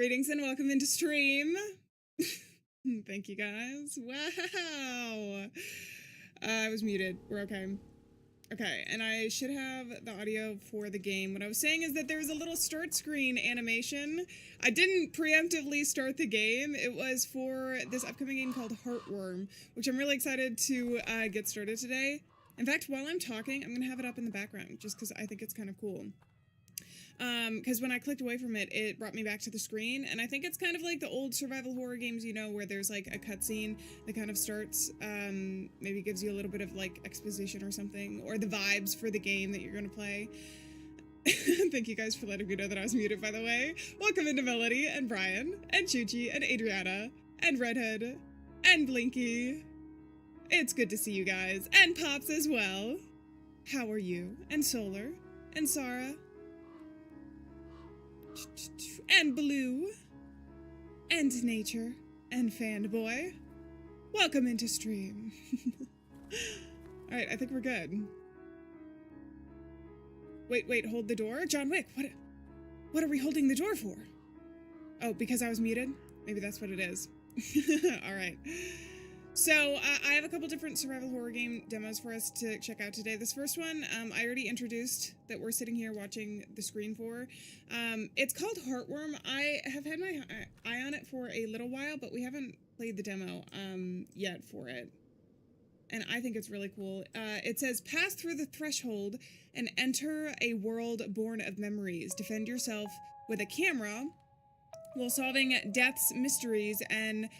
Greetings and welcome into stream. Thank you guys. Wow. I was muted. We're okay. Okay, and I should have the audio for the game. What I was saying is that there's a little start screen animation. I didn't preemptively start the game. It was for this upcoming game called Heartworm, which I'm really excited to get started today. In fact, while I'm talking, I'm going to have it up in the background just because I think it's kind of cool. Because when I clicked away from it, it brought me back to the screen, and I think it's kind of like the old survival horror games, you know, where there's like a cutscene that kind of starts, maybe gives you a little bit of like exposition or something, or the vibes for the game that you're going to play. Thank you guys for letting me know that I was muted, by the way. Welcome into Melody, and Brian, and Chuchi, and Adriana, and Redhead, and Blinky. It's good to see you guys, and Pops as well. How are you? And Solar, and Sarah, and Blue, and Nature, and Fanboy. Welcome into stream. Alright, I think we're good. Wait, hold the door? John Wick, what are we holding the door for? Oh, because I was muted? Maybe that's what it is. Alright. So, I have a couple different survival horror game demos for us to check out today. This first one, I already introduced that we're sitting here watching the screen for. It's called Heartworm. I have had my eye on it for a little while, but we haven't played the demo yet for it. And I think it's really cool. It says, pass through the threshold and enter a world born of memories. Defend yourself with a camera while solving death's mysteries and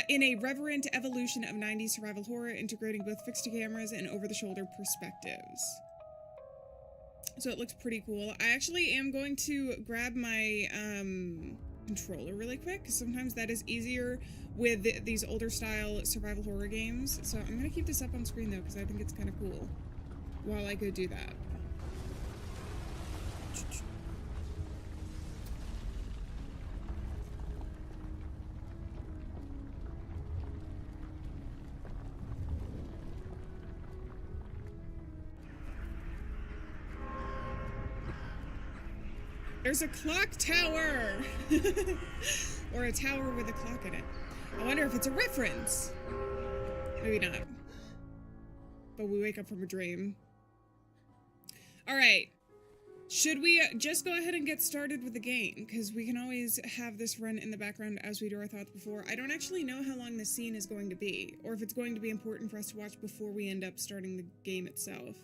in a reverent evolution of 90s survival horror, integrating both fixed cameras and over-the-shoulder perspectives. So it looks pretty cool. I actually am going to grab my controller really quick, because sometimes that is easier with these older style survival horror games. So I'm going to keep this up on screen, though, because I think it's kind of cool while I go do that. There's a clock tower! Or a tower with a clock in it. I wonder if it's a reference. Maybe not. But we wake up from a dream. Alright. Should we just go ahead and get started with the game? Because we can always have this run in the background as we do our thoughts before. I don't actually know how long this scene is going to be, or if it's going to be important for us to watch before we end up starting the game itself.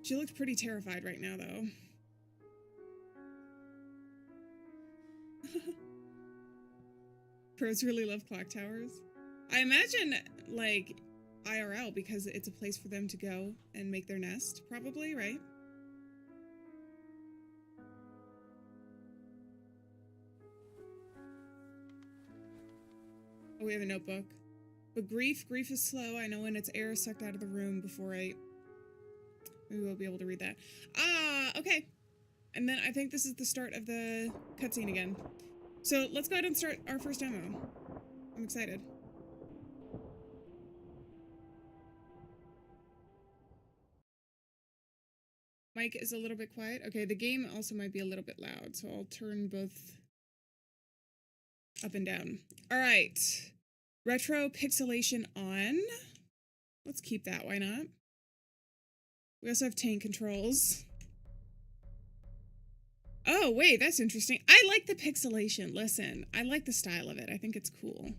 She looks pretty terrified right now, though. Pros really love clock towers. I imagine, like, IRL, because it's a place for them to go and make their nest, probably, right? Oh, we have a notebook. But grief is slow. I know when its air is sucked out of the room before maybe we'll be able to read that. Ah, okay. And then I think this is the start of the cutscene again. So let's go ahead and start our first demo. I'm excited. Mic is a little bit quiet. Okay, the game also might be a little bit loud, so I'll turn both up and down. All right. Retro pixelation on. Let's keep that, why not? We also have tank controls. Oh, wait, that's interesting. I like the pixelation. Listen, I like the style of it. I think it's cool.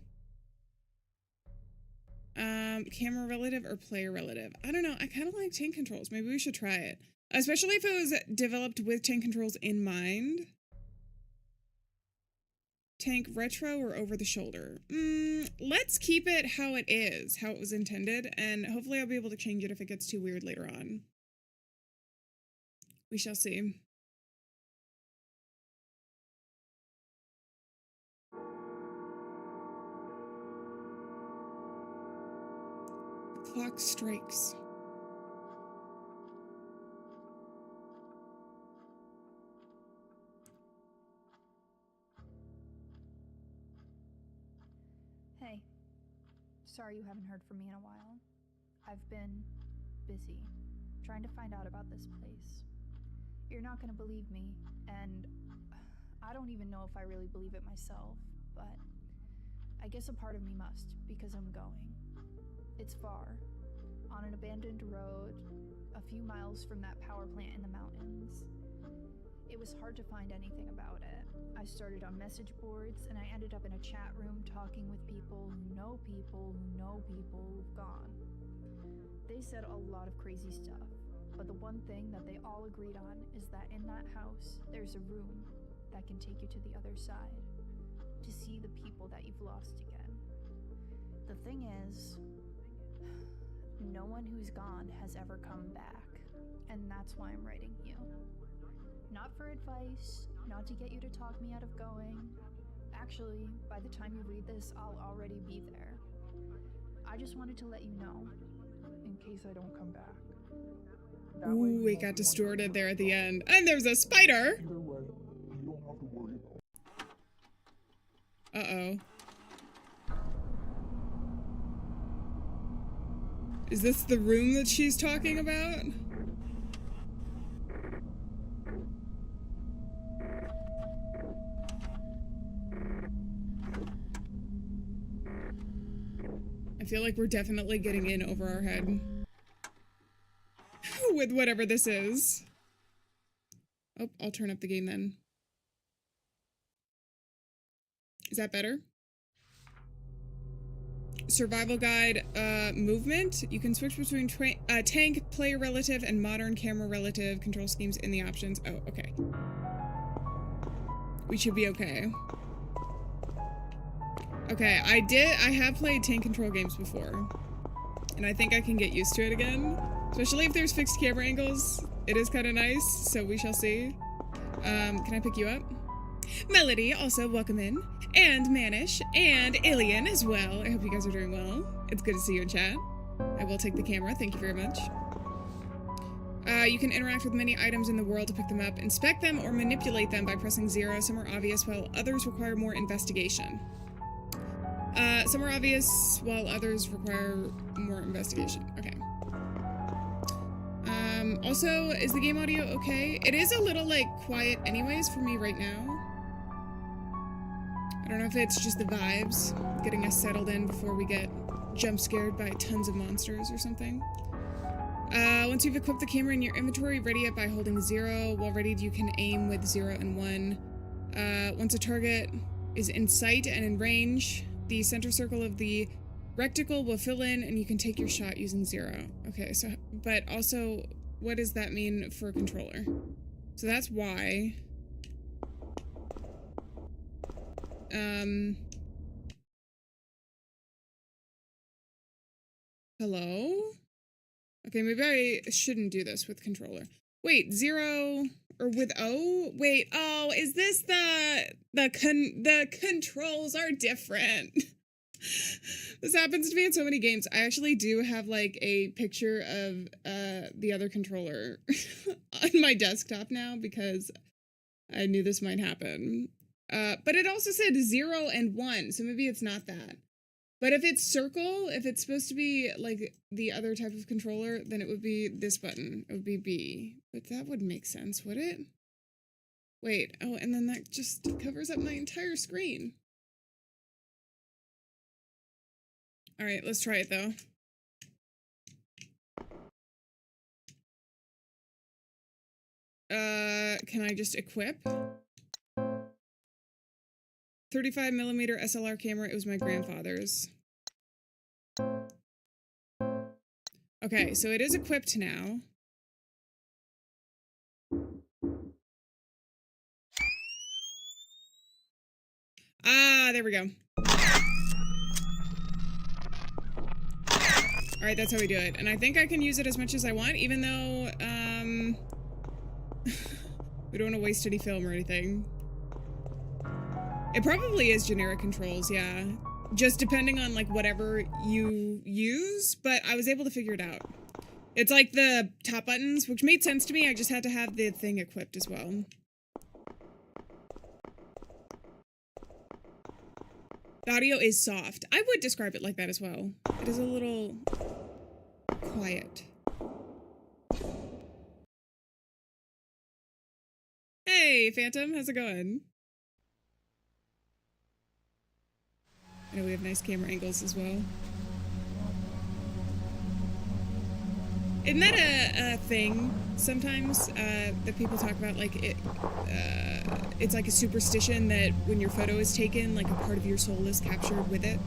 Camera relative or player relative? I don't know. I kind of like tank controls. Maybe we should try it. Especially if it was developed with tank controls in mind. Tank retro or over the shoulder? Let's keep it how it is, how it was intended, and hopefully I'll be able to change it if it gets too weird later on. We shall see. The clock strikes. Hey, sorry you haven't heard from me in a while. I've been busy trying to find out about this place. You're not gonna believe me, and I don't even know if I really believe it myself, but I guess a part of me must, because I'm going. It's far, on an abandoned road, a few miles from that power plant in the mountains. It was hard to find anything about it. I started on message boards, and I ended up in a chat room talking with people who know people who know people who've gone. They said a lot of crazy stuff, but the one thing that they all agreed on is that in that house, there's a room that can take you to the other side, to see the people that you've lost again. The thing is, no one who's gone has ever come back, and that's why I'm writing you. Not for advice, not to get you to talk me out of going. Actually, by the time you read this, I'll already be there. I just wanted to let you know, in case I don't come back. Ooh, it got distorted there at the end. And there's a spider! Either way, you don't have to worry about it. Uh-oh. Is this the room that she's talking about? I feel like we're definitely getting in over our head. With whatever this is. Oh, I'll turn up the game then. Is that better? Survival guide, movement. You can switch between tank, player relative, and modern camera relative control schemes in the options. Oh, okay. We should be okay. Okay, I have played tank control games before. And I think I can get used to it again. Especially if there's fixed camera angles. It is kind of nice, so we shall see. Can I pick you up? Melody, also welcome in. And Manish, and Alieann as well. I hope you guys are doing well. It's good to see you in chat. I will take the camera, thank you very much. You can interact with many items in the world to pick them up, inspect them, or manipulate them by pressing 0. Some are obvious, while others require more investigation. Some are obvious, while others require more investigation. Okay. Also, is the game audio okay? It is a little, like, quiet anyways for me right now. I don't know if it's just the vibes, getting us settled in before we get jump scared by tons of monsters or something. Once you've equipped the camera in your inventory, ready it by holding 0. While readied, you can aim with 0 and 1. Once a target is in sight and in range, the center circle of the rectangle will fill in and you can take your shot using 0. Okay, so, but also, what does that mean for a controller? So that's Y. Hello? Okay, maybe I shouldn't do this with controller. Wait, 0 or with O? Wait, oh, is this the controls are different. This happens to me in so many games. I actually do have like a picture of the other controller on my desktop now because I knew this might happen. But it also said 0 and 1, so maybe it's not that. But if it's circle, if it's supposed to be like the other type of controller, then it would be this button. It would be B. But that would make sense, would it? Wait, oh, and then that just covers up my entire screen. All right, let's try it though. Can I just equip? 35mm SLR camera, it was my grandfather's. Okay, so it is equipped now. Ah, there we go. Alright, that's how we do it. And I think I can use it as much as I want, even though, we don't want to waste any film or anything. It probably is generic controls, yeah. Just depending on, like, whatever you use, but I was able to figure it out. It's like the top buttons, which made sense to me, I just had to have the thing equipped as well. The audio is soft. I would describe it like that as well. It is a little quiet. Hey, Phantom, how's it going? I know we have nice camera angles as well. Isn't that a thing sometimes that people talk about? Like it's like a superstition that when your photo is taken, like a part of your soul is captured with it.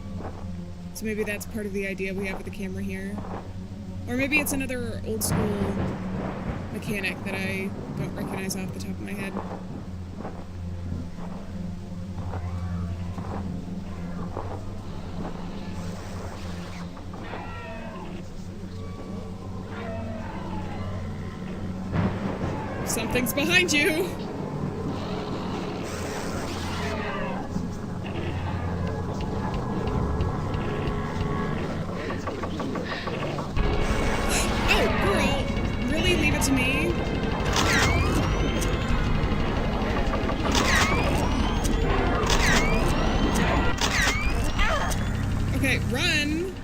So maybe that's part of the idea we have with the camera here. Or maybe it's another old school mechanic that I don't recognize off the top of my head. Something's behind you! Oh, girl! Really? Leave it to me? Okay, run!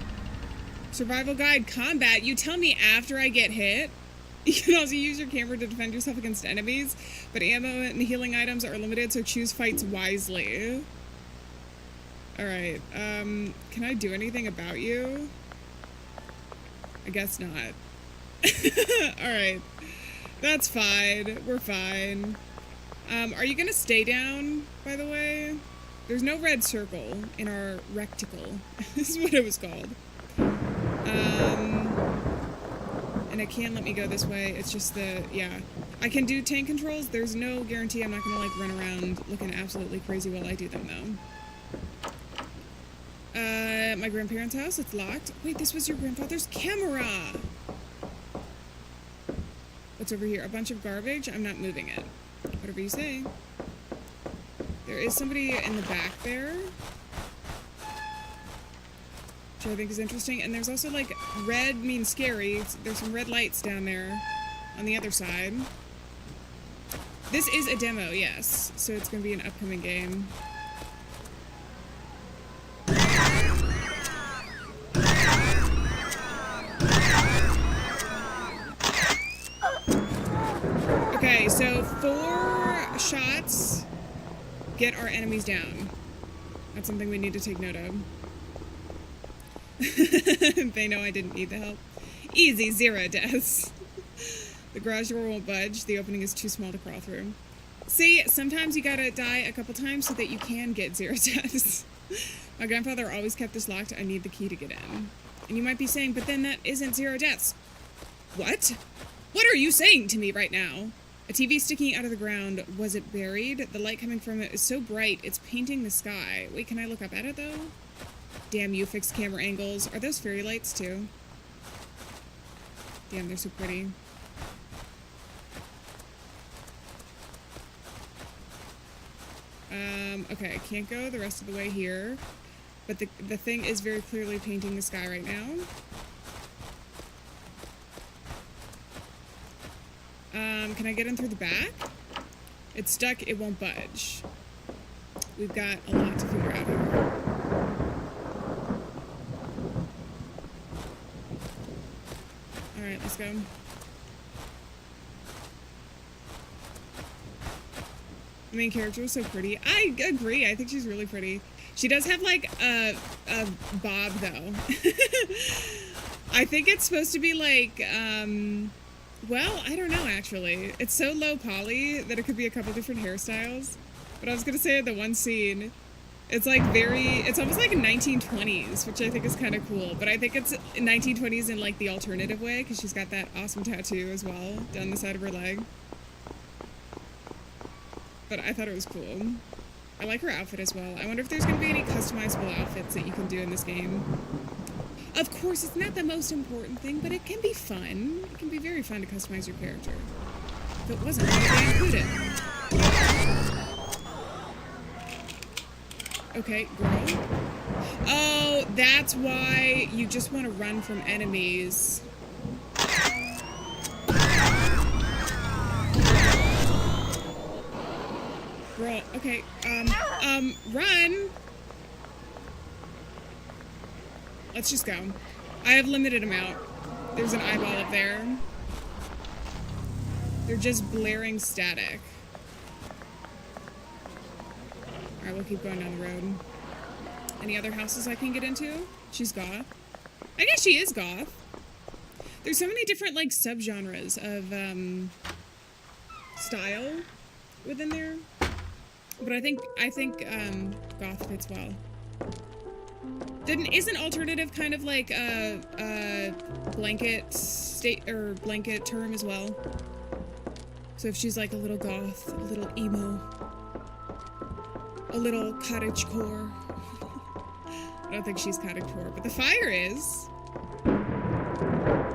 Survival guide combat. You tell me after I get hit? You can also use your camera to defend yourself against enemies, but ammo and healing items are limited, so choose fights wisely. Alright, can I do anything about you? I guess not. Alright. That's fine. We're fine. Are you gonna stay down, by the way? There's no red circle in our recticle. This is what it was called. And it can let me go this way. It's just yeah. I can do tank controls. There's no guarantee I'm not gonna like run around looking absolutely crazy while I do them though. My grandparents' house, it's locked. Wait, this was your grandfather's camera! What's over here? A bunch of garbage? I'm not moving it. Whatever you say. There is somebody in the back there, which I think is interesting. And there's also like red means scary. There's some red lights down there on the other side. This is a demo, yes. So it's going to be an upcoming game. Okay, so 4 shots get our enemies down. That's something we need to take note of. They know I didn't need the help. Easy, 0 deaths. The garage door won't budge. The opening is too small to crawl through. See, sometimes you gotta die a couple times so that you can get 0 deaths. My grandfather always kept this locked. I need the key to get in. And you might be saying, but then that isn't 0 deaths. What? What are you saying to me right now? A TV sticking out of the ground. Was it buried? The light coming from it is so bright, it's painting the sky. Wait, can I look up at it, though? Damn you, fixed camera angles. Are those fairy lights, too? Damn, they're so pretty. Okay, I can't go the rest of the way here. But the thing is very clearly painting the sky right now. Can I get in through the back? It's stuck, it won't budge. We've got a lot to figure out here. Alright, let's go. The main character was so pretty. I agree, I think she's really pretty. She does have like a bob though. I think it's supposed to be like, well, I don't know actually. It's so low poly that it could be a couple different hairstyles. But I was gonna say the one scene, it's like it's almost like 1920s, which I think is kind of cool. But I think it's 1920s in like the alternative way, because she's got that awesome tattoo as well down the side of her leg. But I thought it was cool. I like her outfit as well. I wonder if there's gonna be any customizable outfits that you can do in this game. Of course, it's not the most important thing, but it can be fun. It can be very fun to customize your character. If it wasn't, why would they include it? Okay, girl. Oh, that's why you just want to run from enemies. Girl, okay, run! Let's just go. I have limited amount. There's an eyeball up there. They're just blaring static. Alright, we'll keep going down the road. Any other houses I can get into? She's goth. I guess she is goth. There's so many different, like, subgenres of, style within there. But I think, goth fits well. Isn't alternative kind of like a blanket term as well? So if she's like a little goth, a little emo, a little cottagecore. I don't think she's cottagecore, but the fire is.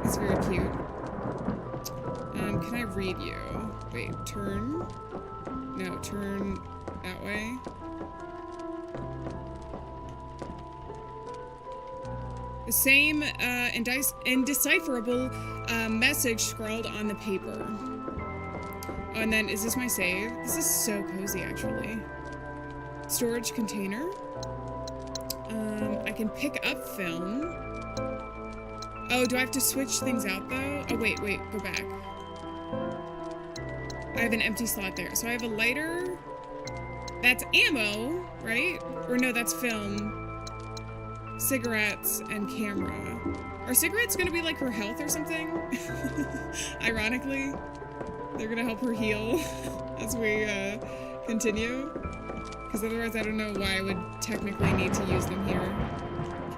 It's very cute. Can I read you? Wait, turn? No, turn that way. The same indecipherable message scrawled on the paper. Oh, and then, is this my save? This is so cozy, actually. Storage container. I can pick up film. Oh, do I have to switch things out, though? Oh, wait, go back. I have an empty slot there. So I have a lighter. That's ammo, right? Or no, that's film. Cigarettes and camera. Are cigarettes gonna be like her health or something? Ironically, they're gonna help her heal as we continue. Because otherwise I don't know why I would technically need to use them here.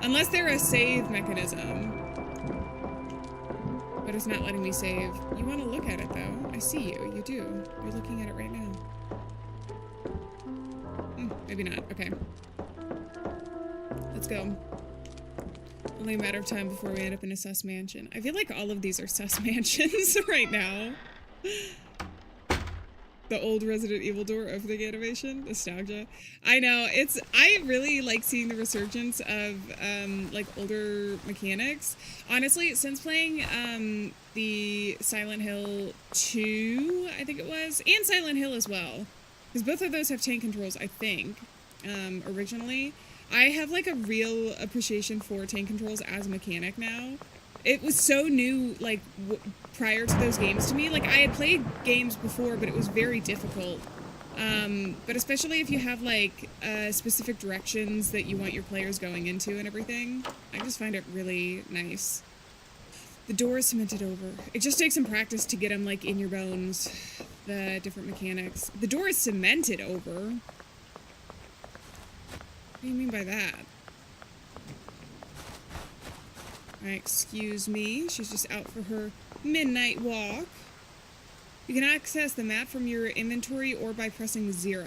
Unless they're a save mechanism. But it's not letting me save. You want to look at it though. I see you. You do. You're looking at it right now. Maybe not. Okay. Let's go. Only a matter of time before we end up in a sus mansion. I feel like all of these are sus mansions right now. The old Resident Evil door opening animation. Nostalgia. I know. I really like seeing the resurgence of, like, older mechanics. Honestly, since playing, the Silent Hill 2, I think it was, and Silent Hill as well. Because both of those have tank controls, I think, originally. I have, like, a real appreciation for tank controls as a mechanic now. It was so new, like, prior to those games to me. Like, I had played games before, but it was very difficult. But especially if you have, like, specific directions that you want your players going into and everything. I just find it really nice. The door is cemented over. It just takes some practice to get them, like, in your bones. The different mechanics. The door is cemented over. What do you mean by that? Alright, excuse me. She's just out for her midnight walk. You can access the map from your inventory or by pressing 0.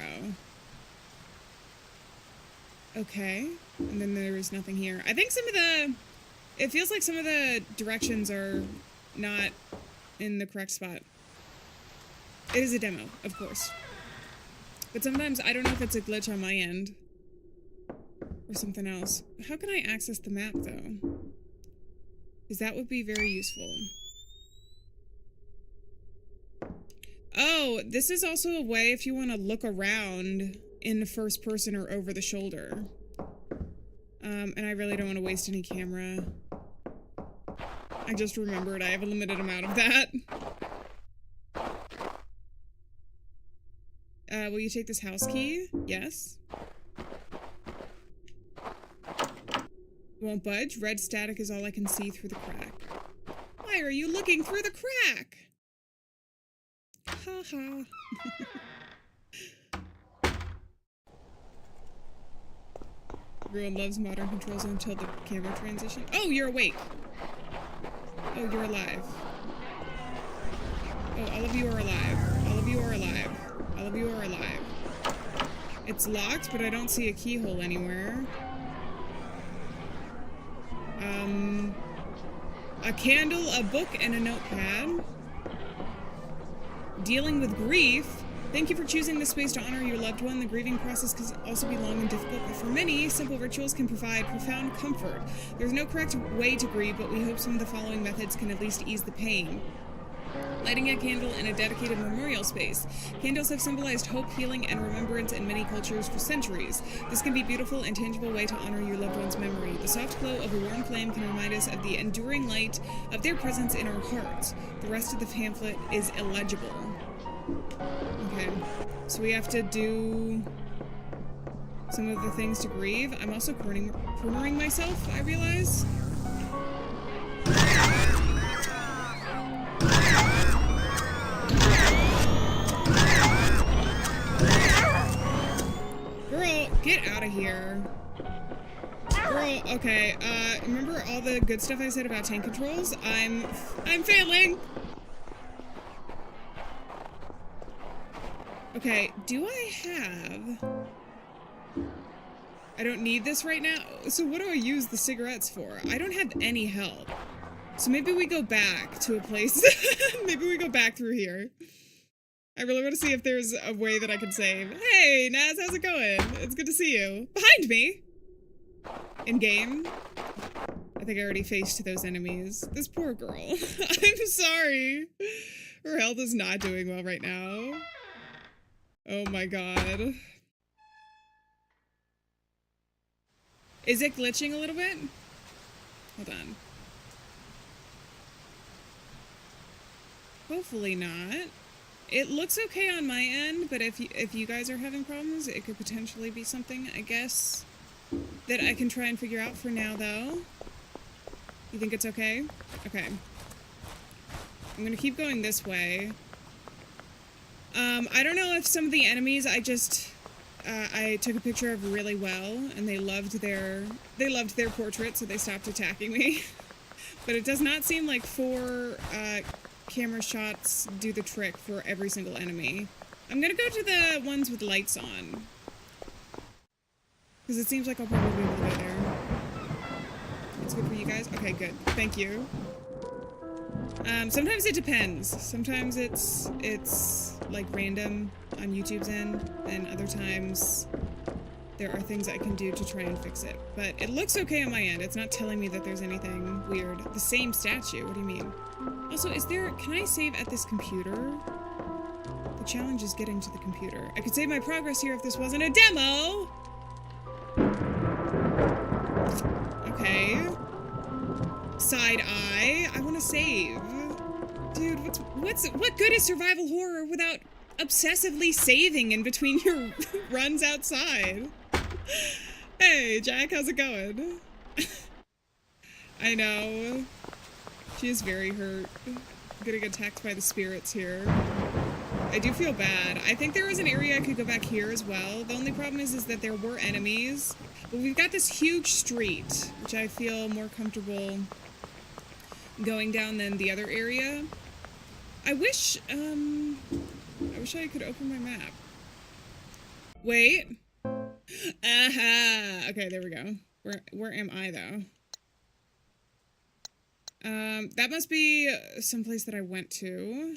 Okay. And then there is nothing here. I think some of the... It feels like some of the directions are not in the correct spot. It is a demo, of course. But sometimes I don't know if it's a glitch on my end. Or something else. How can I access the map, though? Because that would be very useful. Oh, this is also a way if you want to look around in the first person or over the shoulder. And I really don't want to waste any camera. I just remembered I have a limited amount of that. Will you take this house key? Yes. Won't budge. Red static is all I can see through the crack. Why are you looking through the crack? Ha ha. Everyone loves modern controls until the camera transition. Oh, you're awake. Oh, you're alive. Oh, all of you are alive. All of you are alive. All of you are alive. It's locked, but I don't see a keyhole anywhere. A candle, a book, and a notepad. Dealing with grief. Thank you for choosing this space to honor your loved one. The grieving process can also be long and difficult, but for many, simple rituals can provide profound comfort. There's no correct way to grieve, but we hope some of the following methods can at least ease the pain. Lighting a candle in a dedicated memorial space. Candles have symbolized hope, healing, and remembrance in many cultures for centuries. This can be a beautiful and tangible way to honor your loved one's memory. The soft glow of a warm flame can remind us of the enduring light of their presence in our hearts. The rest of the pamphlet is illegible. Okay, so we have to do some of the things to grieve. I'm also cornering myself, I realize. Girl, get out of here. Girl, okay, remember all the good stuff I said about tank controls? I'm failing! Okay, do I have... I don't need this right now. So what do I use the cigarettes for? I don't have any help. So maybe we go back to a place. Maybe we go back through here. I really want to see if there's a way that I can save. Hey, Naz, how's it going? It's good to see you. Behind me! In game. I think I already faced those enemies. This poor girl. I'm sorry. Her health is not doing well right now. Oh my god. Is it glitching a little bit? Hold on. Hopefully not. It looks okay on my end, but if you guys are having problems, it could potentially be something, I guess, that I can try and figure out for now, though. You think it's okay? Okay. I'm gonna keep going this way. I don't know if some of the enemies I took a picture of really well, and they loved their portrait, so they stopped attacking me. But it does not seem like 4 camera shots do the trick for every single enemy. I'm gonna go to the ones with lights on, because it seems like I'll probably be able to go there. It's good for you guys? Okay, good. Thank you. Sometimes it depends. Sometimes it's like random on YouTube's end, and other times there are things I can do to try and fix it. But it looks okay on my end. It's not telling me that there's anything weird. The same statue, what do you mean? Also, can I save at this computer? The challenge is getting to the computer. I could save my progress here if this wasn't a demo! Okay. Side eye. I want to save. Dude, what good is survival horror without obsessively saving in between your runs outside? Hey, Jack, how's it going? I know. She is very hurt. Getting attacked by the spirits here. I do feel bad. I think there is an area I could go back here as well. The only problem is that there were enemies. But we've got this huge street, which I feel more comfortable going down than the other area. I wish I could open my map. Wait. Aha! Okay, there we go. Where am I, though? That must be someplace that I went to.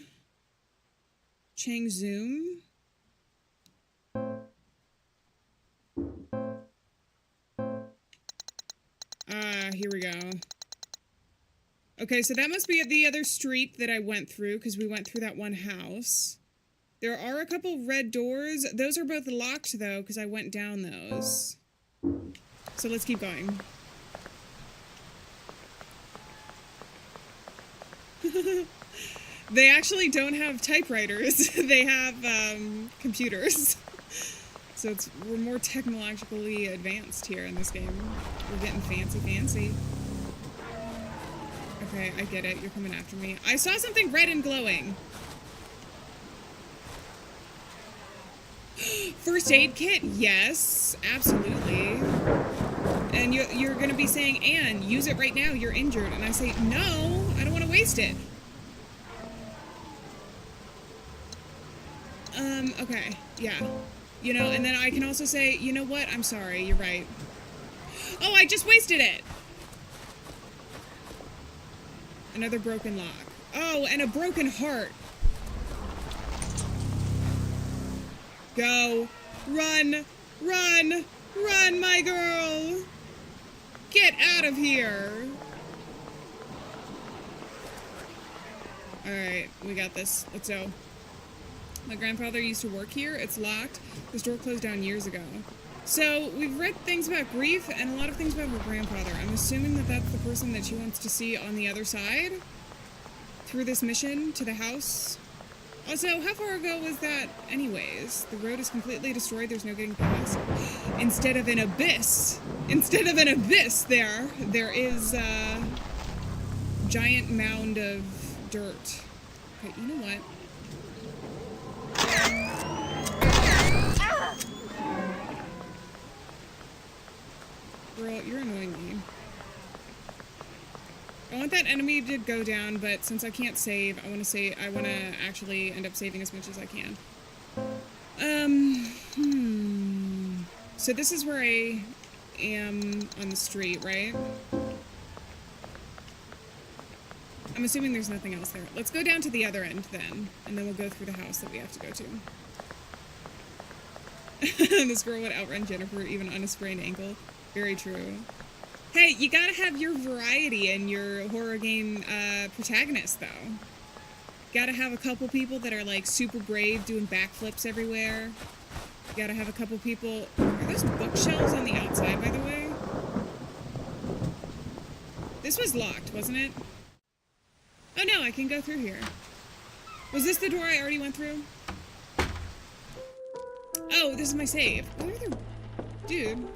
Chang Zoom. Here we go. Okay, so that must be the other street that I went through, because we went through that one house. There are a couple red doors. Those are both locked, though, because I went down those. So let's keep going. They actually don't have typewriters. They have, computers. So we're more technologically advanced here in this game. We're getting fancy. Okay, I get it. You're coming after me. I saw something red and glowing. First aid kit? Yes, absolutely. And you're gonna be saying, Anne, use it right now. You're injured. And I say, no, I don't want to waste it. Okay, yeah. You know, and then I can also say, you know what? I'm sorry, you're right. Oh, I just wasted it! Another broken lock. Oh, and a broken heart. Go. Run! Run! Run, my girl! Get out of here! Alright, we got this. Let's go. My grandfather used to work here. It's locked. This door closed down years ago. So, we've read things about grief and a lot of things about her grandfather. I'm assuming that that's the person that she wants to see on the other side? Through this mission to the house? Also, how far ago was that anyways? The road is completely destroyed, there's no getting past. Instead of an abyss there is a giant mound of dirt. Okay, you know what? Girl, you're annoying me. I want that enemy to go down, but since I can't save, I want to actually end up saving as much as I can. So this is where I am on the street, right? I'm assuming there's nothing else there. Let's go down to the other end then, and then we'll go through the house that we have to go to. This girl would outrun Jennifer even on a sprained ankle. Very true. Hey, you gotta have your variety in your horror game protagonist, though. Gotta have a couple people that are, like, super brave, doing backflips everywhere. You gotta have a couple people... Are those bookshelves on the outside, by the way? This was locked, wasn't it? Oh no, I can go through here. Was this the door I already went through? Oh, this is my save. Why are there... Dude.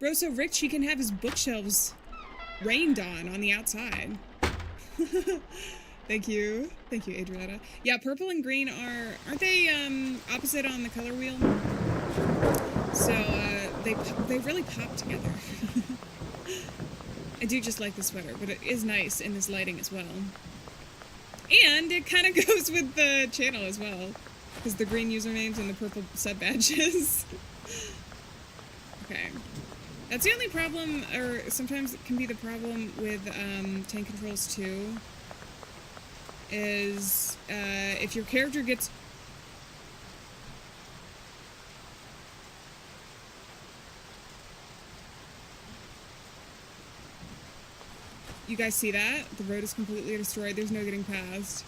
Bro's so rich he can have his bookshelves rained on the outside. Thank you. Thank you, Adriana. Yeah, purple and green aren't they opposite on the color wheel? So they really pop together. I do just like the sweater, but it is nice in this lighting as well. And it kind of goes with the channel as well, because the green usernames and the purple sub badges. Okay. That's the only problem, or sometimes it can be the problem with tank controls too, is if your character gets... You guys see that? The road is completely destroyed, there's no getting past.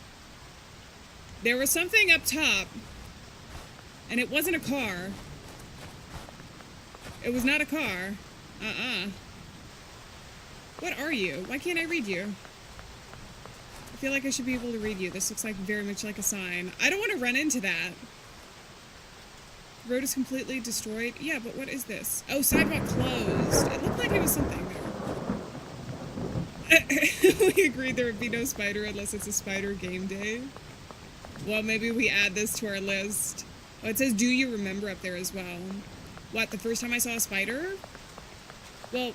There was something up top, and it wasn't a car. It was not a car. What are you? Why can't I read you? I feel like I should be able to read you. This looks like very much like a sign. I don't want to run into that. The road is completely destroyed. Yeah, but what is this? Oh, sidewalk closed. It looked like it was something there. We agreed there would be no spider unless it's a spider game day. Well, maybe we add this to our list. Oh, it says, do you remember up there as well? What, the first time I saw a spider? Well,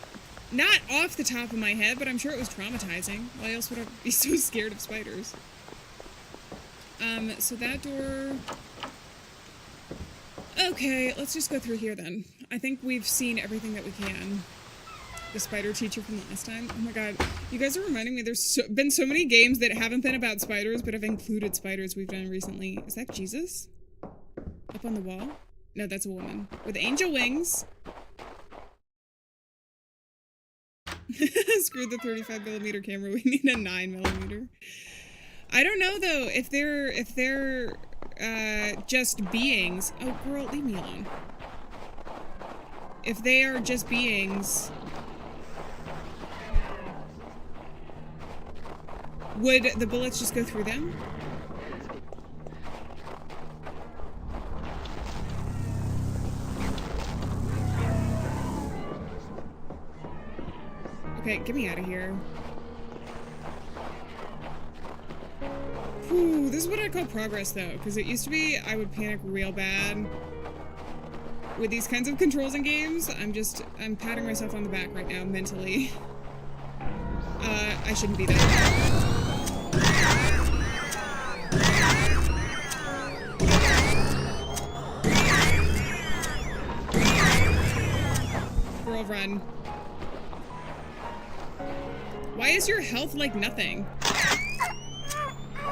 not off the top of my head, but I'm sure it was traumatizing. Why else would I be so scared of spiders? So that door... Okay, let's just go through here then. I think we've seen everything that we can. The spider teacher from last time. Oh my god. You guys are reminding me, there's been so many games that haven't been about spiders, but have included spiders we've done recently. Is that Jesus? Up on the wall? No, that's a woman. With angel wings. Screw the 35mm camera, we need a 9mm. I don't know though, if they're just beings. Oh girl, leave me alone. If they are just beings, would the bullets just go through them? Okay, get me out of here. Whew, this is what I call progress though, because it used to be I would panic real bad with these kinds of controls in games. I'm patting myself on the back right now, mentally. I shouldn't be that. Girl, run. Why is your health like nothing?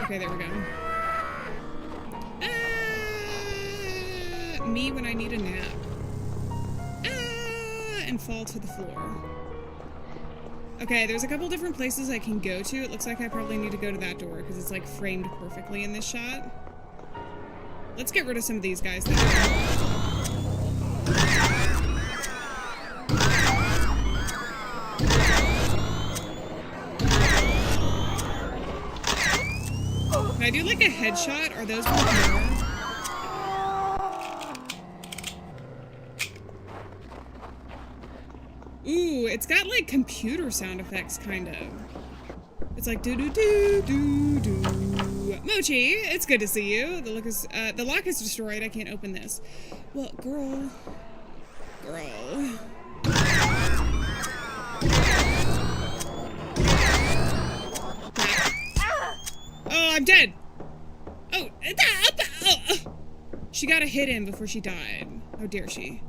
Okay, there we go. Me when I need a nap. And fall to the floor. Okay, there's a couple different places I can go to. It looks like I probably need to go to that door because it's like framed perfectly in this shot. Let's get rid of some of these guys then. Can I do like a headshot, are those worth more? Ooh, it's got like computer sound effects, kind of. It's like do do do do do. Mochi, it's good to see you. The lock is destroyed. I can't open this. Well, girl. Oh, I'm dead. Oh, she got a hit in before she died. How dare she?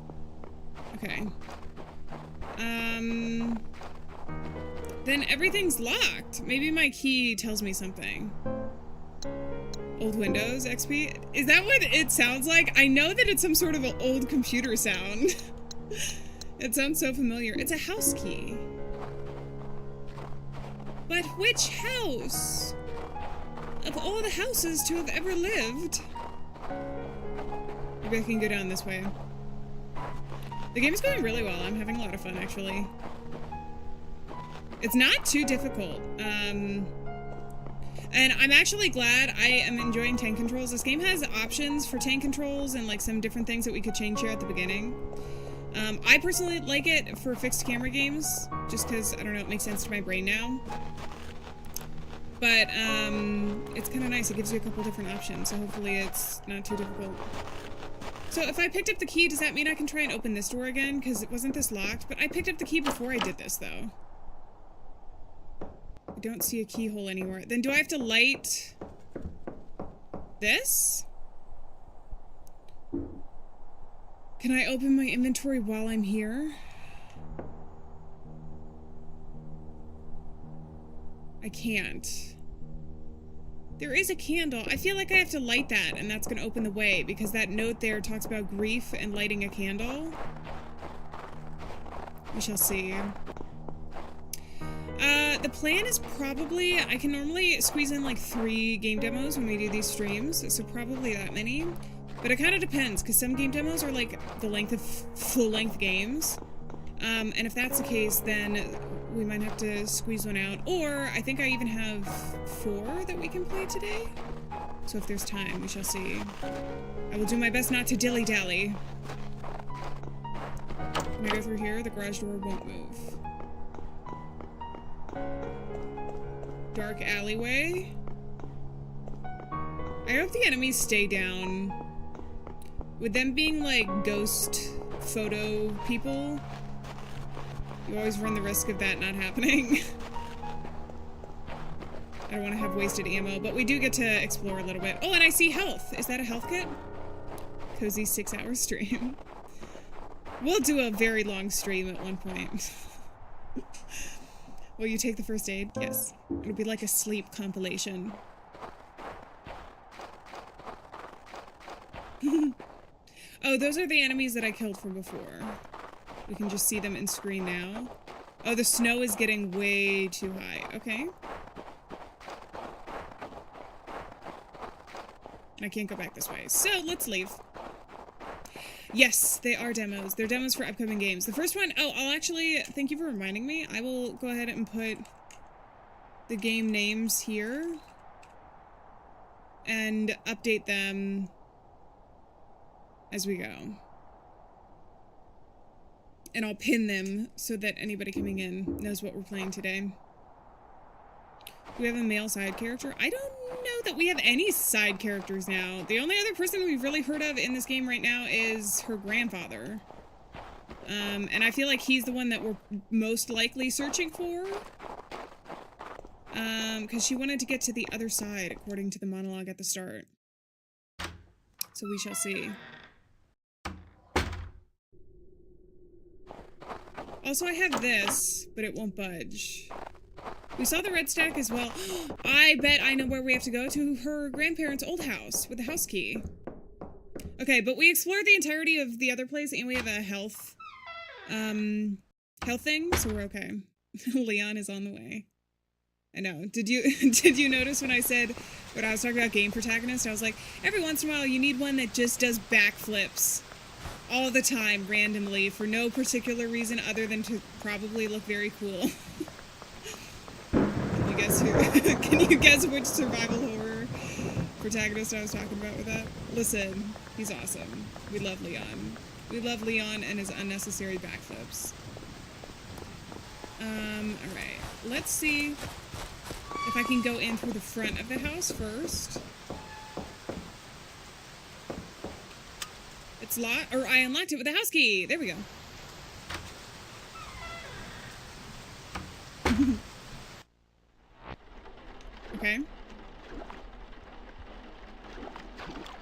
Okay. Then everything's locked. Maybe my key tells me something. Old Windows XP? Is that what it sounds like? I know that it's some sort of an old computer sound. It sounds so familiar. It's a house key. But which house? Of all the houses to have ever lived. Maybe I can go down this way. The game's going really well. I'm having a lot of fun, actually. It's not too difficult. And I'm actually glad I am enjoying tank controls. This game has options for tank controls and like some different things that we could change here at the beginning. I personally like it for fixed camera games, just because, I don't know, it makes sense to my brain now. But, it's kind of nice. It gives you a couple different options, so hopefully it's not too difficult. So if I picked up the key, does that mean I can try and open this door again? Because it wasn't this locked, but I picked up the key before I did this, though. I don't see a keyhole anywhere. Then do I have to light this? Can I open my inventory while I'm here? I can't. There is a candle. I feel like I have to light that, and that's gonna open the way, because that note there talks about grief and lighting a candle. We shall see. The plan is probably, I can normally squeeze in like 3 game demos when we do these streams, so probably that many. But it kind of depends, because some game demos are like the length of full-length games. And if that's the case, then we might have to squeeze one out. Or I think I even have 4 that we can play today. So if there's time, we shall see. I will do my best not to dilly-dally. Can I go through here? The garage door won't move. Dark alleyway. I hope the enemies stay down. With them being like ghost photo people, you always run the risk of that not happening. I don't want to have wasted ammo, but we do get to explore a little bit. Oh, and I see health. Is that a health kit? Cozy 6-hour stream. We'll do a very long stream at one point. Will you take the first aid? Yes. It'll be like a sleep compilation. Oh, those are the enemies that I killed from before. We can just see them in screen now. Oh, the snow is getting way too high. Okay. And I can't go back this way. So, let's leave. Yes, they are demos. They're demos for upcoming games. The first one, oh, I'll actually, thank you for reminding me. I will go ahead and put the game names here and update them as we go. And I'll pin them so that anybody coming in knows what we're playing today. Do we have a male side character? I don't know that we have any side characters now. The only other person we've really heard of in this game right now is her grandfather. And I feel like he's the one that we're most likely searching for. Because she wanted to get to the other side, according to the monologue at the start. So we shall see. Also, I have this, but it won't budge. We saw the red stack as well. I bet I know where we have to go, to her grandparents' old house with the house key. Okay, but we explored the entirety of the other place, and we have a health thing, so we're okay. Leon is on the way. I know. Did you notice when I said, when I was talking about game protagonist, I was like, every once in a while you need one that just does backflips all the time, randomly, for no particular reason other than to probably look very cool. Can you guess which survival horror protagonist I was talking about with that. Listen, he's awesome. We love Leon. We love Leon and his unnecessary backflips. Alright. Let's see if I can go in through the front of the house first. It's locked, or I unlocked it with a house key. There we go. Okay.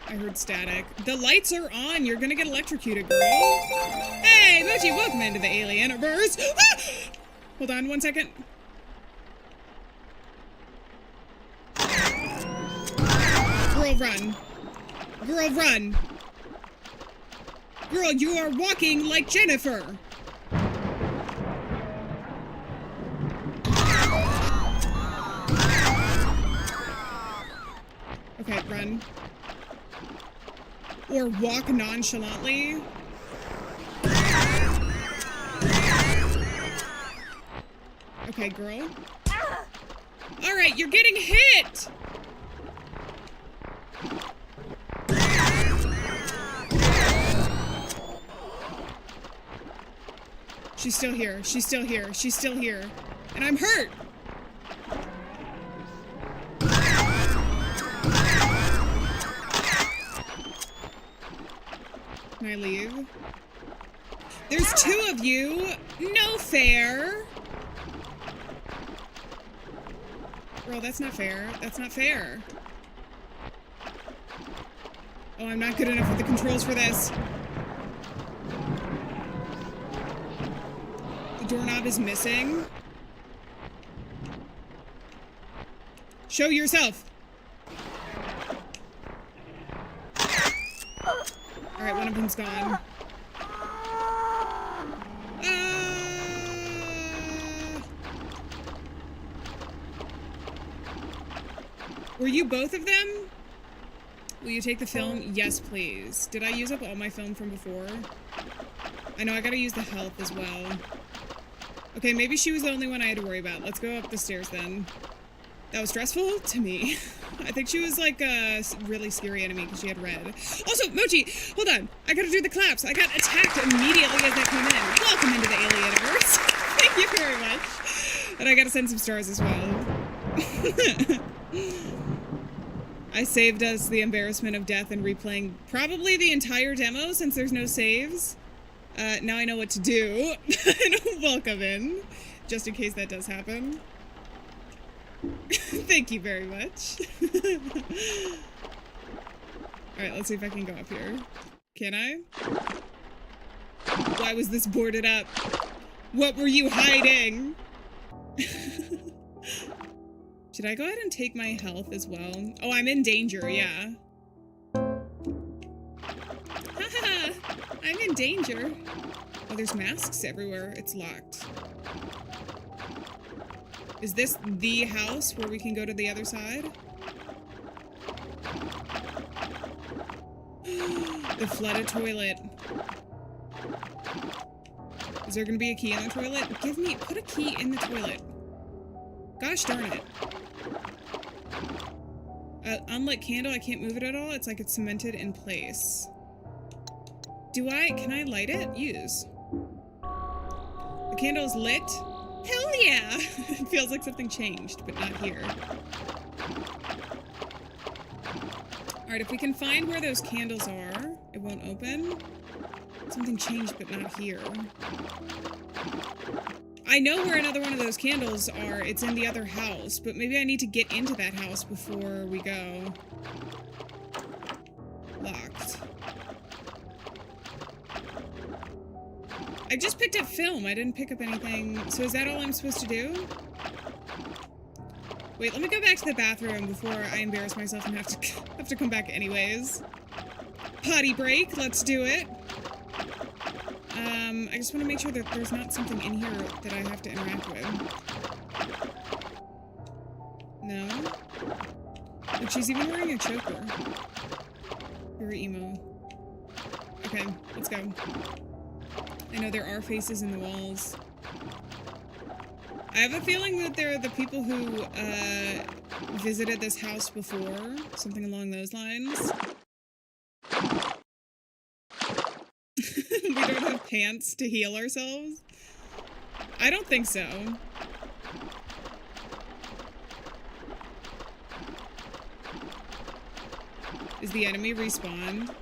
I heard static. The lights are on. You're gonna get electrocuted, girl. Hey, Mochi, welcome into the Alieann-verse. Ah! Hold on 1 second. Girl, run. Girl, run. Girl, you are walking like Jennifer. Okay, run. Or walk nonchalantly. Okay, girl. Alright, you're getting hit! She's still here. She's still here. She's still here. And I'm hurt! Can I leave? There's 2 of you! No fair! Girl, that's not fair. That's not fair. Oh, I'm not good enough with the controls for this. The doorknob is missing. Show yourself! Alright, one of them's gone. Were you both of them? Will you take the film? Yes, please. Did I use up all my film from before? I know I gotta use the health as well. Okay, maybe she was the only one I had to worry about. Let's go up the stairs then. That was stressful to me. I think she was like a really scary enemy because she had red. Also, Mochi, hold on. I gotta do the claps. I got attacked immediately as I came in. Welcome into the Alieann-verse. Thank you very much. And I gotta send some stars as well. I saved us the embarrassment of death and replaying probably the entire demo since there's no saves. Now I know what to do. And welcome in, just in case that does happen. Thank you very much. Alright, let's see if I can go up here. Can I? Why was this boarded up? What were you hiding? Should I go ahead and take my health as well? Oh, I'm in danger, yeah. Haha! I'm in danger. Oh, there's masks everywhere. It's locked. Is this the house where we can go to the other side? The flooded toilet. Is there gonna be a key in the toilet? Put a key in the toilet. Gosh darn it. Unlit candle, I can't move it at all. It's like it's cemented in place. Can I light it? Use. The candle is lit. Hell yeah! It feels like something changed, but not here. Alright, if we can find where those candles are, it won't open. Something changed, but not here. I know where another one of those candles are. It's in the other house, but maybe I need to get into that house before we go. Locked. I just picked up film. I didn't pick up anything. So is that all I'm supposed to do? Wait, let me go back to the bathroom before I embarrass myself and have to come back anyways. Potty break. Let's do it. I just want to make sure that there's not something in here that I have to interact with. No? But she's even wearing a choker. Very emo. Okay, let's go. I know there are faces in the walls. I have a feeling that they're the people who, visited this house before, something along those lines. We don't have pants to heal ourselves? I don't think so. Is the enemy respawned?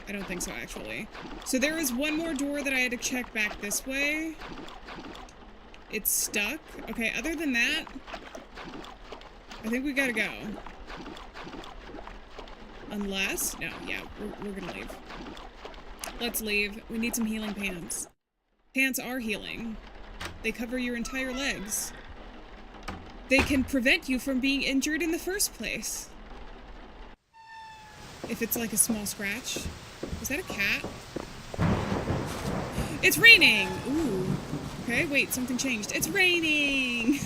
I don't think so, actually. So there is one more door that I had to check back this way. It's stuck. Okay, other than that, I think we gotta go. Unless, no, yeah, we're gonna leave. Let's leave. We need some healing pants. Pants are healing. They cover your entire legs. They can prevent you from being injured in the first place. If it's like a small scratch. Is that a cat? It's raining! Ooh. Okay, wait, something changed. It's raining!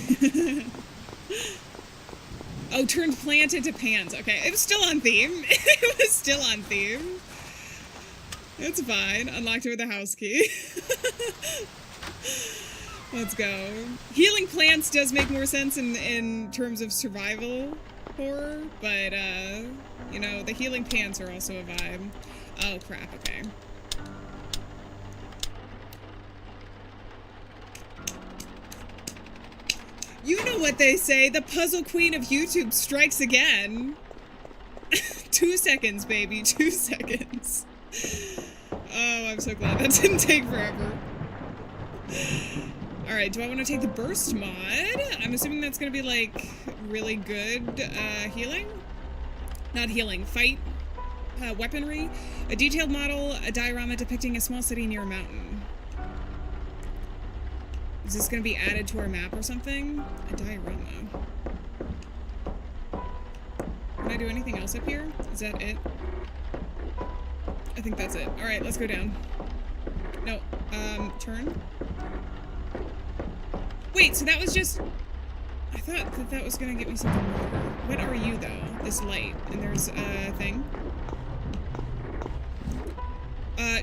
Oh, turned plant into pants. Okay, it was still on theme. It was still on theme. It's fine. Unlocked it with a house key. Let's go. Healing plants does make more sense in terms of survival horror, but, you know, the healing pants are also a vibe. Oh, crap, okay. You know what they say, the puzzle queen of YouTube strikes again. 2 seconds, baby, 2 seconds. Oh, I'm so glad that didn't take forever. Alright, do I want to take the burst mod? I'm assuming that's going to be, like, really good, healing? Not healing, fight. Weaponry. A detailed model, a diorama depicting a small city near a mountain. Is this going to be added to our map or something? A diorama. Can I do anything else up here? Is that it? I think that's it. Alright, let's go down. No, turn. Wait, so that was just... I thought that that was gonna get me something more. What are you, though? This light. And there's a thing.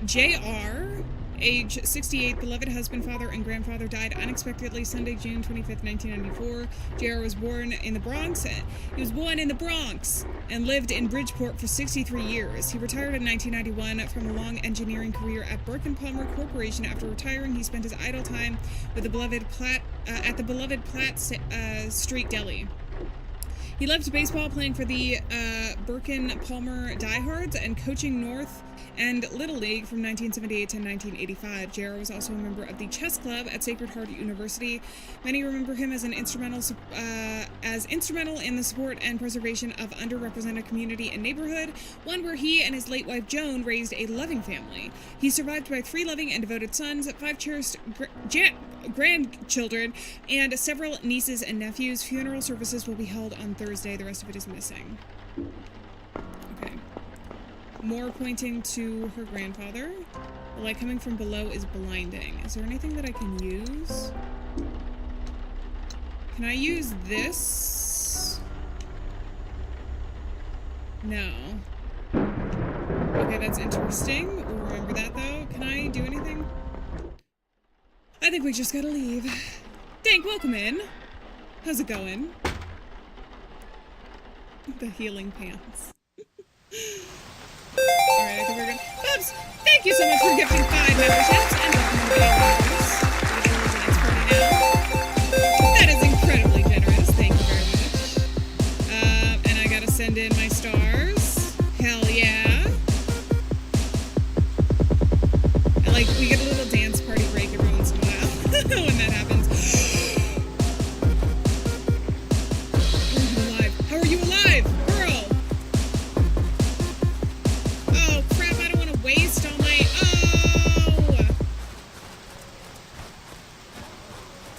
J.R., age 68, beloved husband, father, and grandfather, died unexpectedly Sunday, June 25th, 1994. J.R. was born in the Bronx. He was born in the Bronx and lived in Bridgeport for 63 years. He retired in 1991 from a long engineering career at Burke & Palmer Corporation. After retiring, he spent his idle time with the beloved at the beloved Platt Street Deli. He loved baseball, playing for the Burke & Palmer Diehards and coaching North and Little League from 1978 to 1985. J.R. was also a member of the chess club at Sacred Heart University. Many remember him as instrumental in the support and preservation of underrepresented community and neighborhood, one where he and his late wife Joan raised a loving family. He's survived by 3 loving and devoted sons, 5 cherished grandchildren, and several nieces and nephews. Funeral services will be held on Thursday. The rest of it is missing. Okay. More pointing to her grandfather. The light coming from below is blinding. Is there anything that I can use? Can I use this? No. Okay, that's interesting. We'll remember that, though. Can I do anything? I think we just gotta leave. Dank, welcome in. How's it going? The healing pants. Alright, I think we're good. Bubs, thank you so much for gifting 5 memberships and welcome to the Next Party Now. That is incredibly generous. Thank you very much. And I gotta send in my stars. Hell yeah. And like, we get a little dance party break every once in a while when that happens. How are you alive? Girl! Oh, crap, I don't want to waste all my... Oh!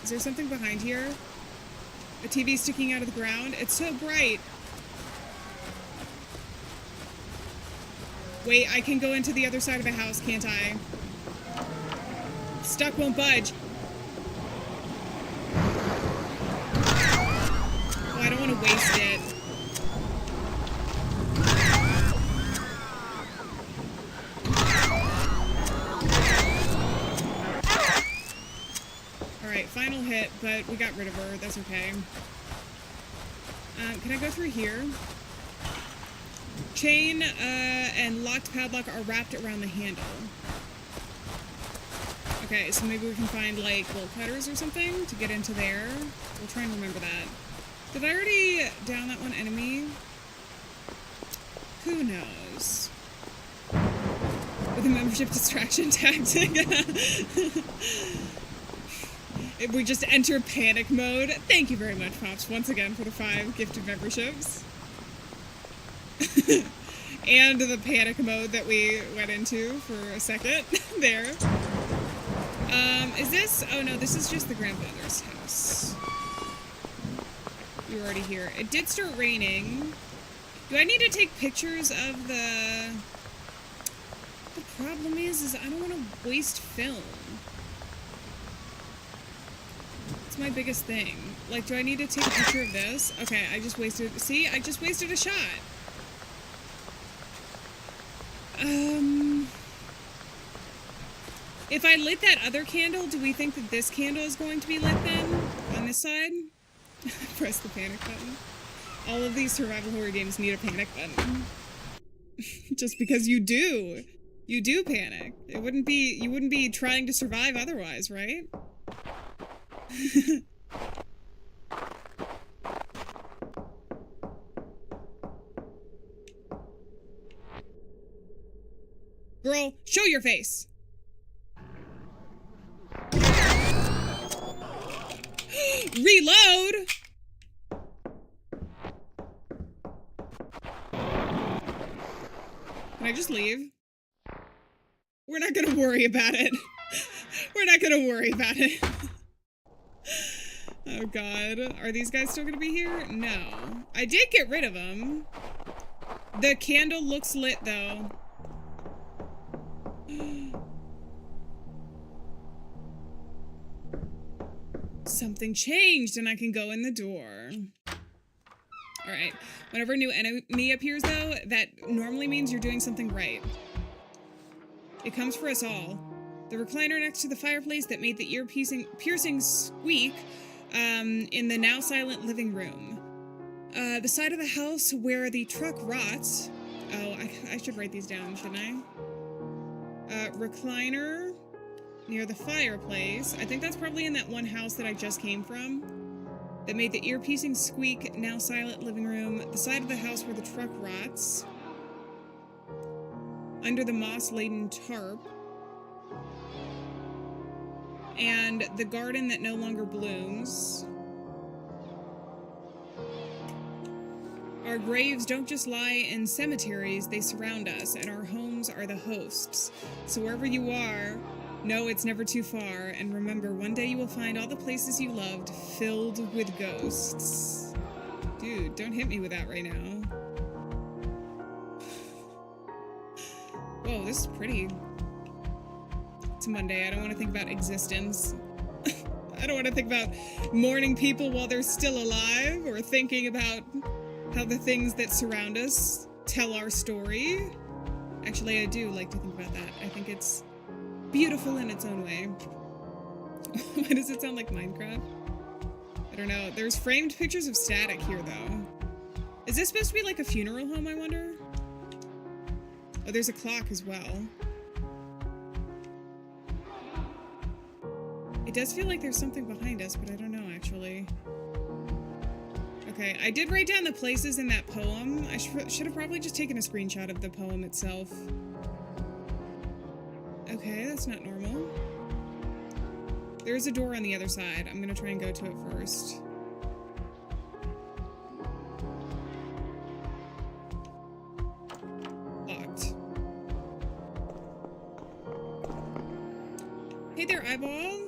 Is there something behind here? A TV sticking out of the ground? It's so bright. Wait, I can go into the other side of a house, can't I? Stuck, won't budge. Oh, I don't want to waste it. Alright, final hit, but we got rid of her. That's okay. Can I go through here? Chain and locked padlock are wrapped around the handle. Okay, so maybe we can find, like, bolt cutters or something to get into there. We'll try and remember that. Did I already down that one enemy? Who knows? With a membership distraction tactic. If we just enter panic mode. Thank you very much, Pops, once again for the 5 gifted memberships. And the panic mode that we went into for a second there. Is this? Oh no, this is just the grandmother's house. You're already here. It did start raining. Do I need to take pictures of the... The problem is I don't want to waste film. It's my biggest thing. Like, do I need to take a picture of this? Okay, I just wasted... See? I just wasted a shot. If I lit that other candle, do we think that this candle is going to be lit then? On this side? Press the panic button. All of these survival horror games need a panic button. Just because you do. You do panic. You wouldn't be trying to survive otherwise, right? Girl, show your face! Reload! Can I just leave? We're not gonna worry about it. We're not gonna worry about it. Oh god. Are these guys still gonna be here? No. I did get rid of them. The candle looks lit though. Something changed and I can go in the door. Alright. Whenever a new enemy appears though, that normally means you're doing something right. It comes for us all. The recliner next to the fireplace that made the ear-piercing squeak in the now silent living room. The side of the house where the truck rots. Oh, I should write these down, shouldn't I? Recliner near the fireplace. I think that's probably in that one house that I just came from. That made the ear-piercing squeak, now silent living room. The side of the house where the truck rots. Under the moss-laden tarp. And the garden that no longer blooms. Our graves don't just lie in cemeteries, they surround us, and our homes are the hosts. So wherever you are, know it's never too far, and remember, one day you will find all the places you loved filled with ghosts. Dude, don't hit me with that right now. Whoa, this is pretty. It's Monday, I don't want to think about existence. I don't want to think about mourning people while they're still alive, or thinking about how the things that surround us tell our story. Actually, I do like to think about that. I think it's beautiful in its own way. Why does it sound like Minecraft? I don't know. There's framed pictures of static here, though. Is this supposed to be like a funeral home, I wonder? Oh, there's a clock as well. It does feel like there's something behind us, but I don't know, actually. Okay, I did write down the places in that poem. I should have probably just taken a screenshot of the poem itself. Okay, that's not normal. There's a door on the other side. I'm gonna try and go to it first. Locked. Hey there, eyeball.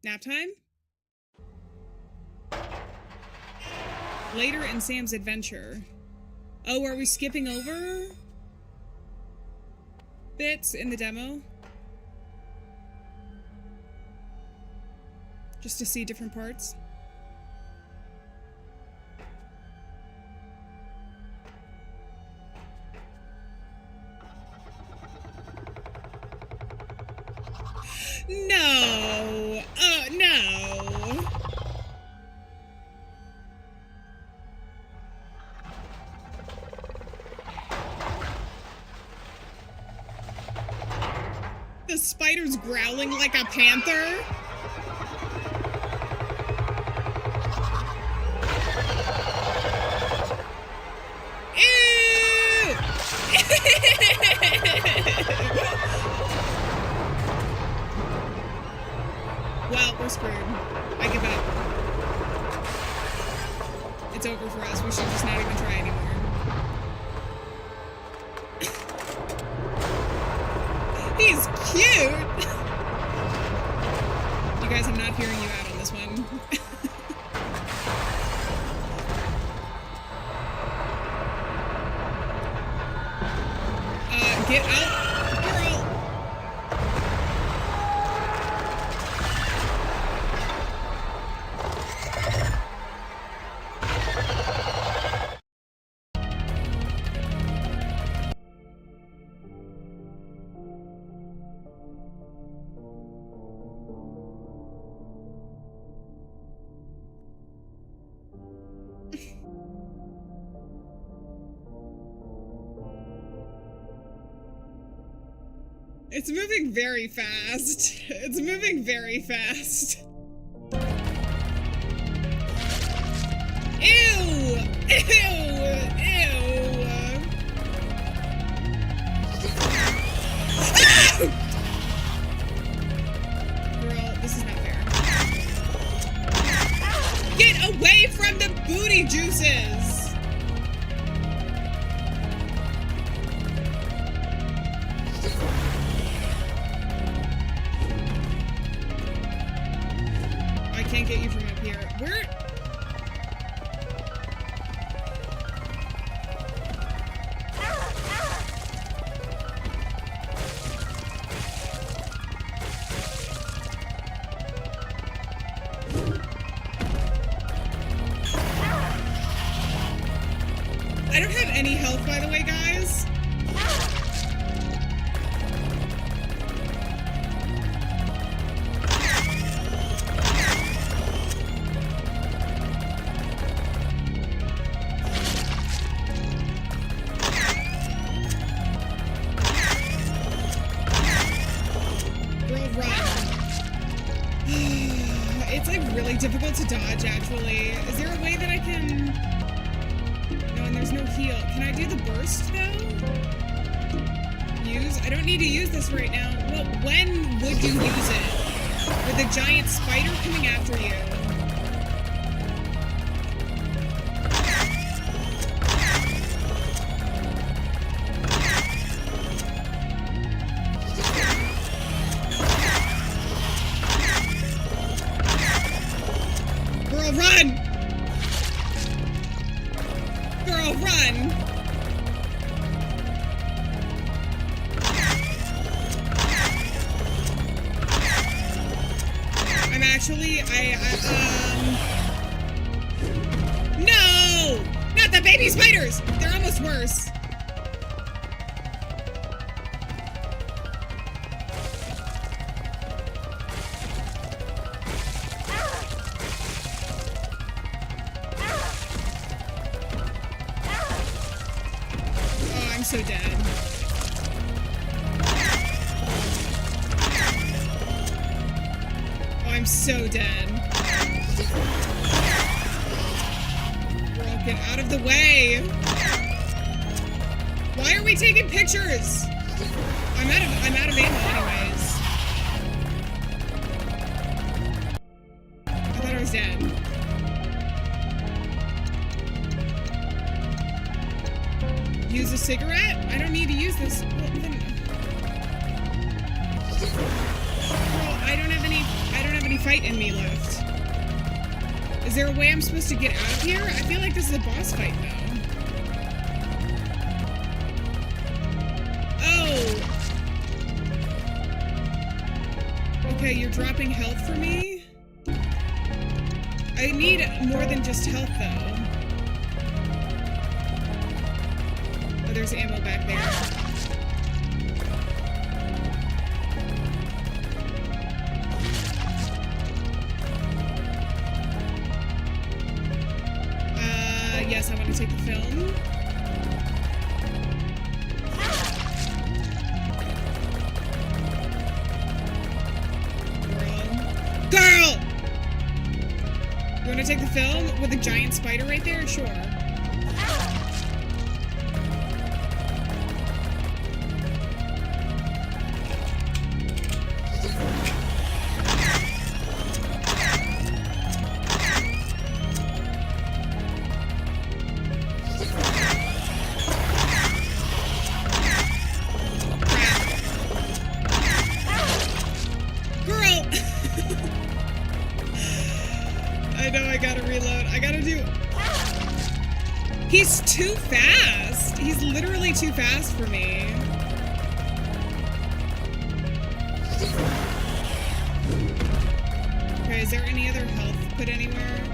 Nap time? Later in Sam's adventure. Oh, are we skipping over bits in the demo? just to see different parts. No! No! The spider's growling like a panther? Ew! Well, we're screwed. I give up. It's over for us. We should just not even try anymore. He's cute! You guys, I'm not hearing you out on this one. Get out, girl! It's moving very fast. It's moving very fast. Ew! Ew! Ew! Ah! Girl, this is not fair. Get away from the booty juices! Can't get you from up here. Where? I don't have any health, by the way, guys. It's like really difficult to dodge, actually. Is there a way that I can... No, and there's no heal. Can I do the burst, though? Use? I don't need to use this right now. Well, when would you use it? With a giant spider coming after you. Girl, run! Girl, run! I'm actually, no! Not the baby spiders! They're almost worse. I'm so dead. Oh, I'm so dead. Girl, get out of the way. Why are we taking pictures? I'm out of ammo anyways. I thought I was dead. Use a cigarette? I don't need to use this. Well, then... Girl, I don't have any fight in me left. Is there a way I'm supposed to get out of here? I feel like this is a boss fight now. Oh! Okay, you're dropping health for me? I need more than just health, though. Oh, there's ammo back there. Yes, I want to take the film. Girl! You want to take the film with a giant spider right there? Sure. He's too fast. He's literally too fast for me. Okay, is there any other health put anywhere?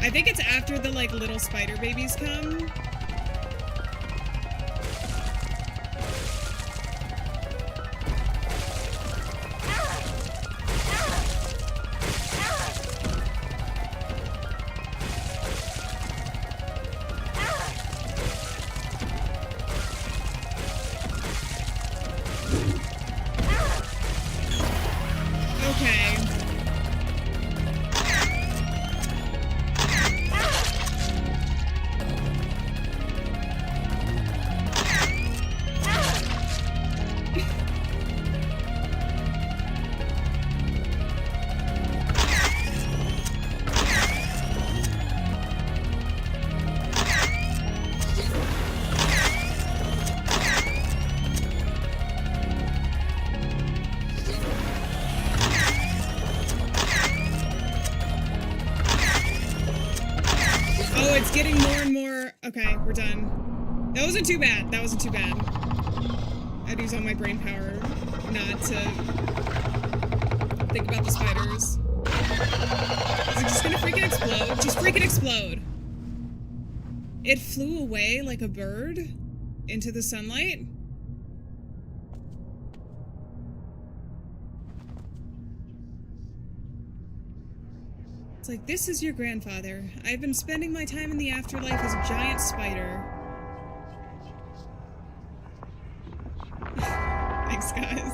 I think it's after the, like, little spider babies come. Getting more and more. Okay, we're done. That wasn't too bad. That wasn't too bad. I'd use all my brain power not to think about the spiders. Is it just gonna freaking explode? Just freaking explode. It flew away like a bird into the sunlight. It's like, this is your grandfather. I've been spending my time in the afterlife as a giant spider. Thanks, guys.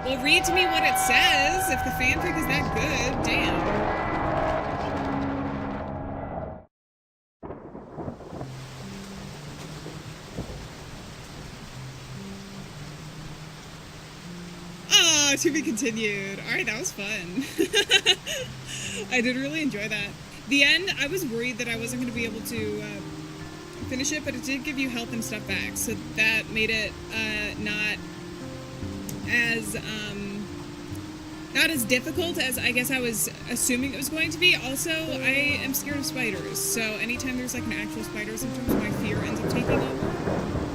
Well, read to me what it says. If the fanfic is that good, damn. To be continued. Alright, that was fun. I did really enjoy that. The end, I was worried that I wasn't going to be able to finish it, but it did give you health and stuff back, so that made it not as difficult as I guess I was assuming it was going to be. Also, I am scared of spiders, so anytime there's like an actual spider, sometimes my fear ends up taking over.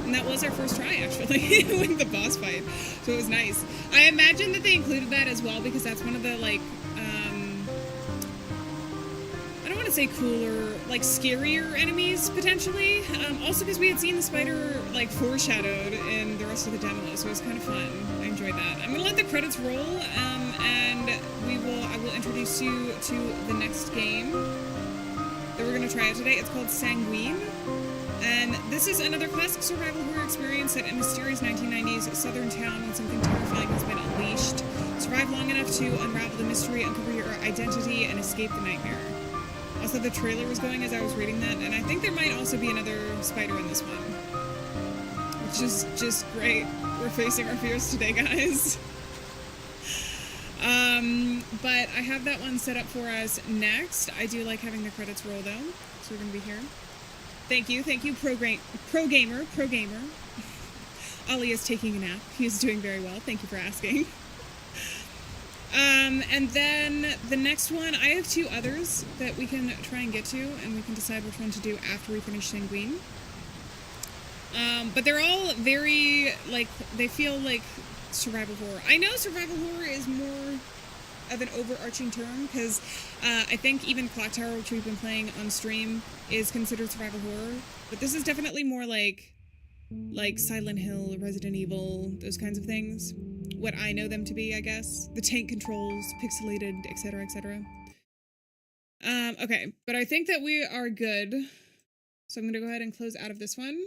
And that was our first try, actually, with the boss fight. So it was nice. I imagine that they included that as well because that's one of the, like, I don't want to say cooler, like, scarier enemies, potentially. Also because we had seen the spider, like, foreshadowed in the rest of the demo, so it was kind of fun. I enjoyed that. I'm going to let the credits roll, and I will introduce you to the next game that we're going to try out today. It's called Sanguine. And this is another classic survival horror experience set in a mysterious 1990s southern town when something terrifying has been unleashed. Survive long enough to unravel the mystery, uncover your identity, and escape the nightmare. Also, the trailer was going as I was reading that, and I think there might also be another spider in this one. Which is just great. We're facing our fears today, guys. But I have that one set up for us next. I do like having the credits roll, though, so we're going to be here. Thank you, pro gamer. Ali is taking a nap. He is doing very well. Thank you for asking. And then the next one, I have two others that we can try and get to, and we can decide which one to do after we finish Sanguine. But they're all very, like, they feel like survival horror. I know survival horror is more of an overarching term, because I think even Clock Tower, which we've been playing on stream, is considered survival horror. But this is definitely more like Silent Hill, Resident Evil, those kinds of things. What I know them to be, I guess. The tank controls, pixelated, etc., etc. Okay, but I think that we are good. So I'm going to go ahead and close out of this one.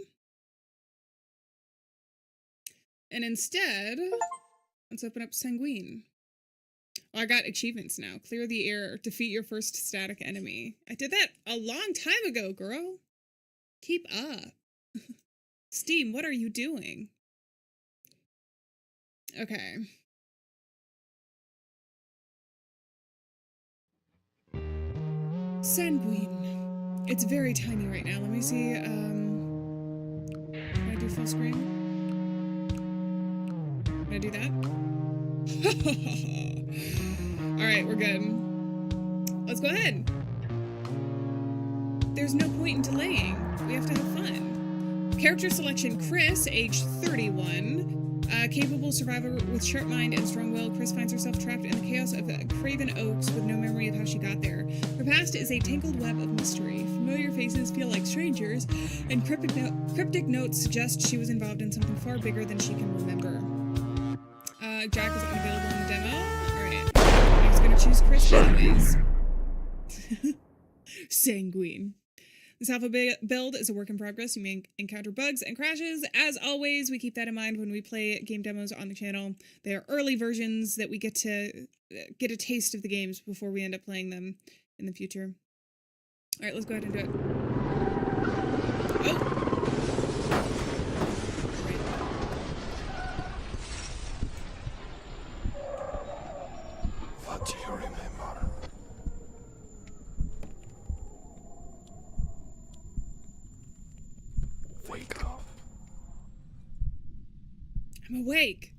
And instead, let's open up Sanguine. Oh, I got achievements now. Clear the air, defeat your first static enemy. I did that a long time ago, girl. Keep up. Steam, what are you doing? Okay. Sanguine. It's very tiny right now. Let me see. Can I do full screen? Can I do that? Alright, we're good. Let's go ahead. There's no point in delaying. We have to have fun. Character selection, Chris, age 31. Capable survivor with sharp mind and strong will, Chris finds herself trapped in the chaos of Craven Oaks with no memory of how she got there. Her past is a tangled web of mystery. Familiar faces feel like strangers, and cryptic notes suggest she was involved in something far bigger than she can remember. Jack is unavailable in the demo. Alright. I was gonna choose Chris anyways. Sanguine. This alpha build is a work in progress. You may encounter bugs and crashes. As always, we keep that in mind when we play game demos on the channel. They are early versions that we get to get a taste of the games before we end up playing them in the future. All right, let's go ahead and do it. Oh! What do you remember? Wake up. I'm awake.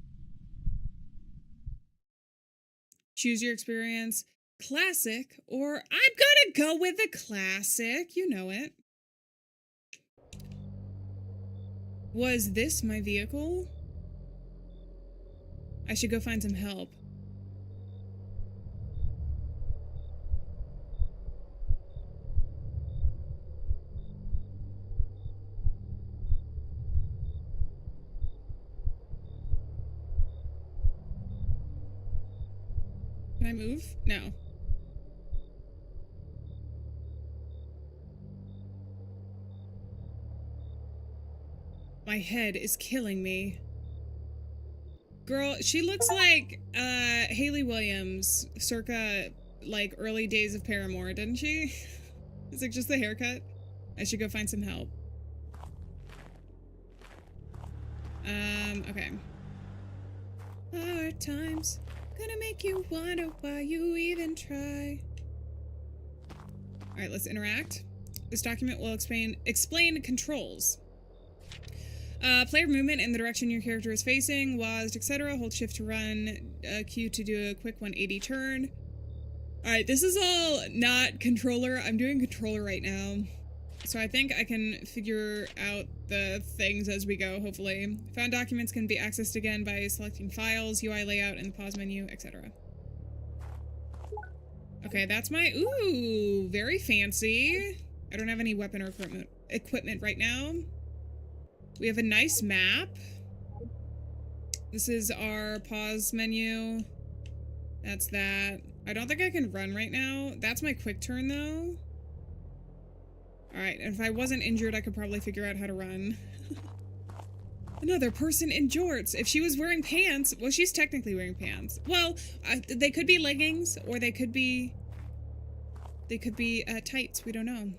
Choose your experience. Classic, or I'm gonna go with the classic. You know it. Was this my vehicle? I should go find some help. Can I move? No. My head is killing me. Girl, she looks like Hayley Williams circa like early days of Paramore, doesn't she? It's like just the haircut. I should go find some help. Okay. Hard times. Gonna make you wonder why you even try. Alright, let's interact. This document will explain controls. Player movement in the direction your character is facing, WASD, etc. Hold shift to run, Q to do a quick 180 turn. Alright, this is all not controller. I'm doing controller right now. So I think I can figure out the things as we go, hopefully. Found documents can be accessed again by selecting files, UI layout, and the pause menu, etc. Okay, that's my... Ooh, very fancy. I don't have any weapon or equipment right now. We have a nice map. This is our pause menu. That's that. I don't think I can run right now. That's my quick turn, though. Alright, if I wasn't injured, I could probably figure out how to run. Another person in jorts. If she was wearing pants... Well, she's technically wearing pants. Well, they could be leggings, or they could be... They could be tights. We don't know.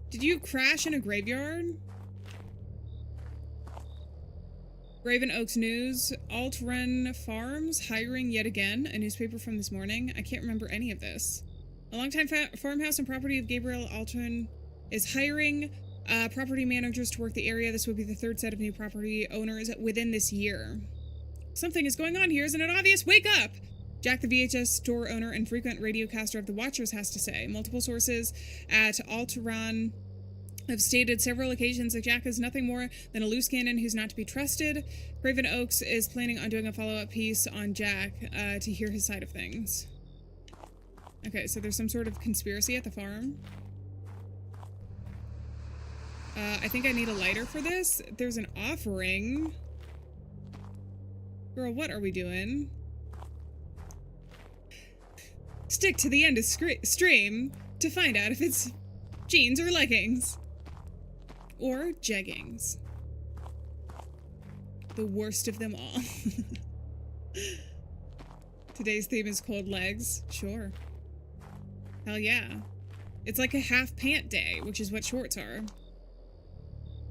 Did you crash in a graveyard? Raven Oaks News. Alt-Run Farms hiring yet again. A newspaper from this morning. I can't remember any of this. A longtime farmhouse and property of Gabriel Altman is hiring property managers to work the area. This would be the third set of new property owners within this year. Something is going on here, isn't it obvious? Wake up! Jack, the VHS store owner and frequent radiocaster of the Watchers, has to say. Multiple sources at Altran I've stated several occasions that Jack is nothing more than a loose cannon who's not to be trusted. Craven Oaks is planning on doing a follow-up piece on Jack to hear his side of things. Okay, so there's some sort of conspiracy at the farm. I think I need a lighter for this. There's an offering. Girl, what are we doing? Stick to the end of stream to find out if it's jeans or leggings. Or jeggings. The worst of them all. Today's theme is cold legs. Sure. Hell yeah. It's like a half pant day, which is what shorts are.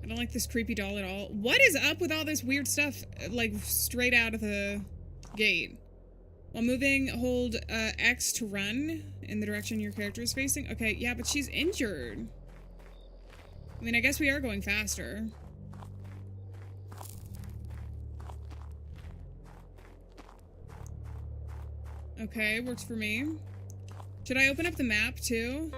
I don't like this creepy doll at all. What is up with all this weird stuff, like, straight out of the gate? While moving, hold X to run in the direction your character is facing. Okay, yeah, but she's injured. I mean, I guess we are going faster. Okay, works for me. Should I open up the map, too?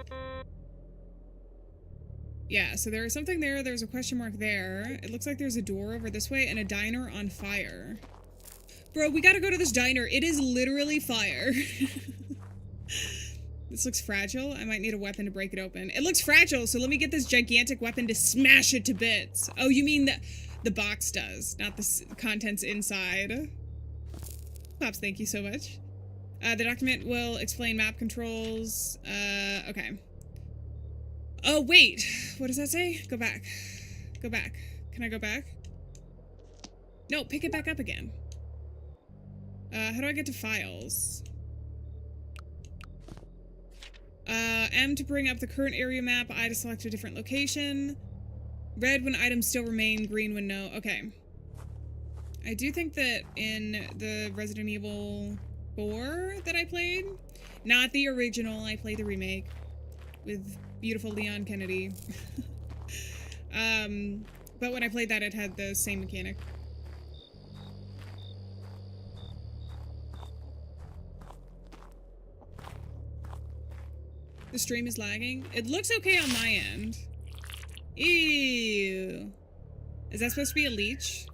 Yeah, so there is something there. There's a question mark there. It looks like there's a door over this way and a diner on fire. Bro, we gotta go to this diner. It is literally fire. This looks fragile. I might need a weapon to break it open. It looks fragile, so let me get this gigantic weapon to smash it to bits. Oh, you mean the box does, not the contents inside. Pops, thank you so much. The document will explain map controls. Okay. Oh, wait. What does that say? Go back. Go back. Can I go back? No, pick it back up again. How do I get to files? M to bring up the current area map. I to select a different location. Red when items still remain. Green when no. Okay. I do think that in the Resident Evil 4 that I played, not the original, I played the remake with beautiful Leon Kennedy. But when I played that, it had the same mechanic. The stream is lagging. It looks okay on my end. Ew. Is that supposed to be a leech?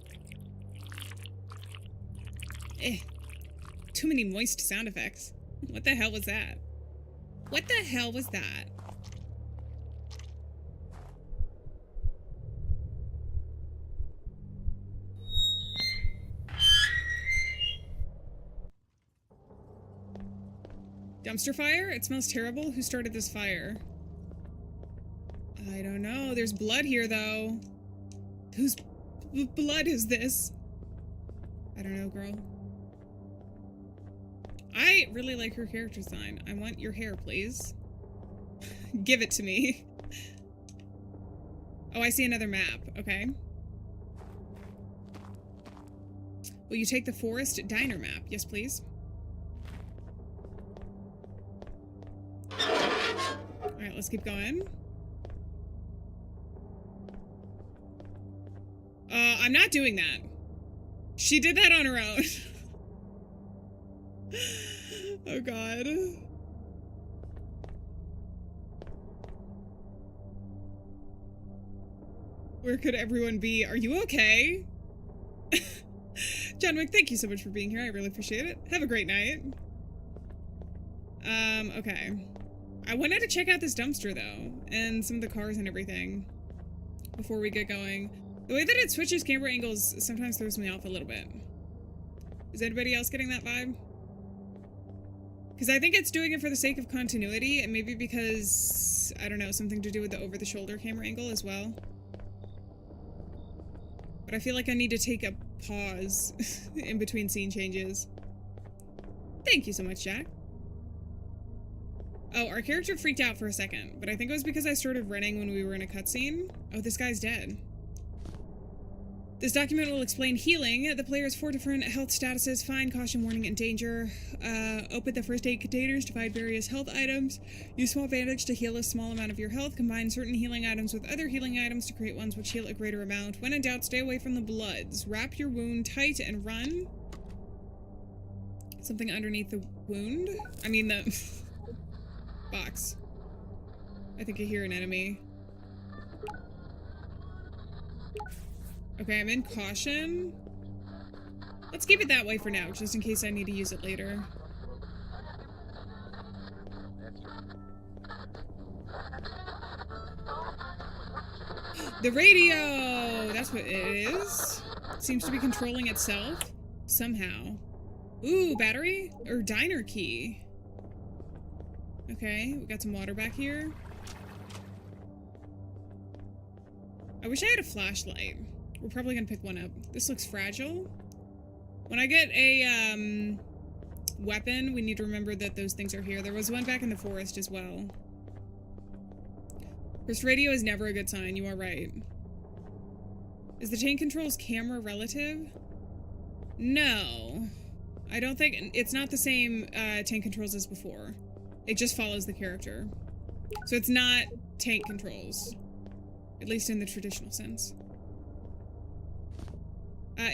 Too many moist sound effects. What the hell was that? What the hell was that? Dumpster fire? It smells terrible. Who started this fire? I don't know. There's blood here, though. Whose blood is this? I don't know, girl. I really like her character design. I want your hair, please. Give it to me. Oh, I see another map. Okay. Will you take the forest diner map? Yes, please. Alright, let's keep going. I'm not doing that. She did that on her own. Oh god. Where could everyone be? Are you okay? John Wick, thank you so much for being here. I really appreciate it. Have a great night. Okay. I wanted to check out this dumpster, though, and some of the cars and everything before we get going. The way that it switches camera angles sometimes throws me off a little bit. Is anybody else getting that vibe? Because I think it's doing it for the sake of continuity, and maybe because, I don't know, something to do with the over-the-shoulder camera angle as well. But I feel like I need to take a pause in between scene changes. Thank you so much, Jack. Oh, our character freaked out for a second, but I think it was because I started running when we were in a cutscene. Oh, this guy's dead. This document will explain healing. The player has 4 different health statuses: fine, caution, warning, and danger. Open the first aid containers to find various health items. Use small bandage to heal a small amount of your health. Combine certain healing items with other healing items to create ones which heal a greater amount. When in doubt, stay away from the bloods. Wrap your wound tight and run. Something underneath the wound? I mean the box. I think I hear an enemy. Okay, I'm in caution. Let's keep it that way for now, just in case I need to use it later. The radio! That's what it is. It seems to be controlling itself. Somehow. Ooh, battery? Or diner key. Okay, we got some water back here. I wish I had a flashlight. We're probably gonna pick one up. This looks fragile. When I get a, weapon, we need to remember that those things are here. There was one back in the forest as well. This radio is never a good sign, you are right. Is the tank controls camera relative? No. I don't think... It's not the same tank controls as before. It just follows the character. So it's not tank controls. At least in the traditional sense.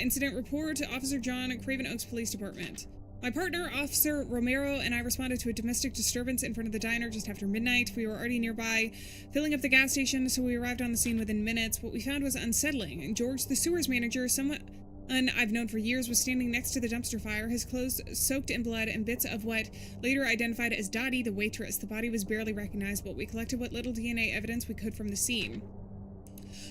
Incident report to Officer John at Craven Oaks Police Department. My partner, Officer Romero, and I responded to a domestic disturbance in front of the diner just after midnight. We were already nearby, filling up the gas station, so we arrived on the scene within minutes. What we found was unsettling. George, the sewers manager, someone I've known for years, was standing next to the dumpster fire, his clothes soaked in blood and bits of what later identified as Dottie, the waitress. The body was barely recognizable. We collected what little DNA evidence we could from the scene.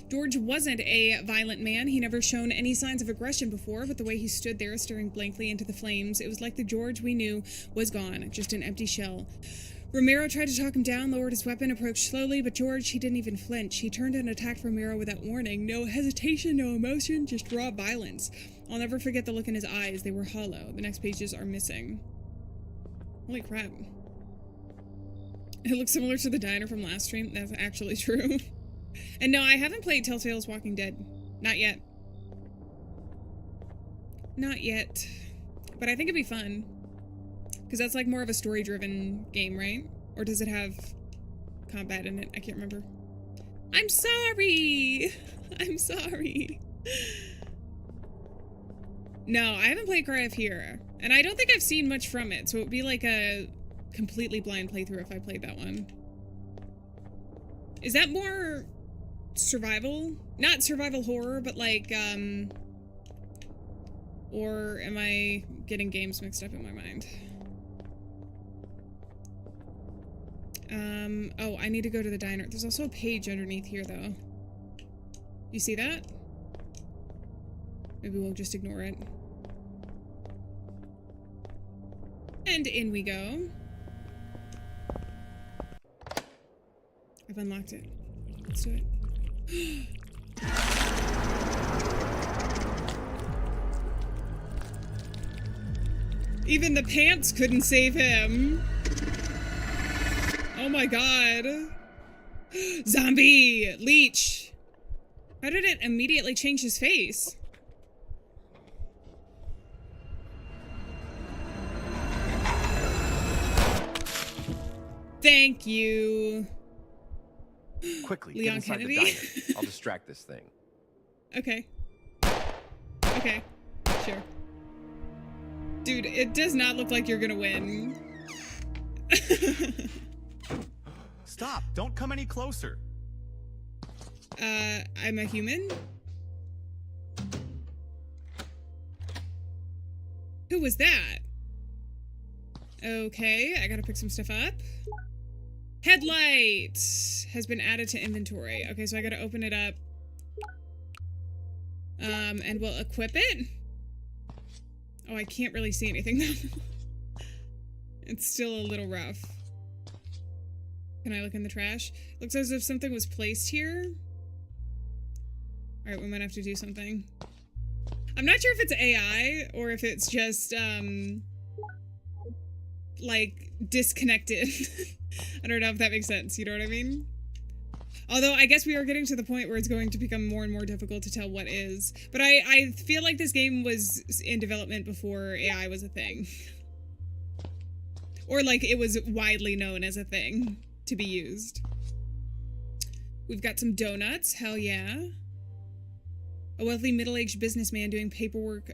George wasn't a violent man. He never shown any signs of aggression before, but the way he stood there staring blankly into the flames, it was like the George we knew was gone, just an empty shell. Romero tried to talk him down, lowered his weapon, approached slowly, but George, he didn't even flinch. He turned and attacked Romero without warning. No hesitation, no emotion, just raw violence. I'll never forget the look in his eyes. They were hollow. The next pages are missing. Holy crap. It looks similar to the diner from last stream. That's actually true. And no, I haven't played Telltale's Walking Dead. Not yet. Not yet. But I think it'd be fun. Because that's like more of a story-driven game, right? Or does it have combat in it? I can't remember. I'm sorry! I'm sorry. No, I haven't played Cry of Fear. And I don't think I've seen much from it, so it would be like a completely blind playthrough if I played that one. Is that more survival? Not survival horror, but like, or am I getting games mixed up in my mind? Oh, I need to go to the diner. There's also a page underneath here, though. You see that? Maybe we'll just ignore it. And in we go. I've unlocked it. Let's do it. Even the pants couldn't save him. Oh my god. Zombie! Leech! How did it immediately change his face? Thank you. Quickly, Leon get inside Kennedy? the diner. I'll distract this thing. Okay. Okay. Sure. Dude, it does not look like you're gonna win. Stop! Don't come any closer. I'm a human? Who was that? Okay, I gotta pick some stuff up. Headlight has been added to inventory. Okay, so I gotta open it up. And we'll equip it. Oh, I can't really see anything though. It's still a little rough. Can I look in the trash? Looks as if something was placed here. Alright, we might have to do something. I'm not sure if it's AI or if it's just, like, disconnected. I don't know if that makes sense, you know what I mean? Although, I guess we are getting to the point where it's going to become more and more difficult to tell what is. But I feel like this game was in development before AI was a thing. Or, like, it was widely known as a thing to be used. We've got some donuts, hell yeah. A wealthy middle-aged businessman doing paperwork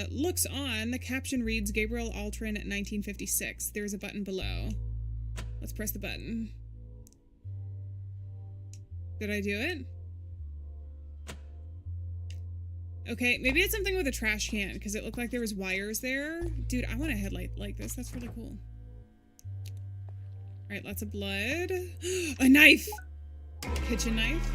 looks on. The caption reads, Gabriel Altrin, 1956. There's a button below. Let's press the button. Did I do it? Okay, maybe it's something with a trash can, because it looked like there was wires there. Dude, I want a headlight like this. That's really cool. Alright, lots of blood. A knife! Kitchen knife.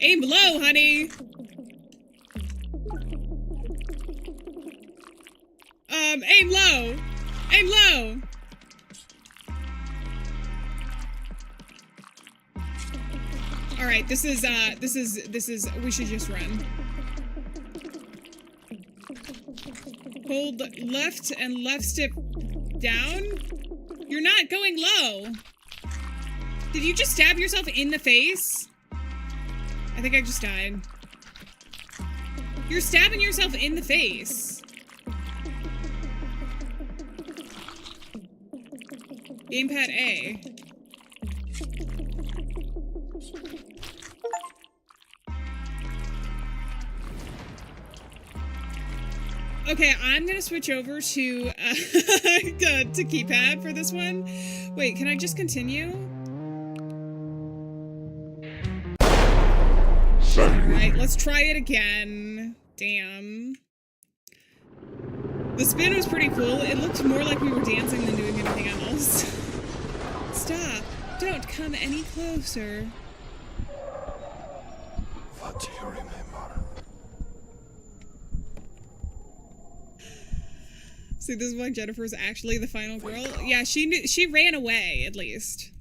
Aim low, honey! Aim low! Aim low! Alright, this is, we should just run. Hold left and left stick down? You're not going low! Did you just stab yourself in the face? I think I just died. You're stabbing yourself in the face. Gamepad A. Okay, I'm gonna switch over to keypad for this one. Wait, can I just continue? Alright, let's try it again. Damn. The spin was pretty cool. It looked more like we were dancing than doing anything else. Stop. Don't come any closer. What do you remember? See, this is why Jennifer's actually the final girl. Yeah, she ran away, at least.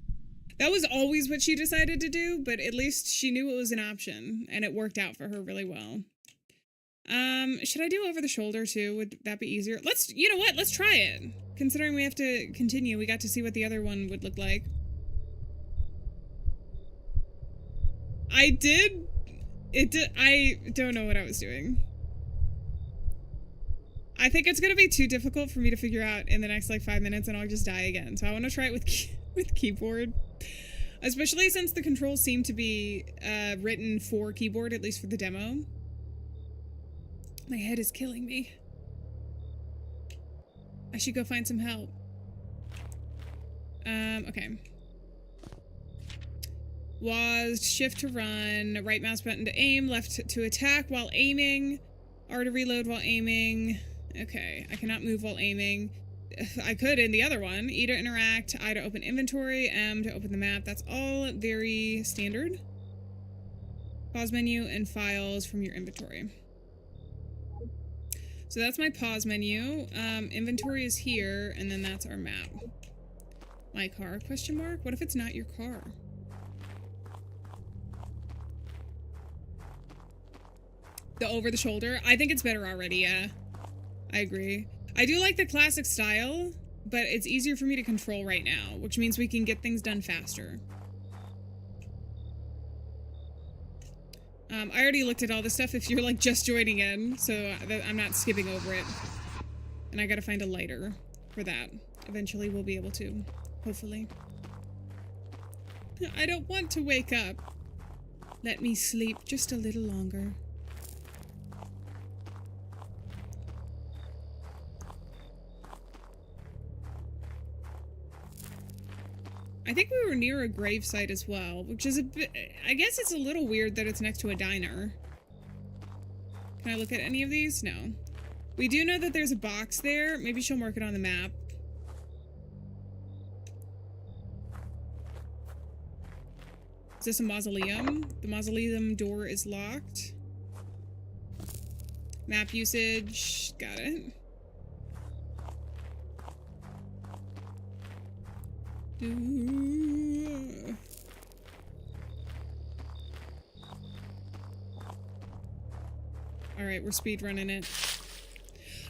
That was always what she decided to do, but at least she knew it was an option, and it worked out for her really well. Should I do over the shoulder too? Would that be easier? You know what? Let's try it. Considering we have to continue, we got to see what the other one would look like. I don't know what I was doing. I think it's gonna be too difficult for me to figure out in the next, like, 5 minutes, and I'll just die again. So I want to try it with keyboard. Especially since the controls seem to be written for keyboard, at least for the demo. My head is killing me. I should go find some help. Okay. Was shift to run, right mouse button to aim, left to attack while aiming, R to reload while aiming. Okay, I cannot move while aiming. I could in the other one. E to interact, I to open inventory, M to open the map. That's all very standard. Pause menu and files from your inventory. So that's my pause menu. Inventory is here, and then that's our map. My car, question mark? What if it's not your car? The over the shoulder? I think it's better already, yeah. I agree. I do like the classic style, but it's easier for me to control right now, which means we can get things done faster. I already looked at all this stuff if you're, like, just joining in, so I'm not skipping over it. And I gotta find a lighter for that. Eventually we'll be able to, hopefully. I don't want to wake up. Let me sleep just a little longer. I think we were near a gravesite as well, which is a bit... I guess it's a little weird that it's next to a diner. Can I look at any of these? No. We do know that there's a box there. Maybe she'll mark it on the map. Is this a mausoleum? The mausoleum door is locked. Map usage. Got it. Alright, we're speedrunning it.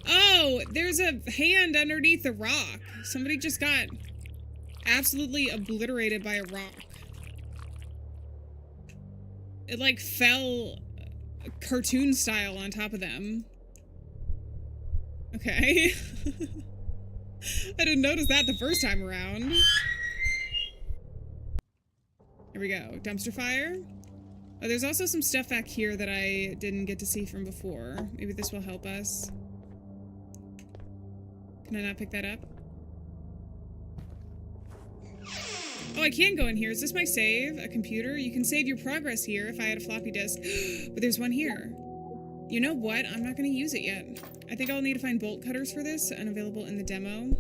Oh, there's a hand underneath the rock. Somebody just got absolutely obliterated by a rock. It, like, fell cartoon style on top of them. Okay. I didn't notice that the first time around. Here we go. Dumpster fire. Oh, there's also some stuff back here that I didn't get to see from before. Maybe this will help us. Can I not pick that up? Oh, I can go in here. Is this my save? A computer? You can save your progress here if I had a floppy disk. But there's one here. You know what? I'm not going to use it yet. I think I'll need to find bolt cutters for this. Unavailable in the demo.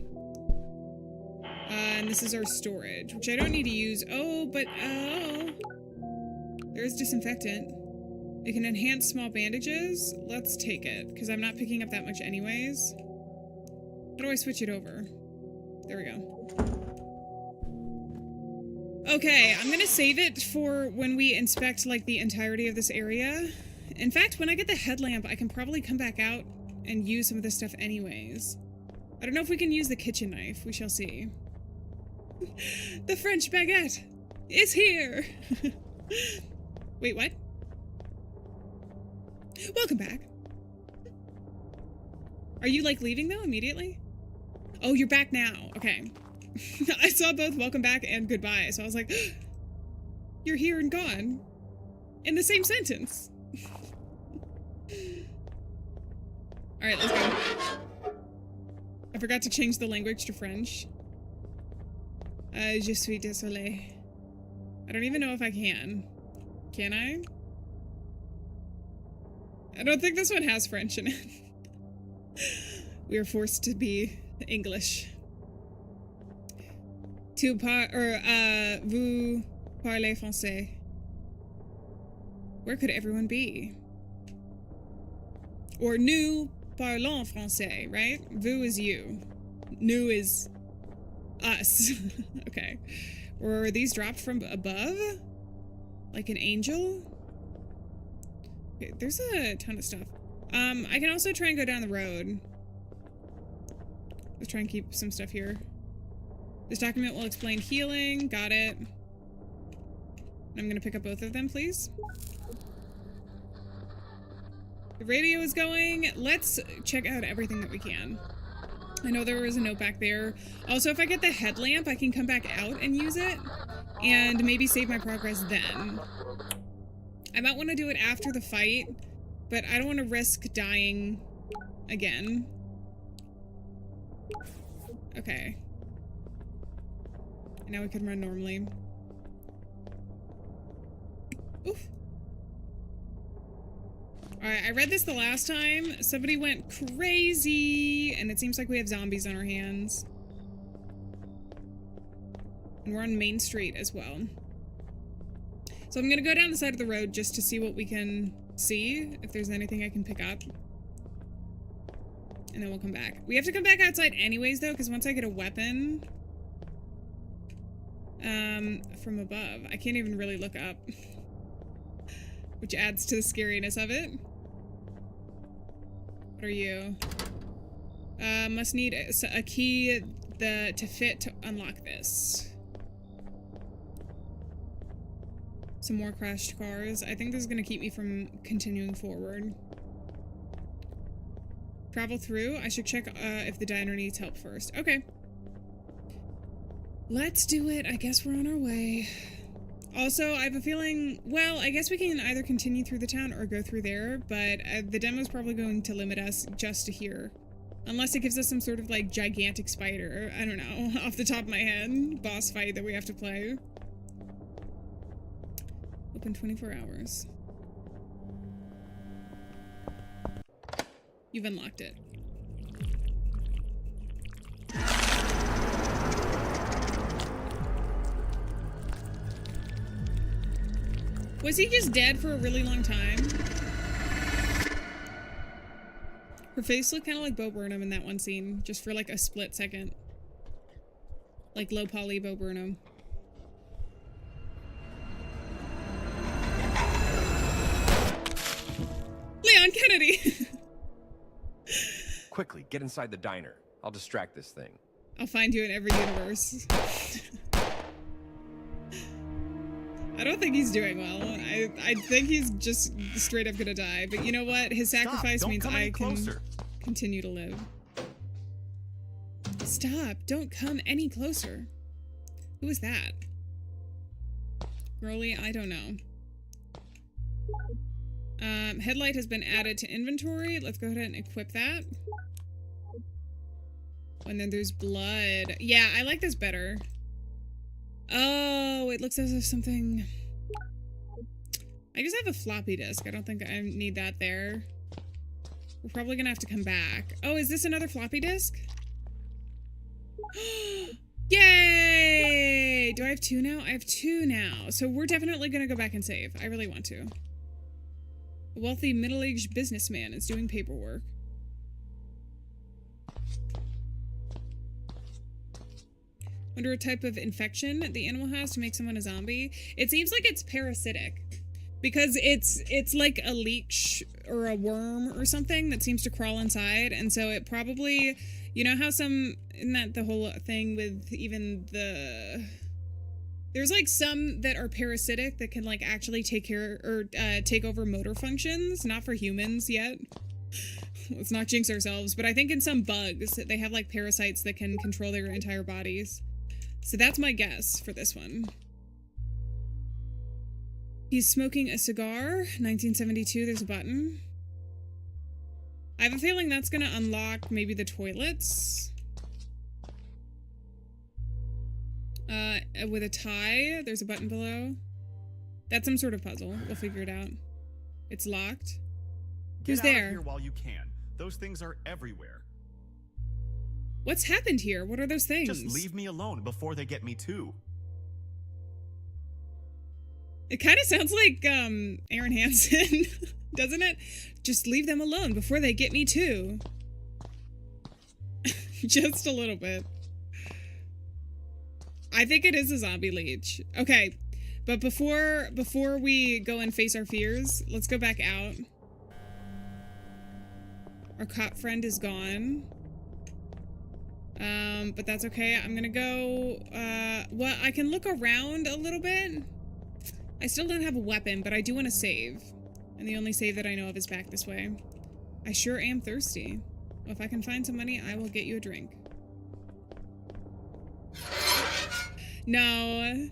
And this is our storage, which I don't need to use. Oh, but... oh. There's disinfectant. It can enhance small bandages. Let's take it, because I'm not picking up that much anyways. How do I switch it over? There we go. Okay, I'm gonna save it for when we inspect, like, the entirety of this area. In fact, when I get the headlamp, I can probably come back out and use some of this stuff anyways. I don't know if we can use the kitchen knife. We shall see. The French baguette is here! Wait, what? Welcome back. Are you, like, leaving, though, immediately? Oh, you're back now. Okay. I saw both welcome back and goodbye, so I was like, you're here and gone. In the same sentence. Alright, let's go. I forgot to change the language to French. Je suis désolé. I don't even know if I can. Can I? I don't think this one has French in it. We are forced to be English. Vous parlez français. Where could everyone be? Or nous parlons français, right? Vous is you. Nous is us. Okay. Or are these dropped from above? Like an angel? Okay, there's a ton of stuff. I can also try and go down the road. Let's try and keep some stuff here. This document will explain healing. Got it. I'm gonna pick up both of them, please. The radio is going. Let's check out everything that we can. I know there was a note back there. Also, if I get the headlamp, I can come back out and use it. And maybe save my progress then. I might want to do it after the fight, but I don't want to risk dying again. Okay. Now we can run normally. Oof. Alright, I read this the last time. Somebody went crazy, and it seems like we have zombies on our hands. And we're on Main Street as well. So I'm gonna go down the side of the road just to see what we can see, if there's anything I can pick up. And then we'll come back. We have to come back outside anyways, though, because once I get a weapon... from above, I can't even really look up. Which adds to the scariness of it. What are you? Must need a key to fit to unlock this. Some more crashed cars. I think this is gonna keep me from continuing forward. Travel through. I should check if the diner needs help first. Okay. Let's do it. I guess we're on our way. Also, I have a feeling, well, I guess we can either continue through the town or go through there, but the demo's probably going to limit us just to here. Unless it gives us some sort of, like, gigantic spider. I don't know. Off the top of my head. Boss fight that we have to play. Open 24 hours. You've unlocked it. Was he just dead for a really long time? Her face looked kind of like Bo Burnham in that one scene, just for like a split second. Like low poly Bo Burnham. Leon Kennedy! Quickly, get inside the diner. I'll distract this thing. I'll find you in every universe. I don't think he's doing well. I think he's just straight up gonna die. But you know what? His sacrifice means I can continue to live. Stop! Don't come any closer. Who is that? Broly? I don't know. Headlight has been added to inventory. Let's go ahead and equip that. And then there's blood. Yeah, I like this better. Oh, it looks as if something... I just have a floppy disk. I don't think I need that there. We're probably gonna have to come back. Oh, is this another floppy disk? Yay! Do I have 2 now? I have 2 now. So we're definitely gonna go back and save. I really want to. A wealthy middle-aged businessman is doing paperwork. Wonder what type of infection the animal has to make someone a zombie. It seems like it's parasitic. Because it's like a leech or a worm or something that seems to crawl inside. And so it probably, you know how isn't that the whole thing with even there's like some that are parasitic that can like actually take care or take over motor functions. Not for humans yet. Let's not jinx ourselves. But I think in some bugs, they have like parasites that can control their entire bodies. So that's my guess for this one. He's smoking a cigar. 1972, there's a button. I have a feeling that's gonna unlock maybe the toilets. With a tie, there's a button below. That's some sort of puzzle. We'll figure it out. It's locked. Who's Get out there? of here while you can. Those things are everywhere. What's happened here? What are those things? Just leave me alone before they get me too. It kind of sounds like Aaron Hansen, doesn't it? Just leave them alone before they get me too. Just a little bit. I think it is a zombie leech. Okay, but before we go and face our fears, let's go back out. Our cop friend is gone. But that's okay. I'm gonna go, well, I can look around a little bit. I still don't have a weapon, but I do want to save. And the only save that I know of is back this way. I sure am thirsty. Well, if I can find some money, I will get you a drink. No.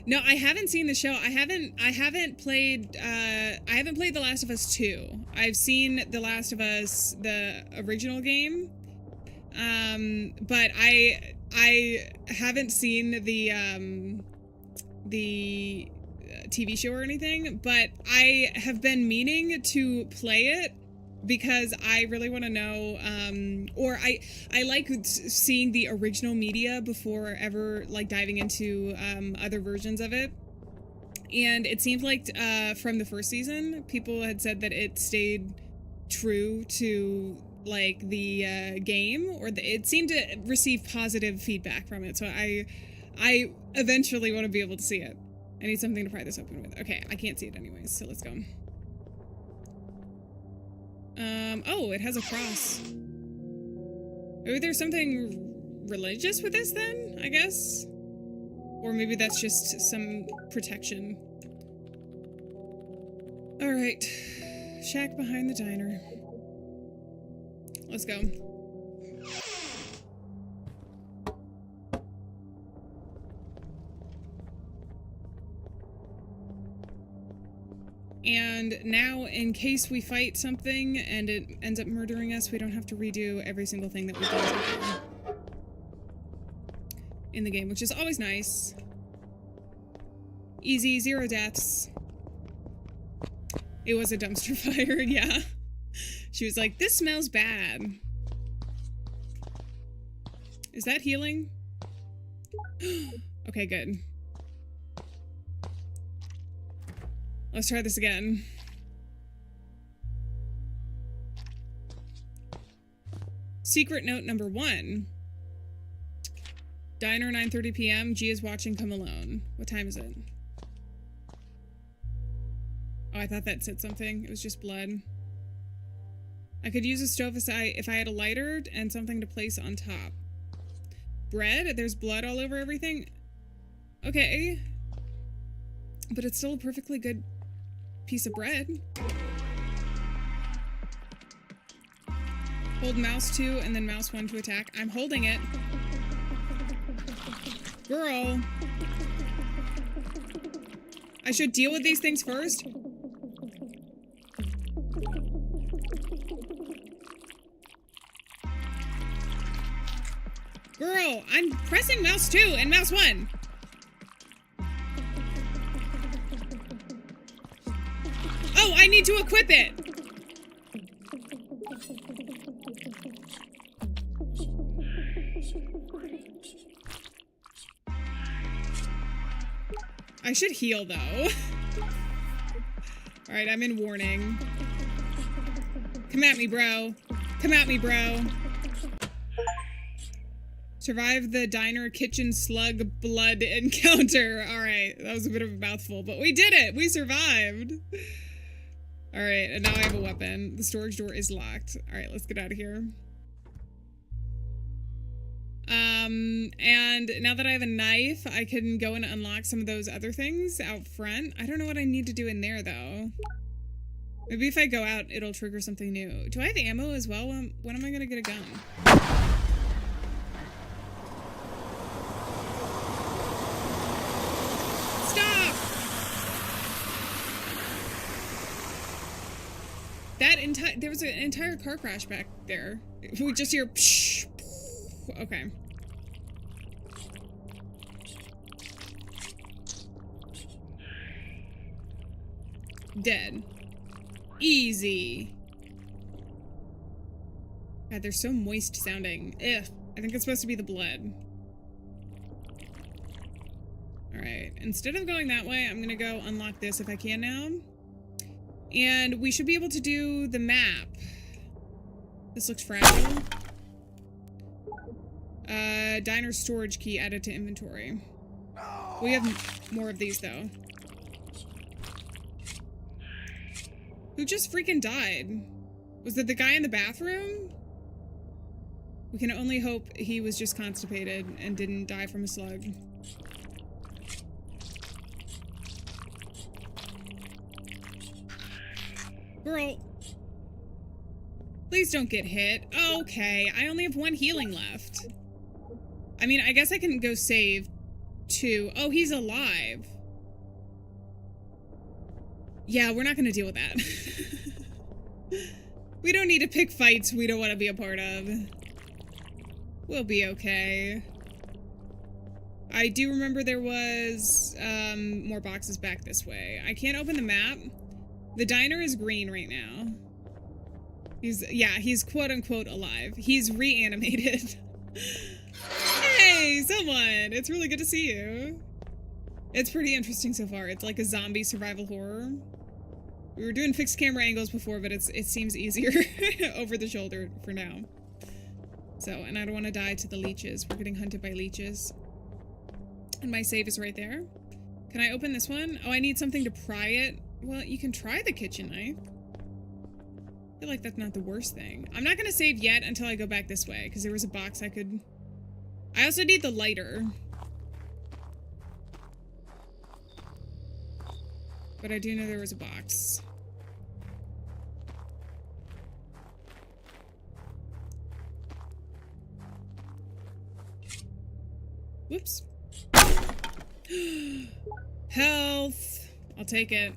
No, I haven't seen the show. I haven't played The Last of Us 2. I've seen The Last of Us, the original game. But I haven't seen the TV show or anything, but I have been meaning to play it because I really want to know, or I like seeing the original media before ever like diving into other versions of it. And it seems like from the first season, people had said that it stayed true to like the game, or it seemed to receive positive feedback from it. So I eventually want to be able to see it. I need something to pry this open with. Okay, I can't see it anyways, so let's go. Oh, it has a cross. Maybe there's something religious with this then, I guess? Or maybe that's just some protection. Alright. Shack behind the diner. Let's go. And now, in case we fight something and it ends up murdering us, we don't have to redo every single thing that we've done in the game, which is always nice. Easy, 0 deaths. It was a dumpster fire, yeah. She was like, this smells bad. Is that healing? Okay, good. Let's try this again. Secret note number 1. Diner, 9:30 p.m. G is watching Come Alone. What time is it? Oh, I thought that said something. It was just blood. I could use a stove if I had a lighter and something to place on top. Bread? There's blood all over everything? Okay. But it's still a perfectly good piece of bread. Hold mouse 2 and then mouse 1 to attack. I'm holding it. Girl. I should deal with these things first. I'm pressing mouse 2 and mouse 1. Oh, I need to equip it. I should heal, though. Alright, I'm in warning. Come at me, bro. Come at me, bro. Survive the diner kitchen slug blood encounter. Alright, that was a bit of a mouthful, but we did it! We survived! Alright, and now I have a weapon. The storage door is locked. Alright, let's get out of here. And now that I have a knife, I can go and unlock some of those other things out front. I don't know what I need to do in there, though. Maybe if I go out, it'll trigger something new. Do I have ammo as well? When am I gonna get a gun? Stop! There was an entire car crash back there. We just hear psh, psh. Okay. Dead. Easy. God, they're so moist sounding. Ugh. I think it's supposed to be the blood. Alright. Instead of going that way, I'm gonna go unlock this if I can now. And we should be able to do the map. This looks fragile. Diner storage key added to inventory. We have more of these, though. Who just freaking died? Was it the guy in the bathroom? We can only hope he was just constipated and didn't die from a slug. Girl. Please don't get hit. Okay, I only have 1 healing left. I mean, I guess I can go save 2. Oh, he's alive. Yeah, we're not gonna deal with that. We don't need to pick fights we don't want to be a part of. We'll be okay. I do remember there was more boxes back this way. I can't open the map. The diner is green right now. He's quote-unquote alive. He's reanimated. Hey, someone! It's really good to see you. It's pretty interesting so far. It's like a zombie survival horror. We were doing fixed camera angles before, but it seems easier over the shoulder for now. So, and I don't want to die to the leeches. We're getting hunted by leeches. And my save is right there. Can I open this one? Oh, I need something to pry it. Well, you can try the kitchen knife. I feel like that's not the worst thing. I'm not going to save yet until I go back this way, because there was a box I could... I also need the lighter. But I do know there was a box. Whoops. Health. I'll take it.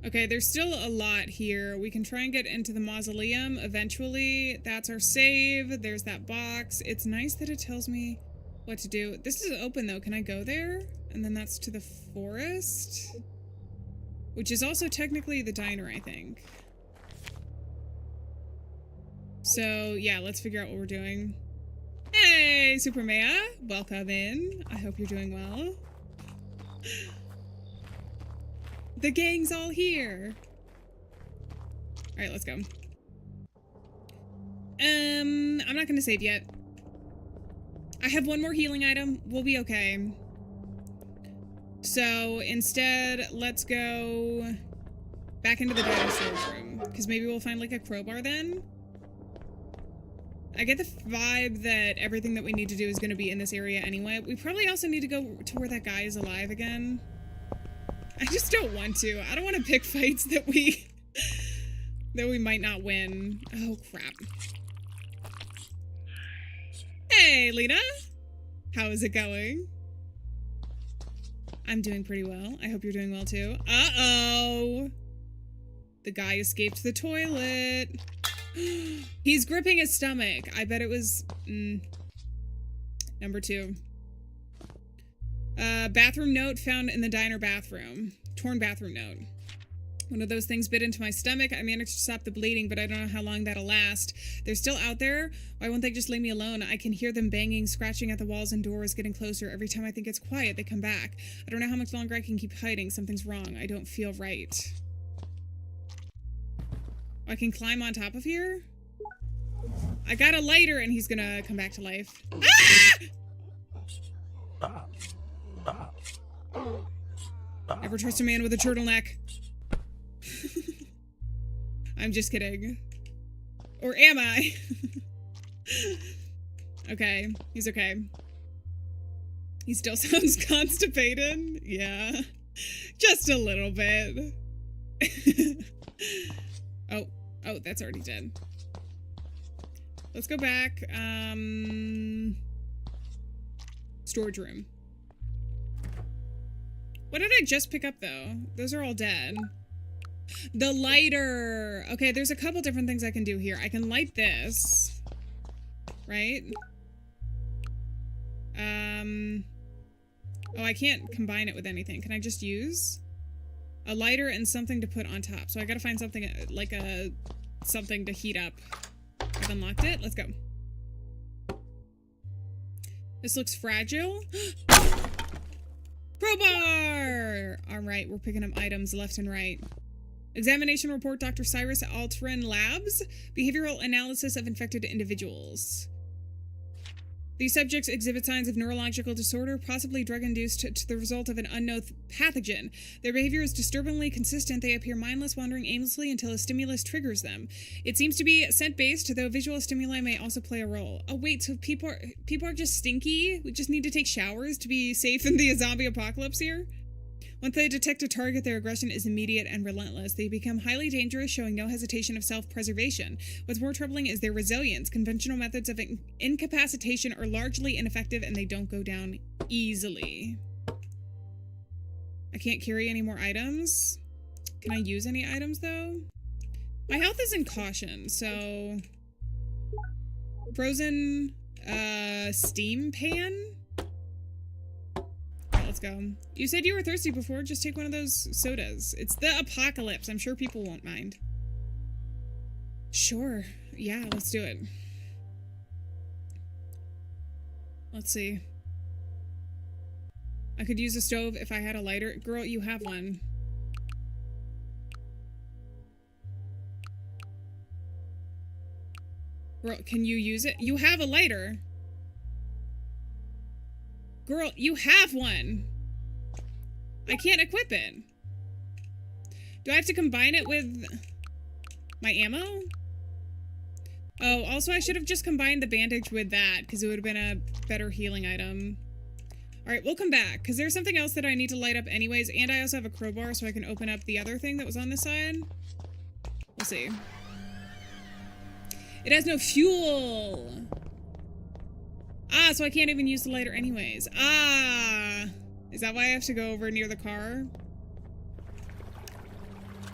Okay, there's still a lot here. We can try and get into the mausoleum eventually. That's our save. There's that box. It's nice that it tells me what to do. This is open, though. Can I go there? And then that's to the forest? Which is also technically the diner, I think. So, yeah, let's figure out what we're doing. Hey, Super Maya. Welcome in. I hope you're doing well. The gang's all here. Alright, let's go. I'm not gonna save yet. I have 1 more healing item. We'll be okay. So, instead, let's go back into the diner storage room. Because maybe we'll find, like, a crowbar then. I get the vibe that everything that we need to do is going to be in this area anyway. We probably also need to go to where that guy is alive again. I just don't want to. I don't want to pick fights that we might not win. Oh, crap. Hey, Lena. How is it going? I'm doing pretty well. I hope you're doing well, too. Uh-oh. The guy escaped the toilet. He's gripping his stomach. I bet it was... Number 2. Bathroom note found in the diner bathroom. Torn bathroom note. One of those things bit into my stomach. I managed to stop the bleeding, but I don't know how long that'll last. They're still out there. Why won't they just leave me alone? I can hear them banging, scratching at the walls and doors, getting closer. Every time I think it's quiet, they come back. I don't know how much longer I can keep hiding. Something's wrong. I don't feel right. I can climb on top of here? I got a lighter and he's gonna come back to life. Ah! Never trust a man with a turtleneck. I'm just kidding. Or am I? Okay, he's okay. He still sounds constipated. Yeah, just a little bit. Oh, that's already dead. Let's go back. Storage room. What did I just pick up, though? Those are all dead. The lighter. Okay, there's a couple different things I can do here. I can light this. Right? Oh, I can't combine it with anything. Can I just use a lighter and something to put on top? So I gotta find something, like something to heat up. I've unlocked it. Let's go. This looks fragile. Crowbar! Alright, we're picking up items left and right. Examination report, Dr. Cyrus Altrin Labs. Behavioral analysis of infected individuals. These subjects exhibit signs of neurological disorder, possibly drug-induced to the result of an unknown pathogen. Their behavior is disturbingly consistent. They appear mindless, wandering aimlessly until a stimulus triggers them. It seems to be scent-based, though visual stimuli may also play a role. Oh, wait, so people are just stinky? We just need to take showers to be safe in the zombie apocalypse here? Once they detect a target, their aggression is immediate and relentless. They become highly dangerous, showing no hesitation of self-preservation. What's more troubling is their resilience. Conventional methods of incapacitation are largely ineffective, and they don't go down easily. I can't carry any more items. Can I use any items, though? My health is in caution, so... Frozen, steam pan? Let's go. You said you were thirsty before. Just take one of those sodas. It's the apocalypse. I'm sure people won't mind. Sure. Yeah, let's do it. Let's see. I could use a stove if I had a lighter. Girl, you have one. Girl, can you use it? You have a lighter. Girl, you have one. I can't equip it. Do I have to combine it with my ammo? Oh, also I should have just combined the bandage with that because it would have been a better healing item. All right, we'll come back because there's something else that I need to light up anyways, and I also have a crowbar so I can open up the other thing that was on this side. We'll see. It has no fuel. Ah, so I can't even use the lighter anyways. Ah! Is that why I have to go over near the car?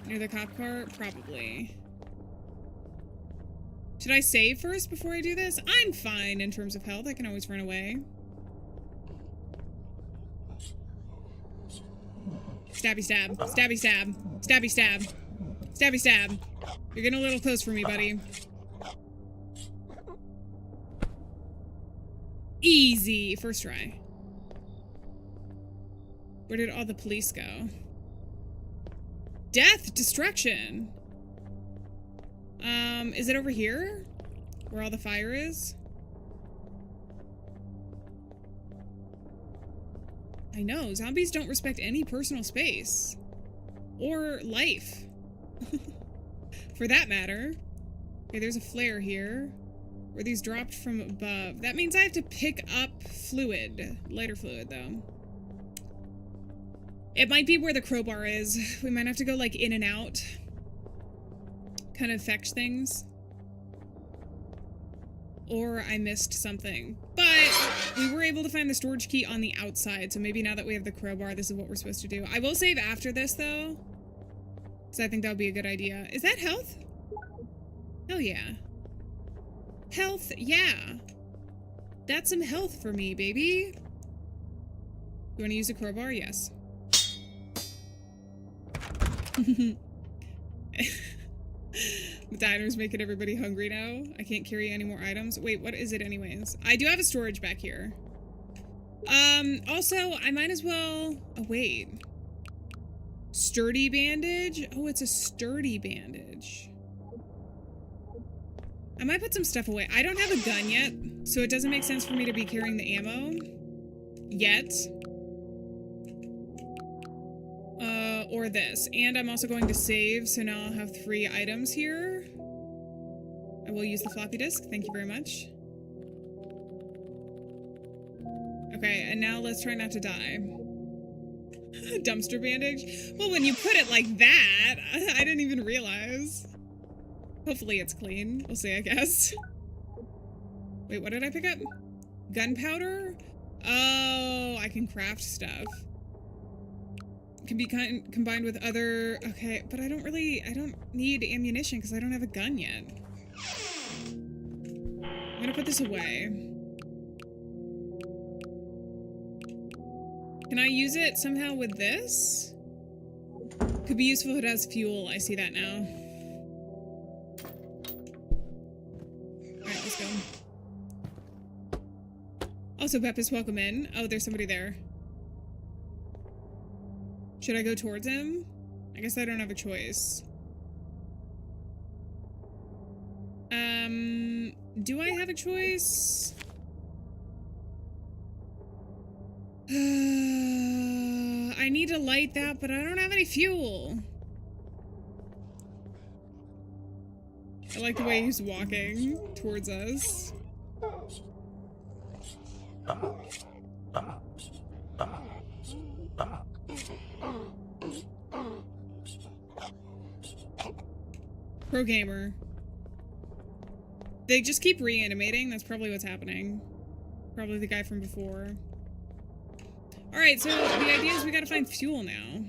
Near the cop car? Probably. Should I save first before I do this? I'm fine in terms of health. I can always run away. Stabby stab. Stabby stab. Stabby stab. Stabby stab. You're getting a little close for me, buddy. Easy. First try. Where did all the police go? Death! Destruction! Is it over here? Where all the fire is? I know, zombies don't respect any personal space. Or life. For that matter. Okay, there's a flare here. Were these dropped from above? That means I have to pick up fluid. Lighter fluid, though. It might be where the crowbar is. We might have to go, like, in and out. Kind of fetch things. Or I missed something. But we were able to find the storage key on the outside, so maybe now that we have the crowbar, this is what we're supposed to do. I will save after this, though. Because I think that would be a good idea. Is that health? Hell yeah. Health, yeah. That's some health for me, baby. You want to use a crowbar? Yes. The diner's making everybody hungry now. I can't carry any more items. Wait, what is it anyways? I do have a storage back here. Also, I might as well... Oh, wait. Sturdy bandage? Oh, it's a sturdy bandage. I might put some stuff away. I don't have a gun yet, so it doesn't make sense for me to be carrying the ammo. Yet. Or this. And I'm also going to save, so now I'll have 3 items here. I will use the floppy disk. Thank you very much. Okay, and now let's try not to die. Dumpster bandage? Well, when you put it like that, I didn't even realize. Hopefully it's clean. We'll see, I guess. Wait, what did I pick up? Gunpowder? Oh, I can craft stuff. Can be combined with other... Okay, but I don't need ammunition because I don't have a gun yet. I'm gonna put this away. Can I use it somehow with this? Could be useful if it has fuel. I see that now. Alright, let's go. Also, Beppis, welcome in. Oh, there's somebody there. Should I go towards him? I guess I don't have a choice. Do I have a choice? I need to light that, but I don't have any fuel. I like the way he's walking towards us. Pro gamer. They just keep reanimating. That's probably what's happening. Probably the guy from before. Alright, so the idea is we gotta find fuel now.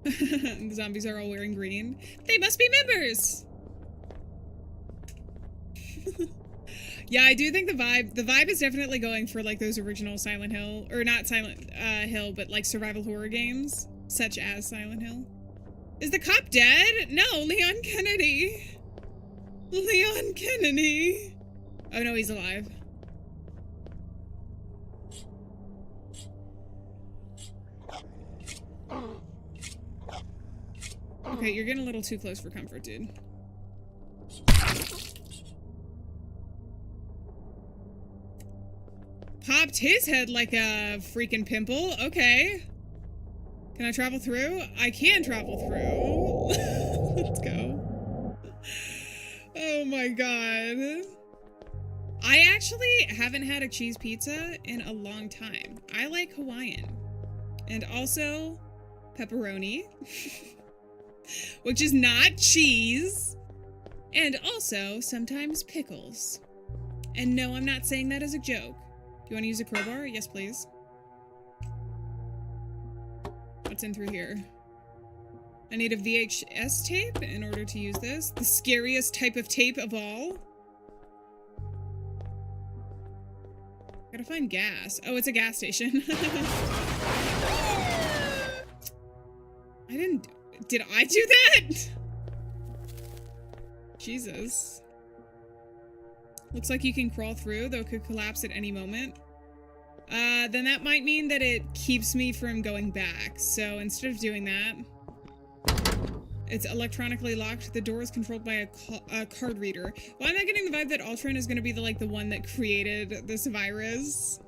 The zombies are all wearing green. They must be members! Yeah, I do think the vibe is definitely going for like those original Silent Hill, or not Silent Hill, but like survival horror games, such as Silent Hill. Is the cop dead? No, Leon Kennedy. Leon Kennedy. Oh no, he's alive. Okay, you're getting a little too close for comfort, dude. Popped his head like a freaking pimple. Okay. Can I travel through? I can travel through. Let's go. Oh my god. I actually haven't had a cheese pizza in a long time. I like Hawaiian. And also pepperoni. Which is not cheese. And also sometimes pickles. And no, I'm not saying that as a joke. Do you want to use a crowbar? Yes, please. What's in through here? I need a VHS tape in order to use this. The scariest type of tape of all. Gotta find gas. Oh, it's a gas station. Did I do that? Jesus. Looks like you can crawl through, though it could collapse at any moment. Then that might mean that it keeps me from going back. So instead of doing that, it's electronically locked. The door is controlled by a card reader. Why am I getting the vibe that Ultron is going to be the one that created this virus?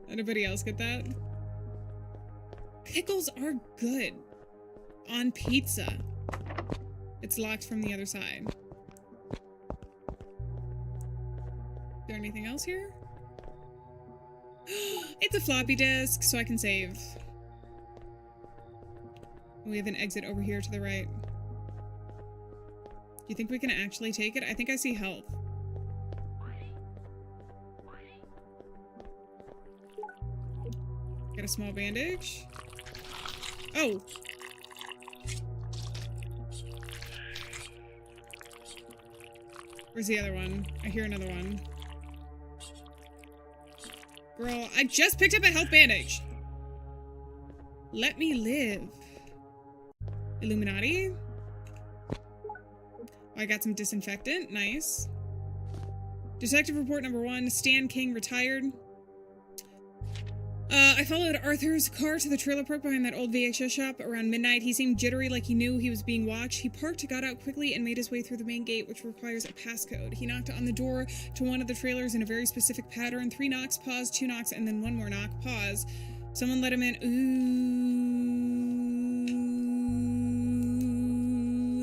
Anybody else get that? Pickles are good on pizza. It's locked from the other side. Is there anything else here? It's a floppy disk, so I can save. We have an exit over here to the right. Do you think we can actually take it? I think I see health. Got a small bandage. Oh! Where's the other one? I hear another one. Girl, I just picked up a health bandage. Let me live. Illuminati. I got some disinfectant. Nice. Detective report number 1. Stan King retired. I followed Arthur's car to the trailer park behind that old VHS shop around midnight. He seemed jittery, like he knew he was being watched. He parked, got out quickly, and made his way through the main gate, which requires a passcode. He knocked on the door to one of the trailers in a very specific pattern. 3 knocks, pause, 2 knocks, and then 1 more knock, pause. Someone let him in.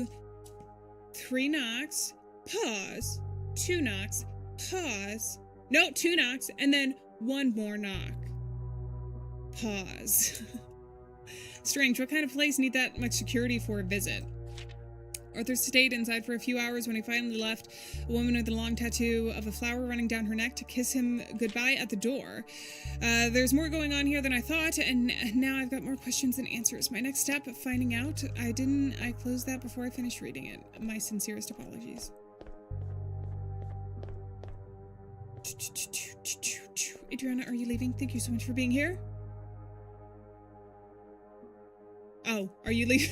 Ooh. 3 knocks, pause, 2 knocks, pause. No, 2 knocks, and then 1 more knock. Pause. Strange, what kind of place need that much security for a visit? Arthur stayed inside for a few hours. When he finally left, a woman with a long tattoo of a flower running down her neck to kiss him goodbye at the door. There's more going on here than I thought, and now I've got more questions than answers. My next step, finding out. I closed that before I finished reading it. My sincerest apologies. Adriana, are you leaving? Thank you so much for being here. Oh, are you leaving?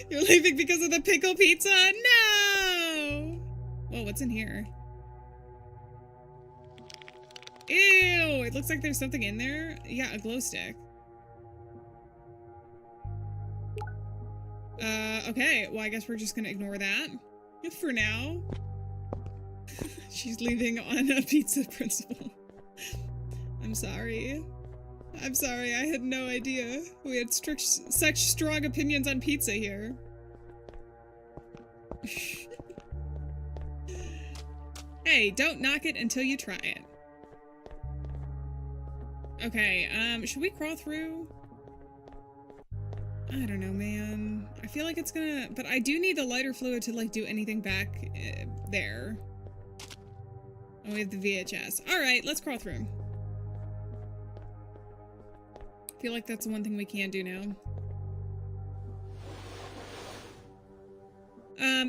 You're leaving because of the pickle pizza? No! Whoa, what's in here? Ew, it looks like there's something in there. Yeah, a glow stick. Okay, well, I guess we're just gonna ignore that for now. She's leaving on a pizza principle. I'm sorry. I'm sorry, I had no idea. We had such strong opinions on pizza here. Hey, don't knock it until you try it. Okay, should we crawl through? I don't know, man. I feel like it's gonna... But I do need the lighter fluid to, like, do anything back there. Oh, we have the VHS. Alright, let's crawl through. I feel like that's the one thing we can do now.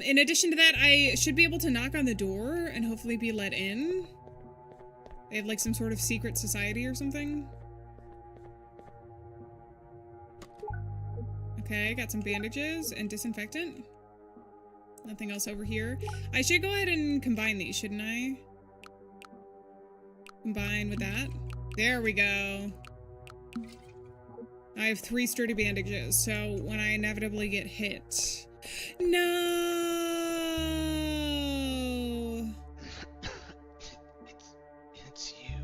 In addition to that, I should be able to knock on the door and hopefully be let in. They have like some sort of secret society or something. Okay, got some bandages and disinfectant. Nothing else over here. I should go ahead and combine these, shouldn't I? Combine with that. There we go. I have 3 sturdy bandages, so when I inevitably get hit... No! It's you.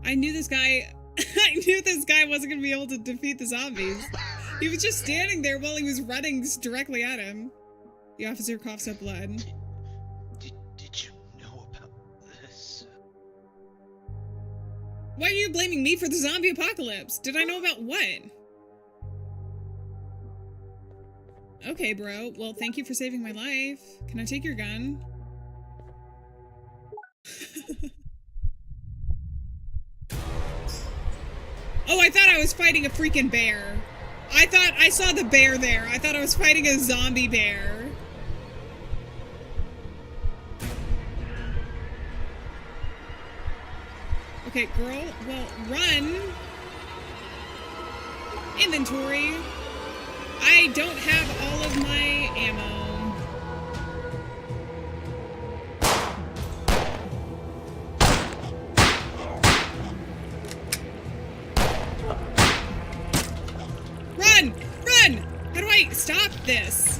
I knew this guy... I knew this guy wasn't gonna be able to defeat the zombies. He was just standing there while he was running directly at him. The officer coughs up blood. Did you know about this? Why are you blaming me for the zombie apocalypse? Did I know about what? Okay, bro. Well, thank you for saving my life. Can I take your gun? Oh, I thought I was fighting a freaking bear. I thought I saw the bear there. I thought I was fighting a zombie bear. Okay, girl. Well, run. Inventory. I don't have all of my ammo. Run! Run! How do I stop this?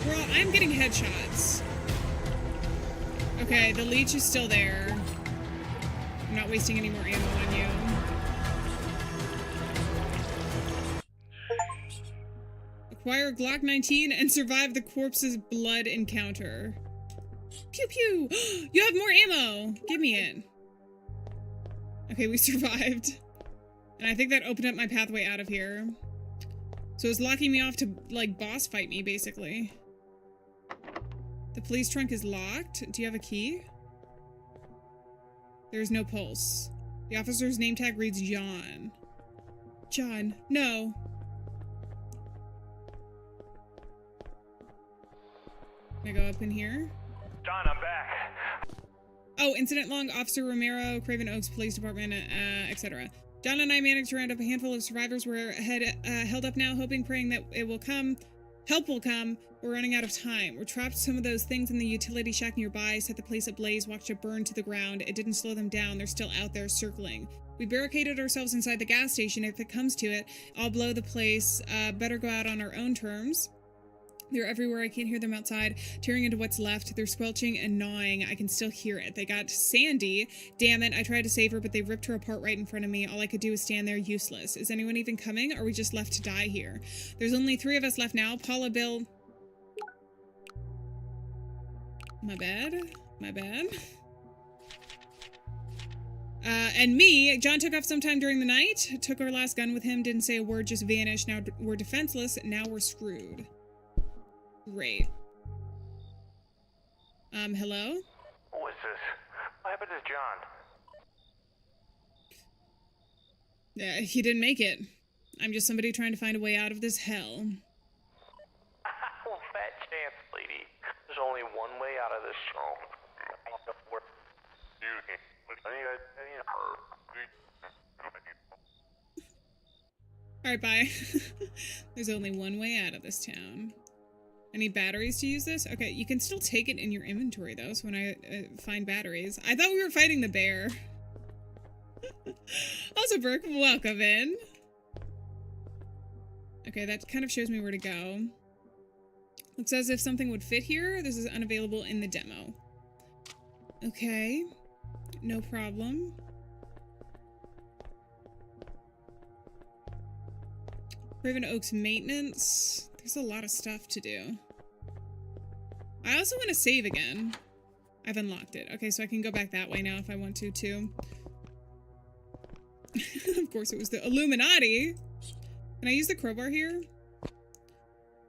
Girl, I'm getting headshots. Okay, the leech is still there. I'm not wasting any more ammo on you. Acquire Glock 19 and survive the corpse's blood encounter. Pew pew! You have more ammo! Give me it. Okay, we survived. And I think that opened up my pathway out of here. So it's locking me off to, like, boss fight me, basically. The police trunk is locked. Do you have a key? There's no pulse. The officer's name tag reads John. John, no. Can I go up in here? John, I'm back. Oh, incident log, Officer Romero, Craven Oaks Police Department, etc. John and I managed to round up a handful of survivors. We're held up now, hoping, praying that it will come. Help will come. We're running out of time. We're trapped some of those things in the utility shack nearby, set the place ablaze, watched it burn to the ground. It didn't slow them down. They're still out there circling. We barricaded ourselves inside the gas station. If it comes to it, I'll blow the place. Better go out on our own terms. They're everywhere. I can't hear them outside, tearing into what's left. They're squelching and gnawing. I can still hear it. They got Sandy. Damn it. I tried to save her, but they ripped her apart right in front of me. All I could do was stand there, useless. Is anyone even coming? Or are we just left to die here? There's only 3 of us left now. Paula, Bill. My bad. My bad. And me. John took off sometime during the night. Took our last gun with him. Didn't say a word, just vanished. Now we're defenseless. Now we're screwed. Great. Hello? What's this? What happened to John? He didn't make it. I'm just somebody trying to find a way out of this hell. Fat chance, lady. There's only one way out of this show. Alright, bye. There's only one way out of this town. I need batteries to use this? Okay, you can still take it in your inventory, though, so when I find batteries. I thought we were fighting the bear. Also, Brooke, welcome in. Okay, that kind of shows me where to go. Looks as if something would fit here. This is unavailable in the demo. Okay, no problem. Raven Oaks maintenance. There's a lot of stuff to do. I also want to save again. I've unlocked it. Okay, so I can go back that way now if I want to, too. Of course, it was the Illuminati. Can I use the crowbar here?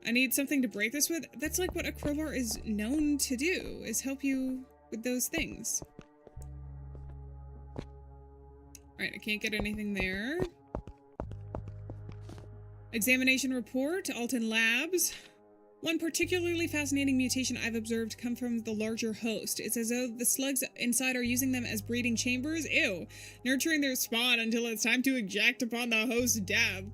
I need something to break this with. That's like what a crowbar is known to do, is help you with those things. Alright, I can't get anything there. Examination report, Alton Labs. One particularly fascinating mutation I've observed come from the larger host. It's as though the slugs inside are using them as breeding chambers. Ew. Nurturing their spawn until it's time to eject upon the host's death.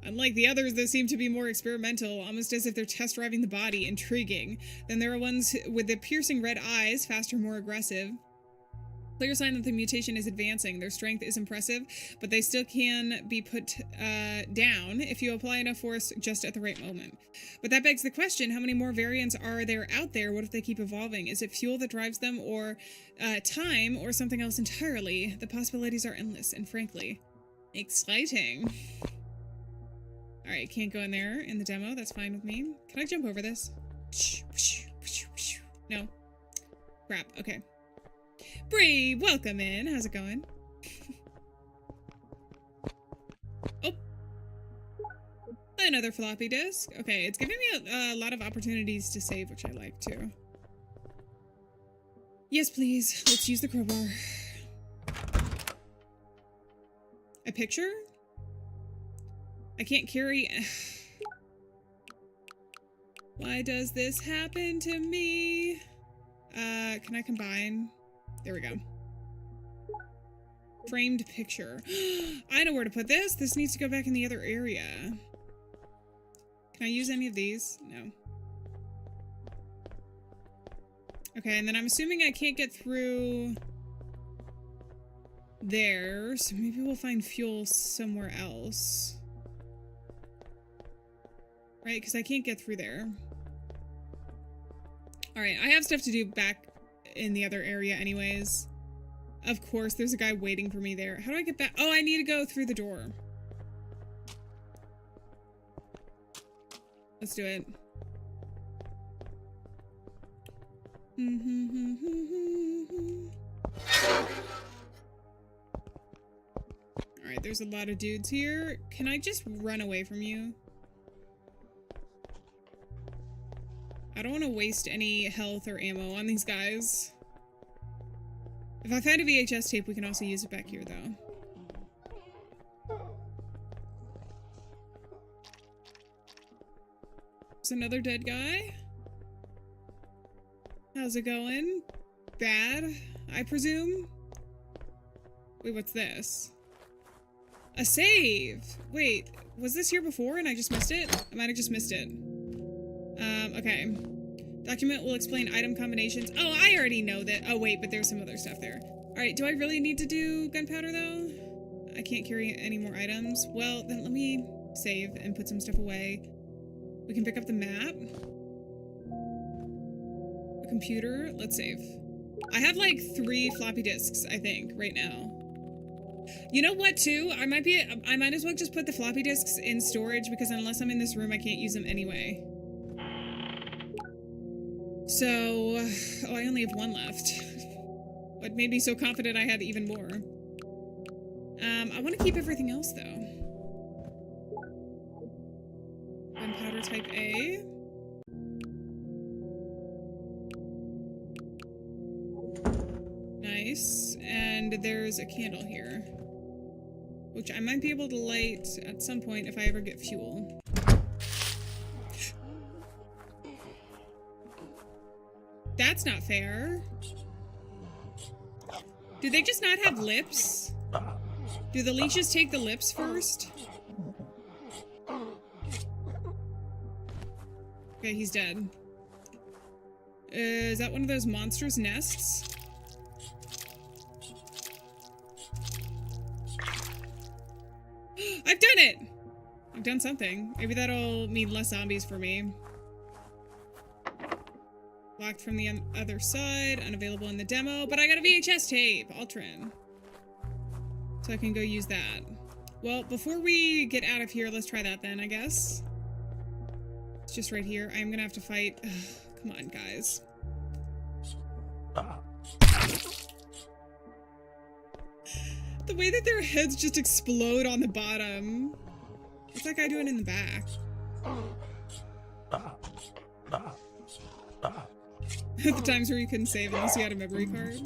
Unlike the others that seem to be more experimental, almost as if they're test driving the body. Intriguing. Then there are ones with the piercing red eyes, faster, more aggressive. Clear sign that the mutation is advancing. Their strength is impressive, but they still can be put down if you apply enough force just at the right moment. But that begs the question, how many more variants are there out there? What if they keep evolving? Is it fuel that drives them, or time, or something else entirely? The possibilities are endless, and frankly, exciting. Alright, can't go in there in the demo. That's fine with me. Can I jump over this? No. Crap. Okay. Bree, welcome in. How's it going? Oh. Another floppy disk. Okay, it's giving me a lot of opportunities to save, which I like too. Yes, please. Let's use the crowbar. A picture? I can't carry... Why does this happen to me? Can I combine? There we go. Framed picture. I know where to put this. This needs to go back in the other area. Can I use any of these? No. Okay, and then I'm assuming I can't get through there, so maybe we'll find fuel somewhere else. Right, because I can't get through there. Alright, I have stuff to do back in the other area anyways. Of course, there's a guy waiting for me there. How do I get back? Oh, I need to go through the door. Let's do it. Alright, there's a lot of dudes here. Can I just run away from you? I don't want to waste any health or ammo on these guys. If I find a VHS tape, we can also use it back here, though. There's another dead guy. How's it going? Bad, I presume? Wait, what's this? A save! Wait, was this here before and I just missed it? I might have just missed it. Okay. Document will explain item combinations. Oh, I already know that. Oh, wait, but there's some other stuff there. Alright, do I really need to do gunpowder, though? I can't carry any more items. Well, then let me save and put some stuff away. We can pick up the map. A computer. Let's save. I have like 3 floppy disks, I think, right now. You know what, too? I might as well just put the floppy disks in storage because unless I'm in this room, I can't use them anyway. So, oh, I only have 1 left. What made me so confident I had even more? I want to keep everything else, though. Gunpowder type A. Nice. And there's a candle here, which I might be able to light at some point if I ever get fuel. That's not fair. Do they just not have lips? Do the leeches take the lips first? Okay, he's dead. Is that one of those monsters' nests? I've done it! I've done something. Maybe that'll mean less zombies for me. Locked from the other side, unavailable in the demo, but I got a VHS tape, Altrin. So I can go use that. Well, before we get out of here, let's try that then, I guess. It's just right here. I'm gonna have to fight. Ugh, come on, guys. The way that their heads just explode on the bottom. What's that guy doing in the back? The times where you couldn't save unless you had a memory card.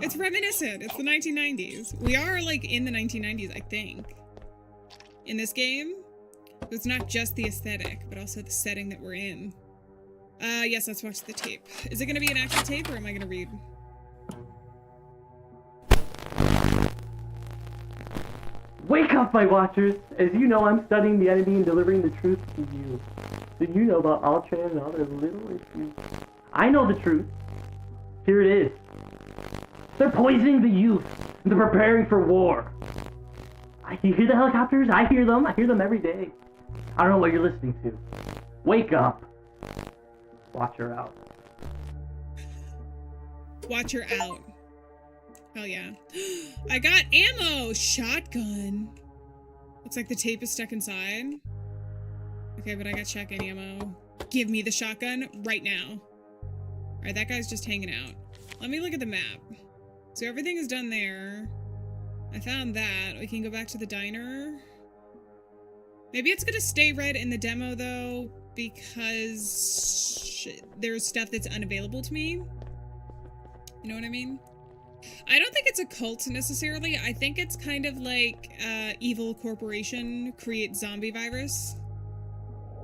It's reminiscent. It's the 1990s. We are like in the 1990s, I think. In this game. It's not just the aesthetic, but also the setting that we're in. Yes, let's watch the tape. Is it gonna be an actual tape or am I gonna read? Wake up, my watchers! As you know, I'm studying the enemy and delivering the truth to you. So you know about Altran and all their little issues. I know the truth. Here it is. They're poisoning the youth. And they're preparing for war. You hear the helicopters? I hear them. I hear them every day. I don't know what you're listening to. Wake up. Watch her out. Watch her out. Hell yeah. I got ammo! Shotgun. Looks like the tape is stuck inside. Okay, but I got shotgun ammo. Give me the shotgun right now. Alright, that guy's just hanging out. Let me look at the map. So everything is done there. I found that. We can go back to the diner. Maybe it's gonna stay red in the demo, though, because there's stuff that's unavailable to me. You know what I mean? I don't think it's a cult, necessarily. I think it's kind of like evil corporation create zombie virus.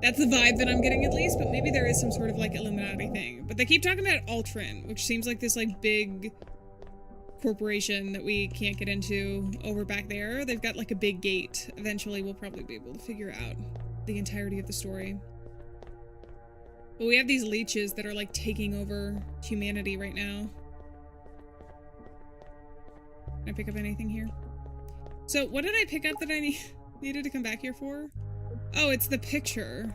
That's the vibe that I'm getting, at least, but maybe there is some sort of, like, Illuminati thing. But they keep talking about Altrin, which seems like this, like, big corporation that we can't get into over back there. They've got, like, a big gate. Eventually, we'll probably be able to figure out the entirety of the story. But we have these leeches that are, like, taking over humanity right now. Can I pick up anything here? So, what did I pick up that I needed to come back here for? Oh, it's the picture.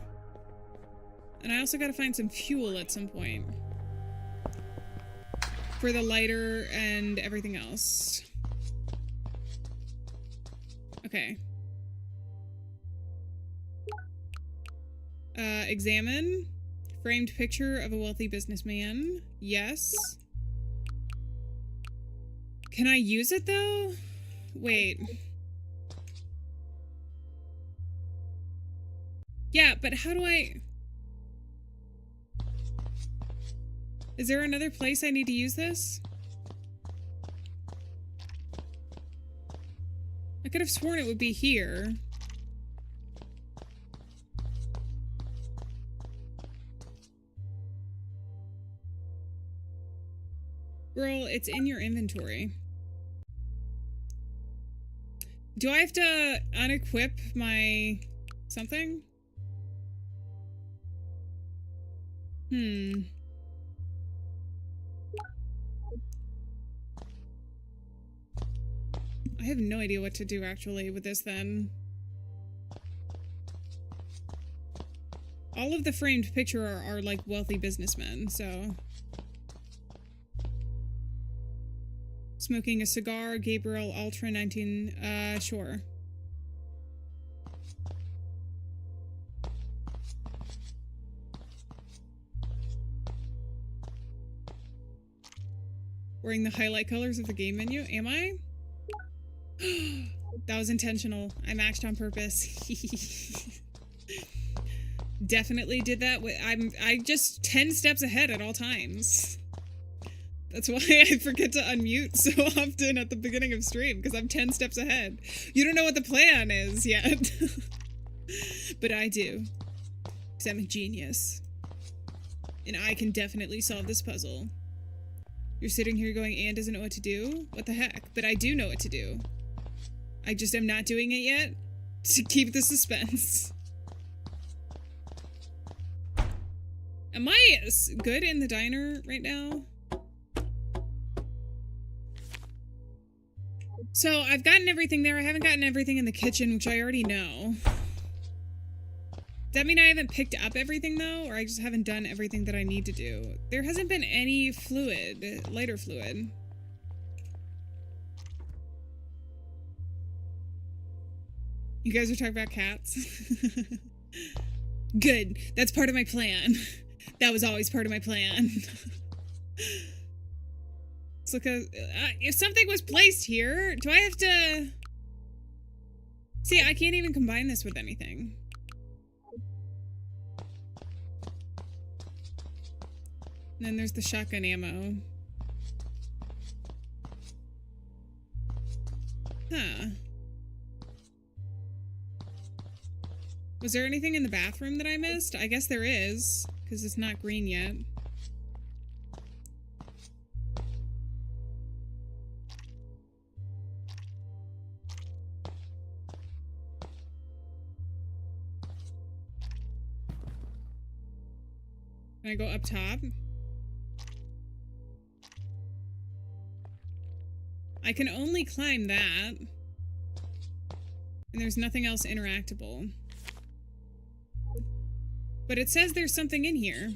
And I also gotta find some fuel at some point. For the lighter and everything else. Okay. Examine. Framed picture of a wealthy businessman. Yes. Can I use it, though? Wait. Yeah, but how do I... Is there another place I need to use this? I could have sworn it would be here. Girl, it's in your inventory. Do I have to unequip my something? I have no idea what to do actually with this then. All of the framed picture are like wealthy businessmen, so. Smoking a cigar, Gabriel Ultra 19, sure. Wearing the highlight colors of the game menu, am I? That was intentional. I matched on purpose. Definitely did that. I just 10 steps ahead at all times. That's why I forget to unmute so often at the beginning of stream, because I'm 10 steps ahead. You don't know what the plan is yet. But I do. Because I'm a genius. And I can definitely solve this puzzle. You're sitting here going, Anne doesn't know what to do? What the heck? But I do know what to do. I just am not doing it yet to keep the suspense. Am I good in the diner right now? So I've gotten everything there. I haven't gotten everything in the kitchen, which I already know. Does that mean I haven't picked up everything though? Or I just haven't done everything that I need to do? There hasn't been any fluid, lighter fluid. You guys are talking about cats? Good. That's part of my plan. That was always part of my plan. Let's look at... if something was placed here, do I have to... See, I can't even combine this with anything. And then there's the shotgun ammo. Huh. Was there anything in the bathroom that I missed? I guess there is, because it's not green yet. Can I go up top? I can only climb that. And there's nothing else interactable. But it says there's something in here.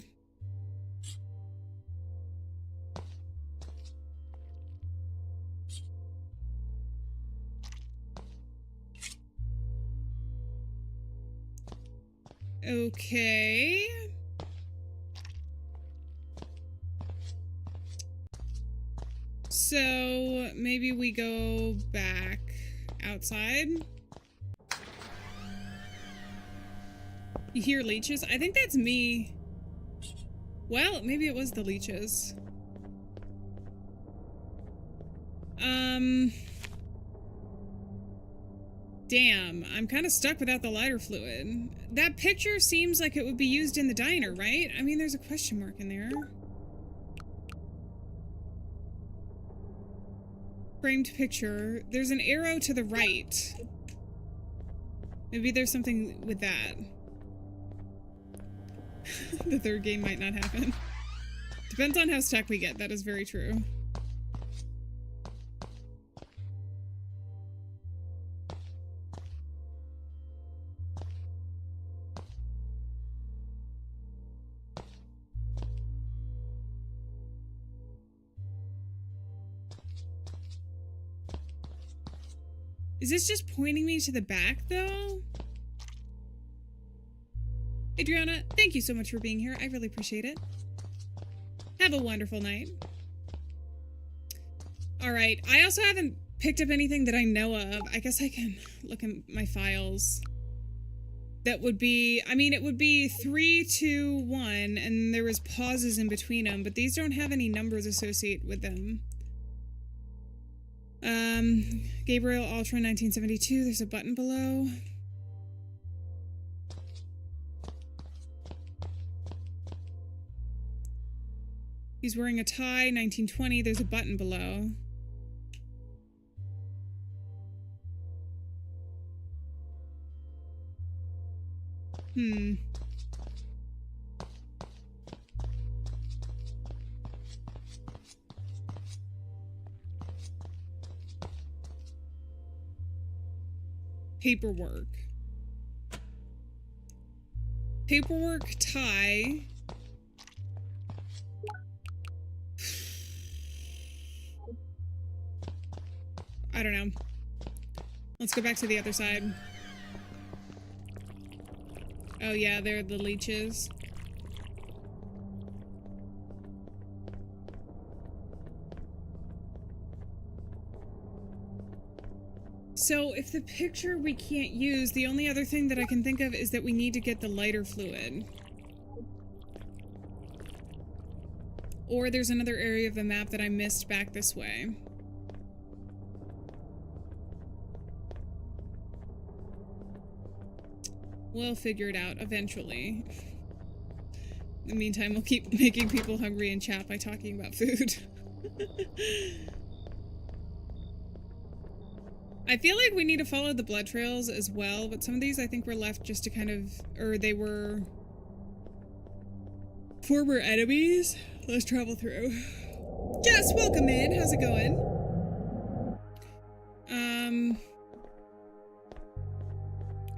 Okay. So maybe we go back outside. You hear leeches? I think that's me. Well, maybe it was the leeches. Damn, I'm kind of stuck without the lighter fluid. That picture seems like it would be used in the diner, right? I mean, there's a question mark in there. Framed picture. There's an arrow to the right. Maybe there's something with that. The third game might not happen. Depends on how stuck we get. That is very true. Is this just pointing me to the back, though? Adriana, thank you so much for being here. I really appreciate it. Have a wonderful night. Alright, I also haven't picked up anything that I know of. I guess I can look in my files. That would be, I mean, it would be 3, 2, 1, and there was pauses in between them, but these don't have any numbers associated with them. Gabriel Ultra 1972, there's a button below. He's wearing a tie, 1920. There's a button below. Paperwork. Paperwork, tie. I don't know. Let's go back to the other side. Oh yeah, they're the leeches. So if the picture we can't use, the only other thing that I can think of is that we need to get the lighter fluid. Or there's another area of the map that I missed back this way. We'll figure it out eventually. In the meantime, we'll keep making people hungry in chat by talking about food. I feel like we need to follow the blood trails as well, but some of these I think were left just to kind of, or they were former enemies. Let's travel through. Yes, welcome in. How's it going?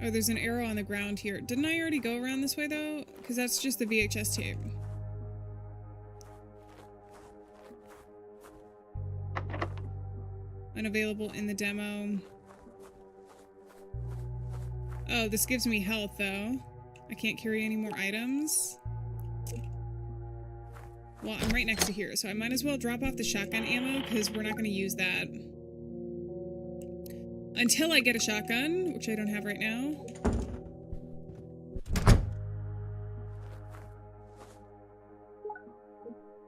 Oh, there's an arrow on the ground here. Didn't I already go around this way though? Because that's just the VHS tape. Unavailable in the demo. Oh, this gives me health though. I can't carry any more items. Well, I'm right next to here, so I might as well drop off the shotgun ammo because we're not going to use that. Until I get a shotgun, which I don't have right now.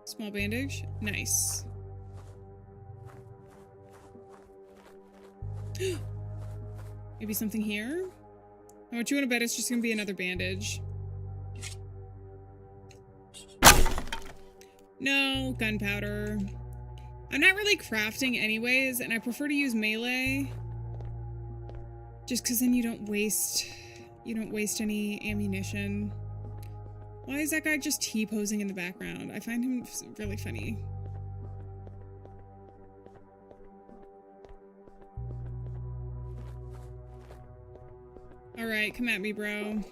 Small bandage. Nice. Maybe something here? How much you want to bet it's just going to be another bandage? No, gunpowder. I'm not really crafting anyways, and I prefer to use melee. Just because then you don't waste any ammunition. Why is that guy just T-posing in the background? I find him really funny. Alright, come at me, bro.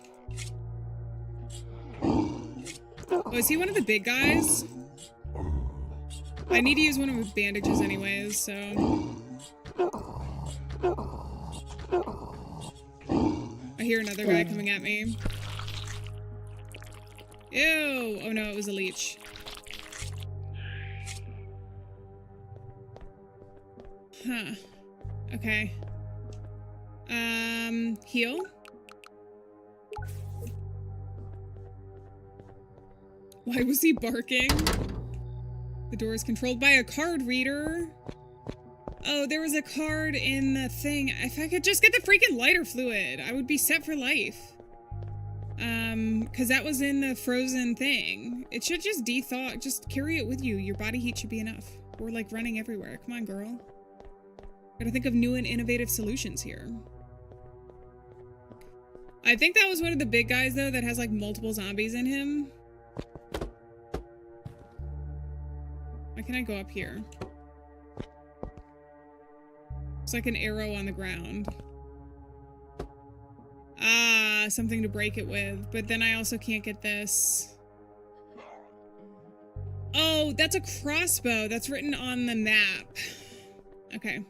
Oh, is he one of the big guys? I need to use one of his bandages anyways, so... I hear another guy coming at me. Ew! Oh no, it was a leech. Huh. Okay. Heal? Why was he barking? The door is controlled by a card reader. Oh, there was a card in the thing. If I could just get the freaking lighter fluid, I would be set for life. Because that was in the frozen thing. It should just de-thaw. Just carry it with you. Your body heat should be enough. We're like running everywhere. Come on, girl. Gotta think of new and innovative solutions here. I think that was one of the big guys, though, that has like multiple zombies in him. Why can't I go up here? It's like an arrow on the ground. Ah, something to break it with. But then I also can't get this. Oh, that's a crossbow. That's written on the map. Okay.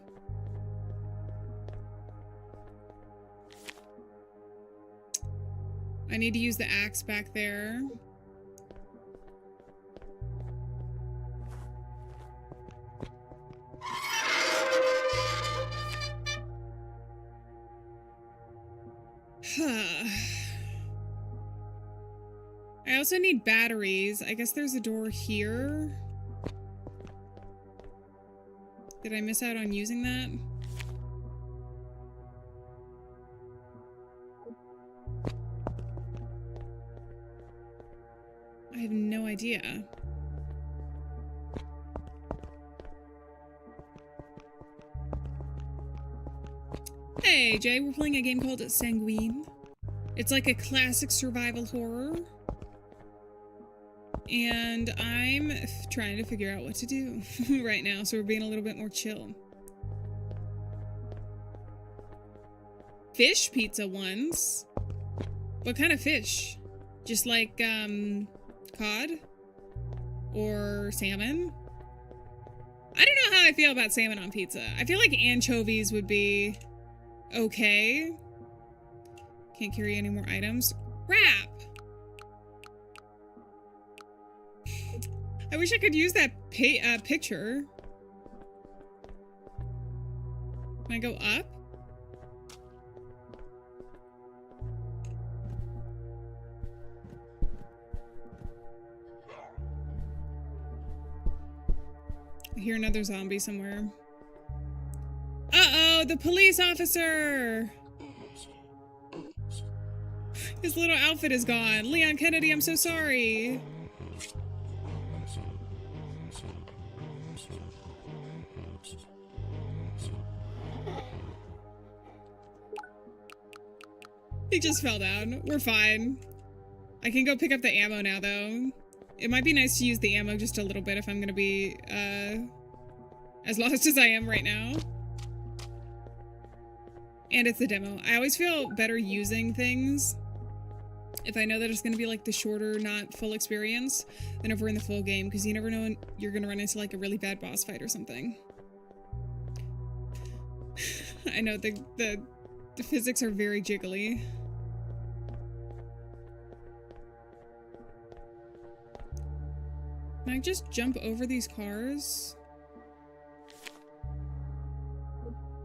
I need to use the axe back there. I also need batteries. I guess there's a door here. Did I miss out on using that? I have no idea. Hey, Jay, we're playing a game called Sanguine. It's like a classic survival horror. And I'm trying to figure out what to do right now, so we're being a little bit more chill. Fish pizza once. What kind of fish? Just like, cod? Or salmon? I don't know how I feel about salmon on pizza. I feel like anchovies would be okay. Can't carry any more items. Crap! I wish I could use that picture. Can I go up? I hear another zombie somewhere. Uh-oh, the police officer! His little outfit is gone. Leon Kennedy, I'm so sorry. He just fell down. We're fine. I can go pick up the ammo now, though. It might be nice to use the ammo just a little bit if I'm gonna be, as lost as I am right now. And it's the demo. I always feel better using things if I know that it's gonna be like the shorter, not full experience than if we're in the full game, because you never know when you're gonna run into like a really bad boss fight or something. I know the physics are very jiggly. Can I just jump over these cars?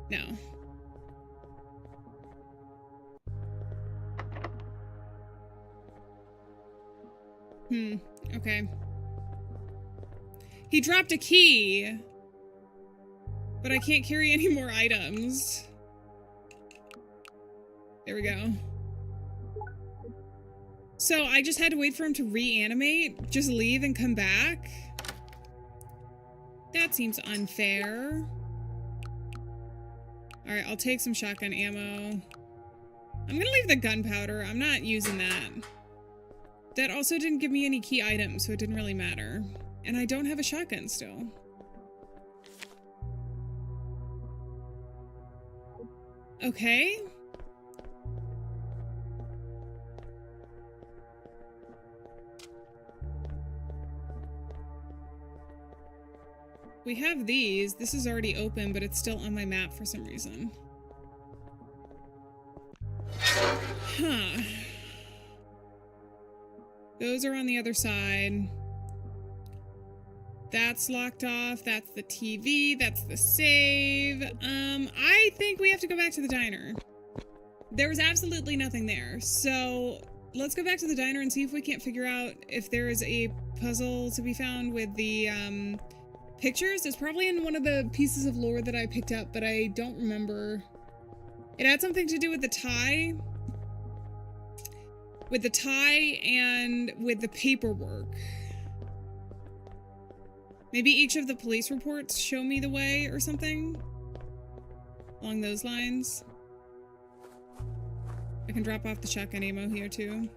No. Okay. He dropped a key, but I can't carry any more items. There we go. So I just had to wait for him to reanimate, just leave and come back? That seems unfair. Alright, I'll take some shotgun ammo. I'm gonna leave the gunpowder. I'm not using that. That also didn't give me any key items, so it didn't really matter. And I don't have a shotgun still. Okay. We have these. This is already open, but it's still on my map for some reason. Huh. Those are on the other side. That's locked off. That's the TV. That's the save. I think we have to go back to the diner. There was absolutely nothing there. So let's go back to the diner and see if we can't figure out if there is a puzzle to be found with the, pictures. It's probably in one of the pieces of lore that I picked up, but I don't remember. It had something to do with the tie. With the tie and with the paperwork. Maybe each of the police reports show me the way or something. Along those lines. I can drop off the shotgun ammo here too.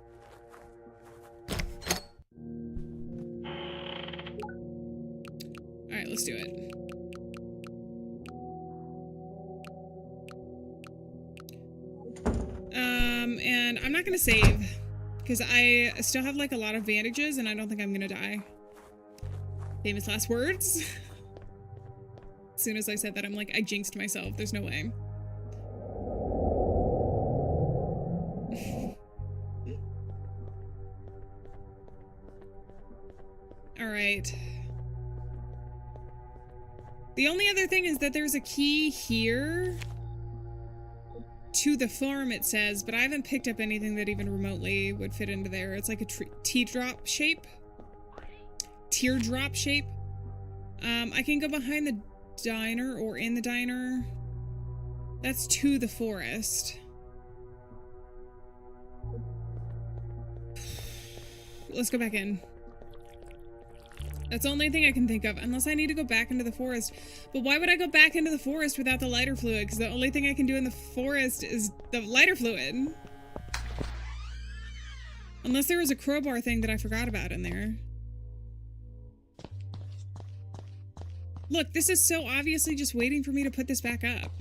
Alright, let's do it. And I'm not gonna save, because I still have like a lot of bandages and I don't think I'm gonna die. Famous last words. As soon as I said that, I'm like, I jinxed myself. There's no way. Alright. The only other thing is that there's a key here to the farm, it says, but I haven't picked up anything that even remotely would fit into there. It's like a teardrop shape. Teardrop shape. I can go behind the diner or in the diner. That's to the forest. Let's go back in. That's the only thing I can think of, unless I need to go back into the forest. But why would I go back into the forest without the lighter fluid? Because the only thing I can do in the forest is the lighter fluid. Unless there was a crowbar thing that I forgot about in there. Look, this is so obviously just waiting for me to put this back up.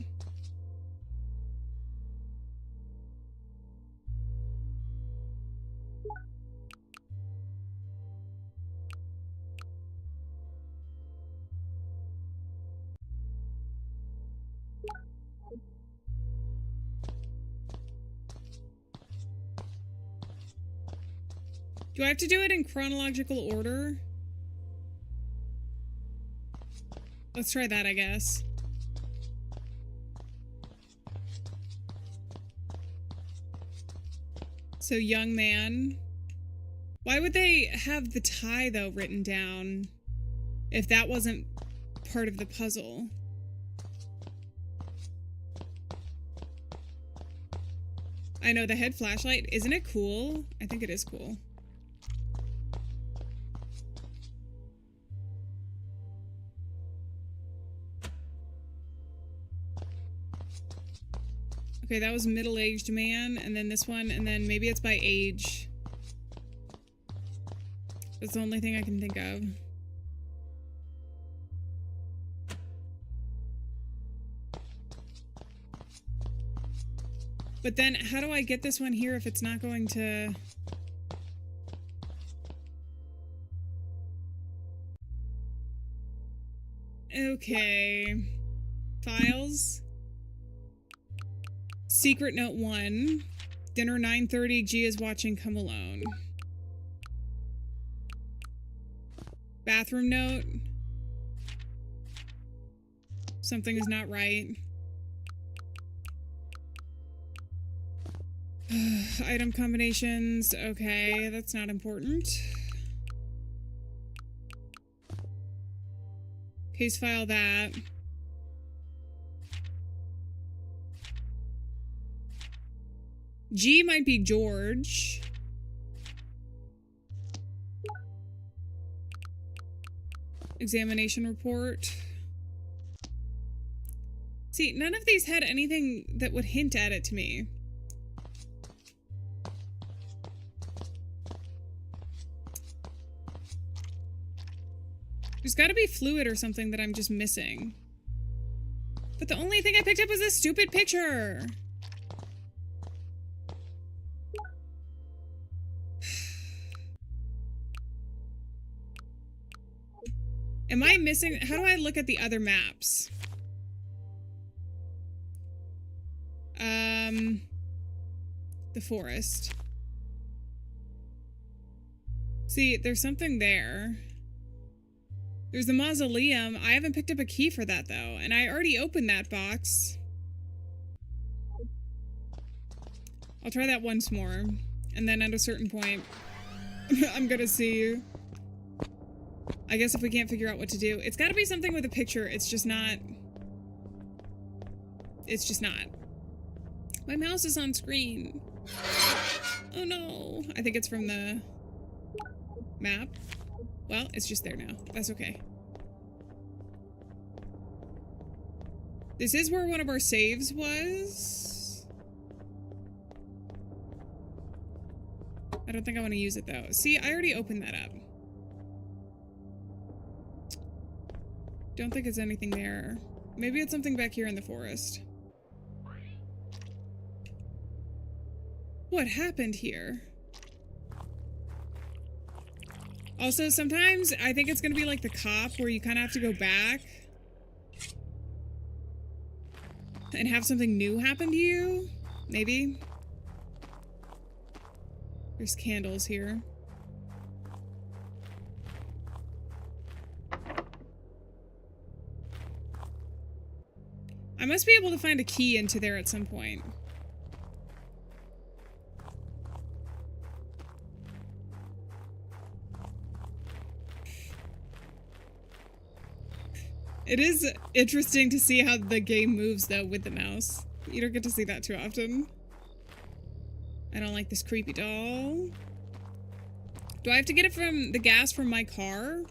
Do I have to do it in chronological order? Let's try that, I guess. So, young man. Why would they have the tie, though, written down if that wasn't part of the puzzle? I know, the head flashlight. Isn't it cool? I think it is cool. Okay, that was middle-aged man, and then this one, and then maybe it's by age. That's the only thing I can think of. But then, how do I get this one here if it's not going to... Okay. Files. Secret note 1. Dinner 9:30. G is watching Come Alone. Bathroom note. Something is not right. Item combinations. Okay, that's not important. Case file that. G might be George. Examination report. See, none of these had anything that would hint at it to me. There's gotta be fluid or something that I'm just missing. But the only thing I picked up was this stupid picture. Am I missing? How do I look at the other maps? The forest. See, there's something there. There's the mausoleum. I haven't picked up a key for that, though. And I already opened that box. I'll try that once more. And then at a certain point, I'm gonna see. I guess if we can't figure out what to do. It's gotta be something with a picture. It's just not. It's just not. My mouse is on screen. Oh no. I think it's from the map. Well, it's just there now. That's okay. This is where one of our saves was. I don't think I want to use it though. See, I already opened that up. Don't think it's anything there. Maybe it's something back here in the forest. What happened here? Also, sometimes I think it's gonna be like the cop where you kind of have to go back and have something new happen to you. Maybe. There's candles here. I must be able to find a key into there at some point. It is interesting to see how the game moves, though, with the mouse. You don't get to see that too often. I don't like this creepy doll. Do I have to get it from the gas from my car?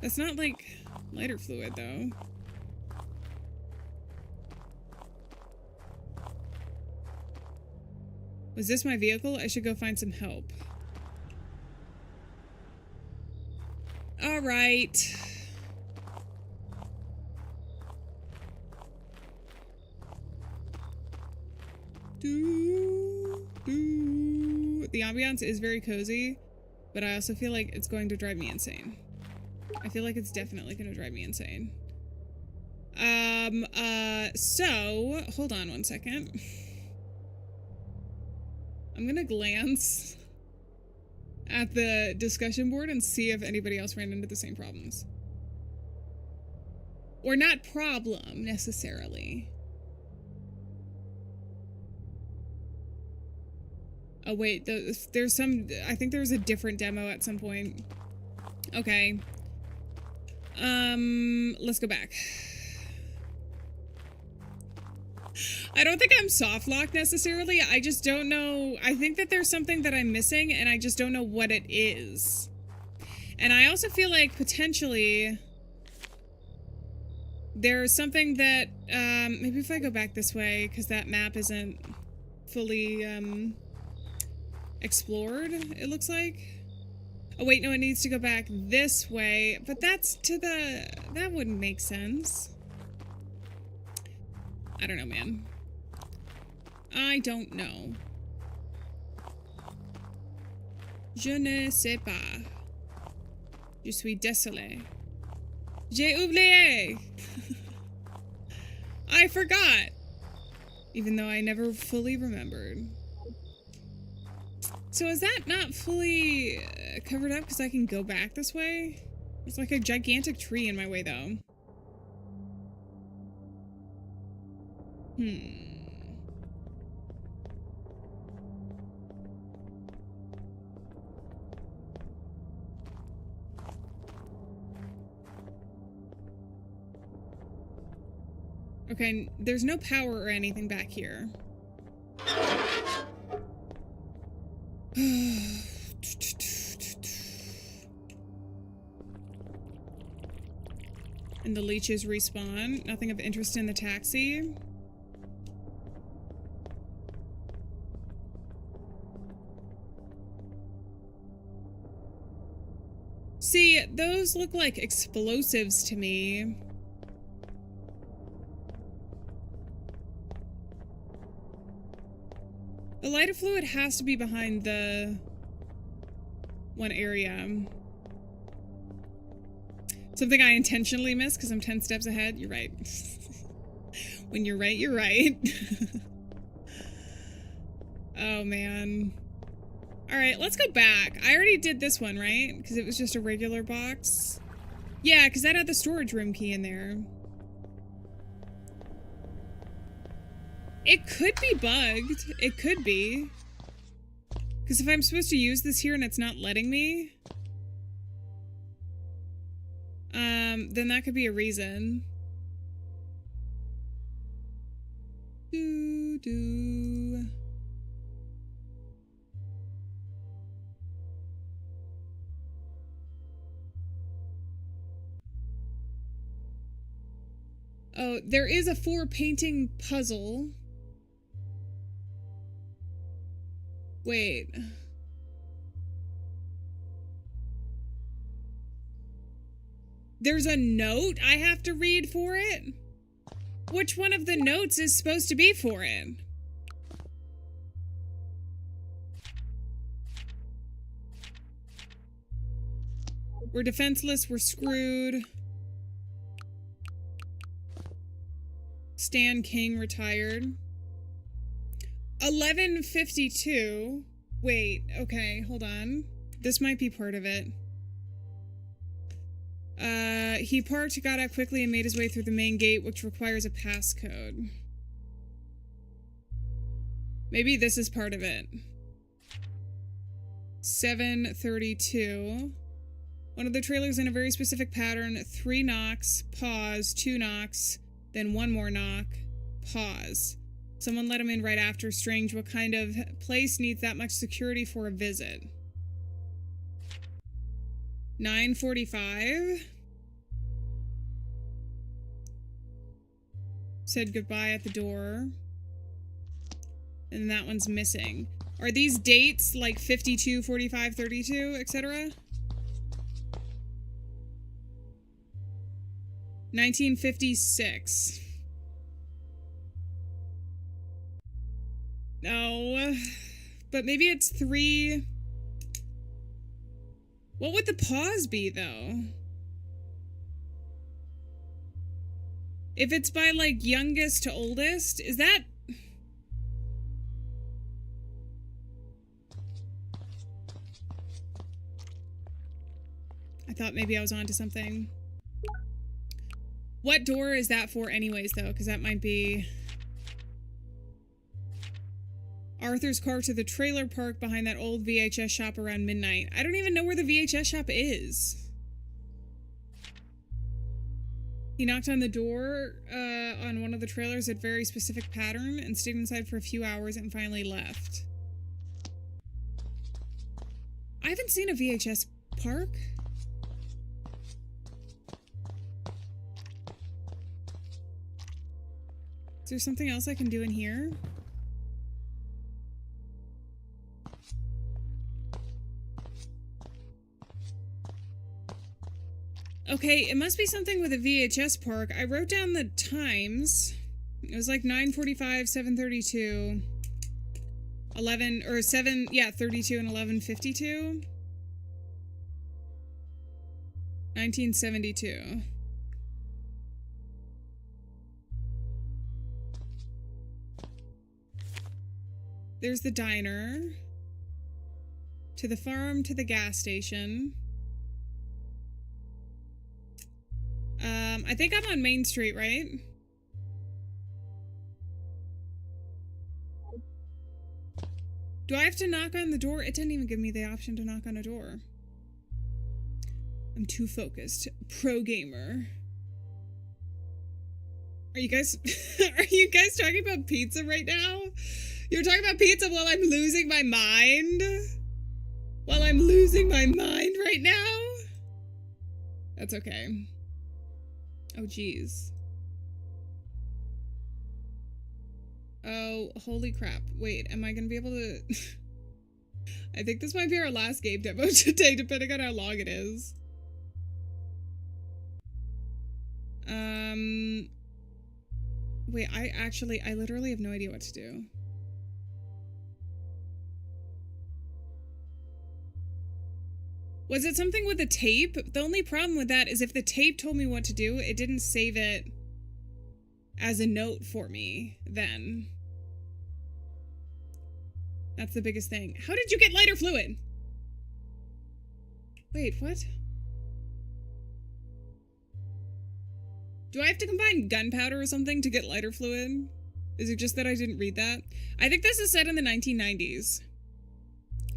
That's not like lighter fluid though. Was this my vehicle? I should go find some help. All right. The ambiance is very cozy, but I also feel like it's going to drive me insane. I feel like it's definitely going to drive me insane. So, hold on one second. I'm gonna glance at the discussion board and see if anybody else ran into the same problems. Or not problem, necessarily. Oh wait, there's some, I think there was a different demo at some point. Okay. Let's go back. I don't think I'm soft locked necessarily. I just don't know. I think that there's something that I'm missing and I just don't know what it is. And I also feel like potentially there's something that, maybe if I go back this way, because that map isn't fully, explored, it looks like. Oh wait, no, it needs to go back this way, but that's to the, that wouldn't make sense. I don't know, man. I don't know. Je ne sais pas. Je suis désolé. J'ai oublié. I forgot. Even though I never fully remembered. So is that not fully covered up because I can go back this way? There's like a gigantic tree in my way though. Okay, there's no power or anything back here. And the leeches respawn. Nothing of interest in the taxi. See, those look like explosives to me. The lighter fluid has to be behind the one area. Something I intentionally missed because I'm 10 steps ahead. You're right. When you're right, you're right. Oh, man. All right, let's go back. I already did this one, right? Because it was just a regular box. Yeah, because that had the storage room key in there. It could be bugged. It could be. Because if I'm supposed to use this here and it's not letting me, then that could be a reason. Oh, there is a 4-painting puzzle. Wait. There's a note I have to read for it? Which one of the notes is supposed to be for it? We're defenseless, we're screwed. Stan King retired. 11:52. Wait, okay, hold on. This might be part of it. He parked, got out quickly, and made his way through the main gate, which requires a passcode. Maybe this is part of it. 7:32. One of the trailers in a very specific pattern. 3 knocks, pause, 2 knocks, then 1 more knock, pause. Someone let him in right after. Strange. What kind of place needs that much security for a visit? 9:45. said goodbye at the door. And that one's missing. Are these dates like 52, 45, 32, etc.? 1956. No. But maybe it's 3. What would the pause be, though? If it's by, like, youngest to oldest, is that... I thought maybe I was onto something. What door is that for anyways, though? Because that might be... Arthur's car to the trailer park behind that old VHS shop around midnight. I don't even know where the VHS shop is. He knocked on the door on one of the trailers at very specific pattern and stayed inside for a few hours and finally left. I haven't seen a VHS park. Is there something else I can do in here? Okay, it must be something with a VHS park. I wrote down the times. It was like 9:45, 7:32, 11, or 7, yeah, 32 and 11:52. 1972. There's the diner. To the farm, to the gas station. I think I'm on Main Street, right? Do I have to knock on the door? It didn't even give me the option to knock on a door. I'm too focused. Pro gamer. Are you guys talking about pizza right now? You're talking about pizza while I'm losing my mind? While I'm losing my mind right now? That's okay. Oh, geez. Oh, holy crap. Wait, am I gonna be able to... I think this might be our last game demo today, depending on how long it is. Wait, I literally have no idea what to do. Was it something with the tape? The only problem with that is if the tape told me what to do, it didn't save it as a note for me then. That's the biggest thing. How did you get lighter fluid? Wait, what? Do I have to combine gunpowder or something to get lighter fluid? Is it just that I didn't read that? I think this is set in the 1990s.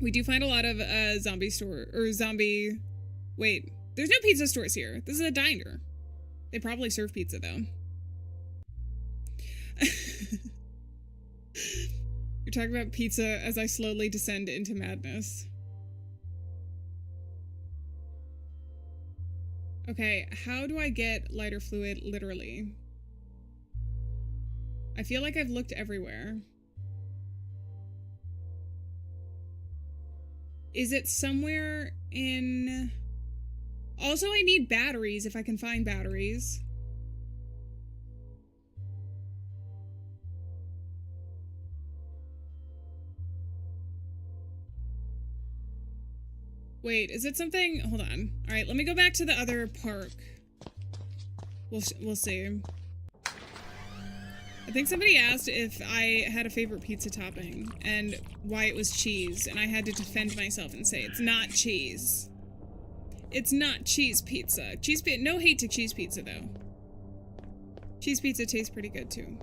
We do find a lot of zombie store or zombie. Wait, there's no pizza stores here. This is a diner. They probably serve pizza though. You're talking about pizza as I slowly descend into madness. Okay, how do I get lighter fluid literally? I feel like I've looked everywhere. Is it somewhere in... Also, I need batteries if I can find batteries. Wait, is it something... Hold on. Alright, let me go back to the other park. We'll see. I think somebody asked if I had a favorite pizza topping and why it was cheese, and I had to defend myself and say it's not cheese. It's not cheese pizza. No hate to cheese pizza though. Cheese pizza tastes pretty good too.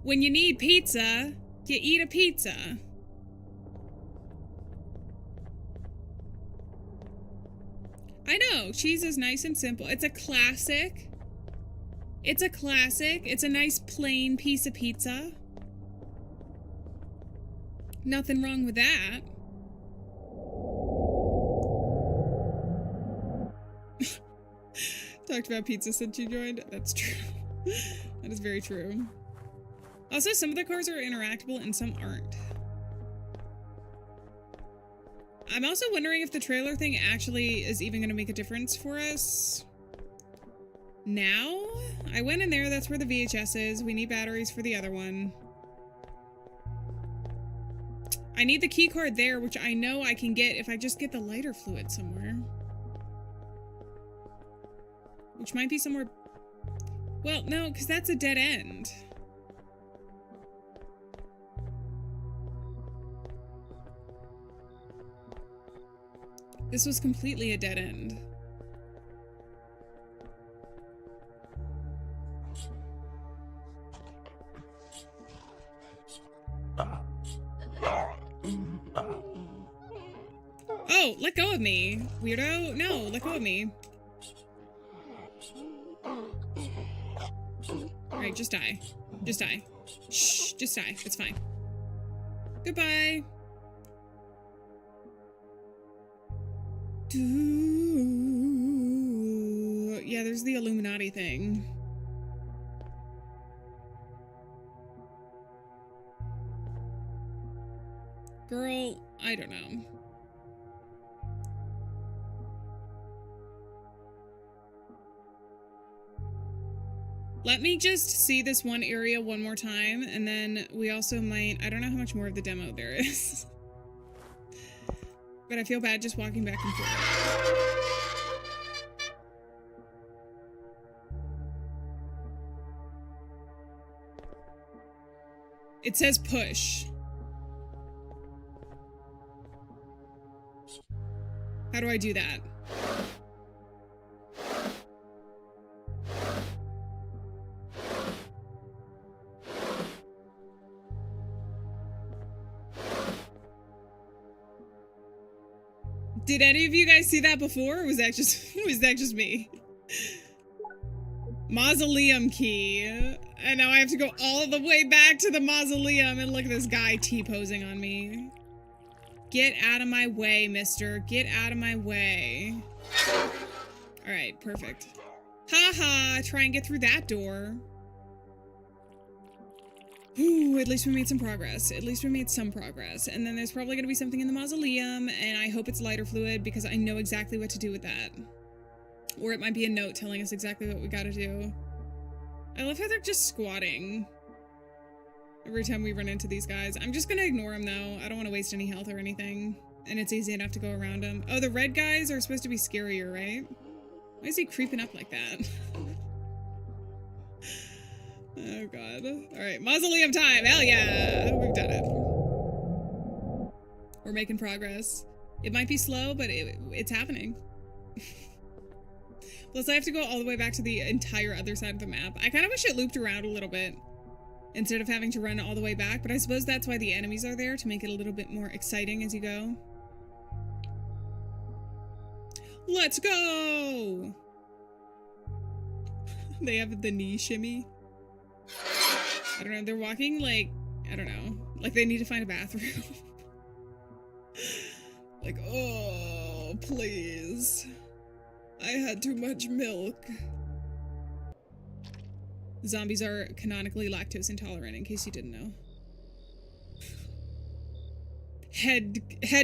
When you need pizza, you eat a pizza. I know, cheese is nice and simple. It's a classic. It's a classic. It's a nice plain piece of pizza. Nothing wrong with that. Talked about pizza since you joined. That's true. That is very true. Also, some of the cars are interactable and some aren't. I'm also wondering if the trailer thing actually is even going to make a difference for us. Now? I went in there, that's where the VHS is. We need batteries for the other one. I need the key card there, which I know I can get if I just get the lighter fluid somewhere. Which might be somewhere... Well, no, because that's a dead end. This was completely a dead end. Oh, let go of me, weirdo. No, let go of me. Alright, just die. Just die. Shh, just die. It's fine. Goodbye. Yeah, there's the Illuminati thing. Girl, I don't know. Let me just see this one area one more time, and then we also might... I don't know how much more of the demo there is. But I feel bad just walking back and forth. It says push. How do I do that? Did any of you guys see that before, or was that just me? Mausoleum key. And now I have to go all the way back to the mausoleum, and look at this guy T-posing on me. Get out of my way, mister. Get out of my way. Alright, perfect. Haha, try and get through that door. Ooh, at least we made some progress. At least we made some progress. And then there's probably gonna be something in the mausoleum, and I hope it's lighter fluid because I know exactly what to do with that. Or it might be a note telling us exactly what we gotta do. I love how they're just squatting every time we run into these guys. I'm just gonna ignore them though. I don't want to waste any health or anything. And it's easy enough to go around them. Oh, the red guys are supposed to be scarier, right? Why is he creeping up like that? Oh god. Alright, mausoleum time! Hell yeah! We've done it. We're making progress. It might be slow, but it's happening. Plus I have to go all the way back to the entire other side of the map. I kind of wish it looped around a little bit instead of having to run all the way back, but I suppose that's why the enemies are there, to make it a little bit more exciting as you go. Let's go! They have the knee shimmy. I don't know, they're walking like, I don't know, like they need to find a bathroom. Like, oh, please. I had too much milk. Zombies are canonically lactose intolerant, in case you didn't know. Head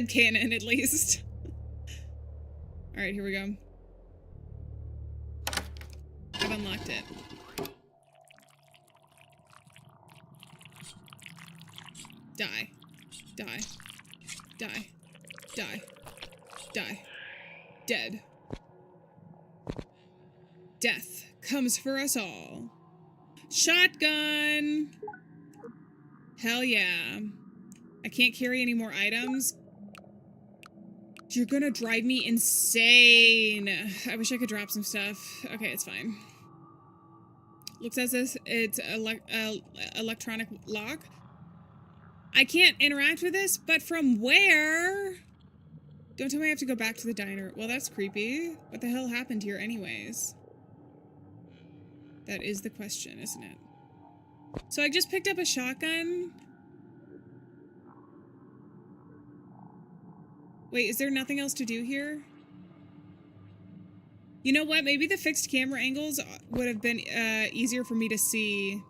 canon, at least. Alright, here we go. I've unlocked it. Die. Die. Die. Die. Die. Dead. Death comes for us all. Shotgun! Hell yeah. I can't carry any more items. You're gonna drive me insane. I wish I could drop some stuff. Okay, it's fine. Looks as if it's electronic lock. I can't interact with this, but from where? Don't tell me I have to go back to the diner. Well, that's creepy. What the hell happened here anyways? That is the question, isn't it? So I just picked up a shotgun. Wait, is there nothing else to do here? You know what? Maybe the fixed camera angles would have been easier for me to see.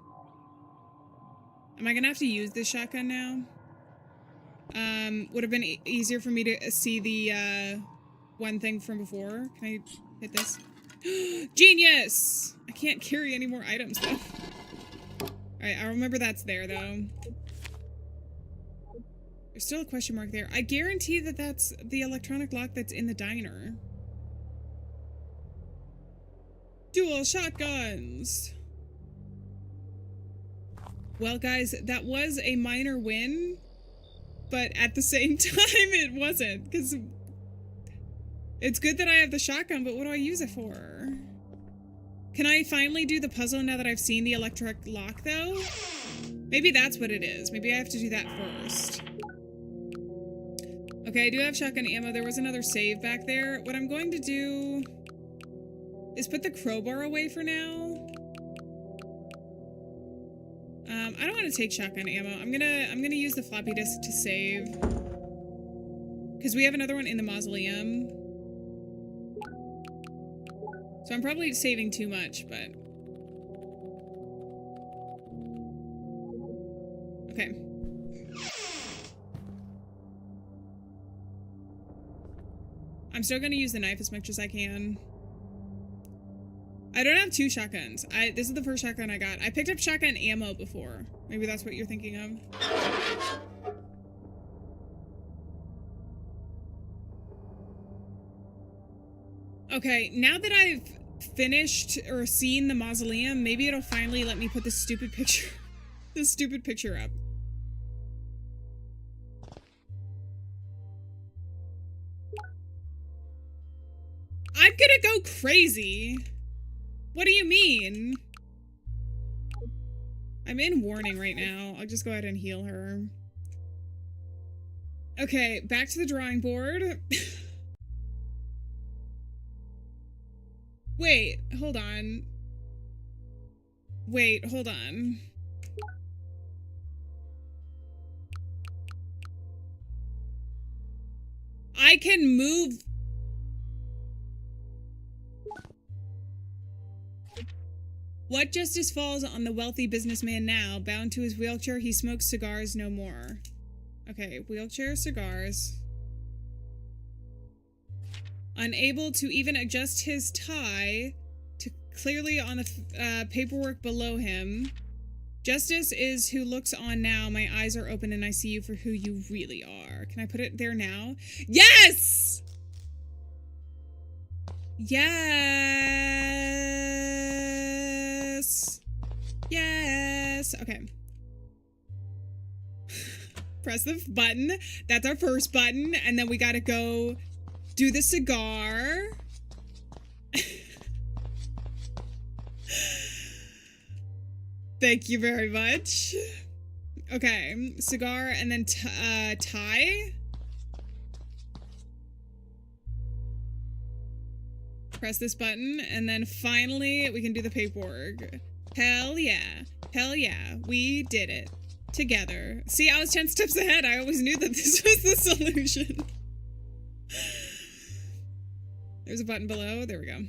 Am I gonna have to use this shotgun now? Would have been easier for me to see the one thing from before. Can I hit this? Genius! I can't carry any more items though. Alright, I'll remember that's there though. There's still a question mark there. I guarantee that that's the electronic lock that's in the diner. Dual shotguns! Well, guys, that was a minor win, but at the same time, it wasn't, because it's good that I have the shotgun, but what do I use it for? Can I finally do the puzzle now that I've seen the electric lock, though? Maybe that's what it is. Maybe I have to do that first. Okay, I do have shotgun ammo. There was another save back there. What I'm going to do is put the crowbar away for now. I don't want to take shotgun ammo. I'm gonna use the floppy disk to save. Because we have another one in the mausoleum. So I'm probably saving too much, but... Okay. I'm still gonna use the knife as much as I can. I don't have two shotguns. This is the first shotgun I got. I picked up shotgun ammo before. Maybe that's what you're thinking of. Okay, now that I've finished or seen the mausoleum, maybe it'll finally let me put this stupid picture up. I'm gonna go crazy. What do you mean? I'm in warning right now. I'll just go ahead and heal her. Okay, back to the drawing board. Wait, hold on. Wait, hold on. I can move... What justice falls on the wealthy businessman now? Bound to his wheelchair, he smokes cigars no more. Okay, wheelchair, cigars. Unable to even adjust his tie to clearly on the paperwork below him. Justice is who looks on now. My eyes are open and I see you for who you really are. Can I put it there now? Yes! Yes! Yes! Okay. Press the button. That's our first button. And then we gotta go do the cigar. Thank you very much. Okay, cigar and then tie. Press this button and then finally we can do the paperwork. Hell yeah. Hell yeah. We did it. Together. See, I was 10 steps ahead. I always knew that this was the solution. There's a button below. There we go.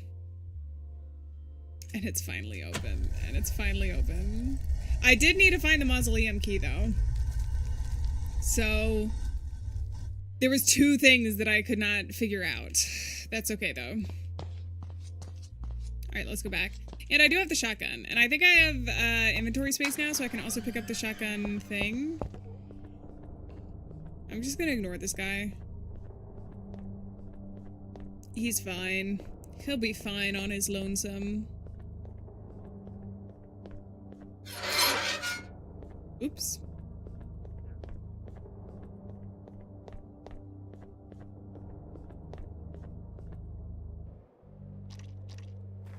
And it's finally open. And it's finally open. I did need to find the mausoleum key, though. So, there was 2 things that I could not figure out. That's okay, though. Alright, let's go back. And I do have the shotgun. And I think I have inventory space now, so I can also pick up the shotgun thing. I'm just gonna ignore this guy. He's fine. He'll be fine on his lonesome. Oops.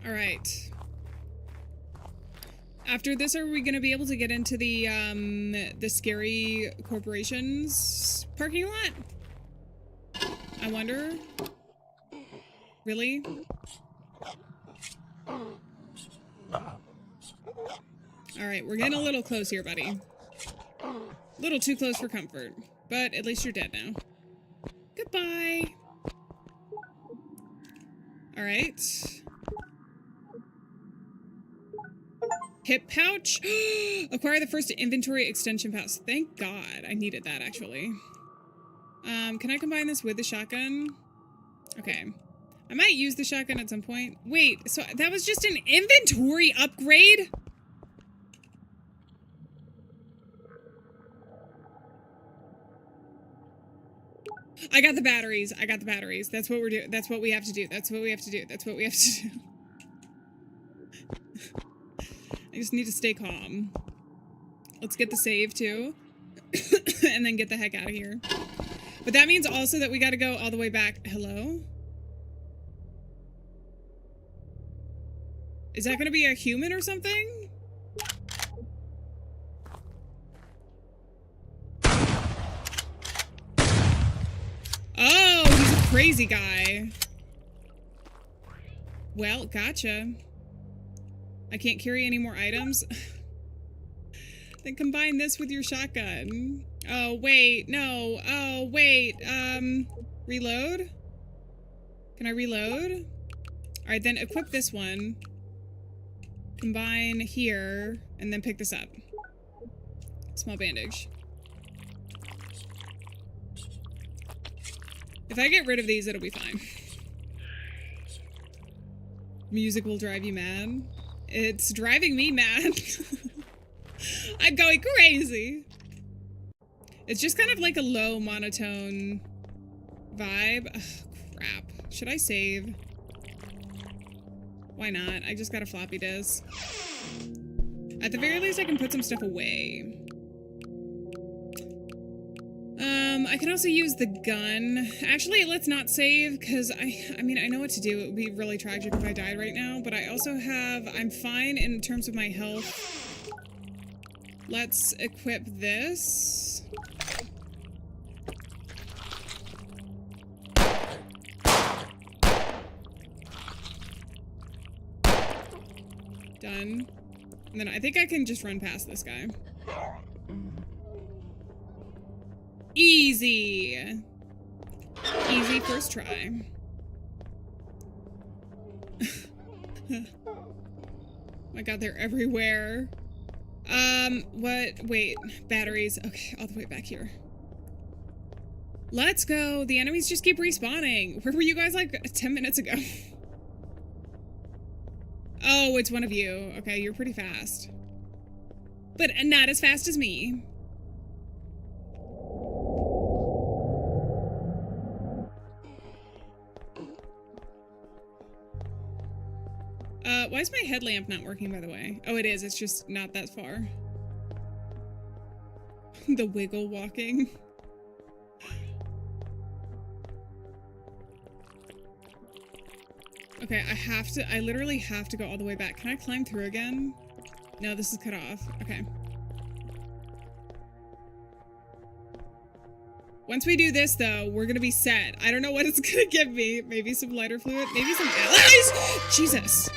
All right. After this, are we gonna be able to get into the scary corporation's parking lot? I wonder. Really? Alright, we're getting a little close here, buddy. A little too close for comfort. But at least you're dead now. Goodbye! All right. Hip pouch. Acquire the first inventory extension pouch. Thank God. I needed that, actually. Can I combine this with the shotgun? Okay. I might use the shotgun at some point. Wait, so that was just an inventory upgrade? I got the batteries. I got the batteries. That's what we're doing. That's what we have to do. That's what we have to do. That's what we have to do. I just need to stay calm. Let's get the save, too. And then get the heck out of here. But that means also that we gotta go all the way back. Hello? Is that gonna be a human or something? Oh, he's a crazy guy. Well, gotcha. I can't carry any more items. Then combine this with your shotgun. Oh, wait, no. Oh, wait, reload? Can I reload? All right, then equip this one. Combine here, and then pick this up. Small bandage. If I get rid of these, it'll be fine. Music will drive you mad. It's driving me mad. I'm going crazy. It's just kind of like a low monotone vibe. Ugh, crap. Should I save? Why not? I just got a floppy disk. At the very least, I can put some stuff away. I can also use the gun. Actually, let's not save, because I mean, I know what to do. It would be really tragic if I died right now, but I also have, I'm fine in terms of my health. Let's equip this. Done. And then I think I can just run past this guy. Easy. Easy first try. My God, they're everywhere. What? Wait, batteries. Okay, all the way back here. Let's go. The enemies just keep respawning. Where were you guys like 10 minutes ago? Oh, it's one of you. Okay, you're pretty fast. But not as fast as me. Why is my headlamp not working, by the way? Oh, it is. It's just not that far. The wiggle walking. Okay, I literally have to go all the way back. Can I climb through again? No, this is cut off. Okay. Once we do this, though, we're gonna be set. I don't know what it's gonna give me. Maybe some lighter fluid? Maybe some allies? Jesus!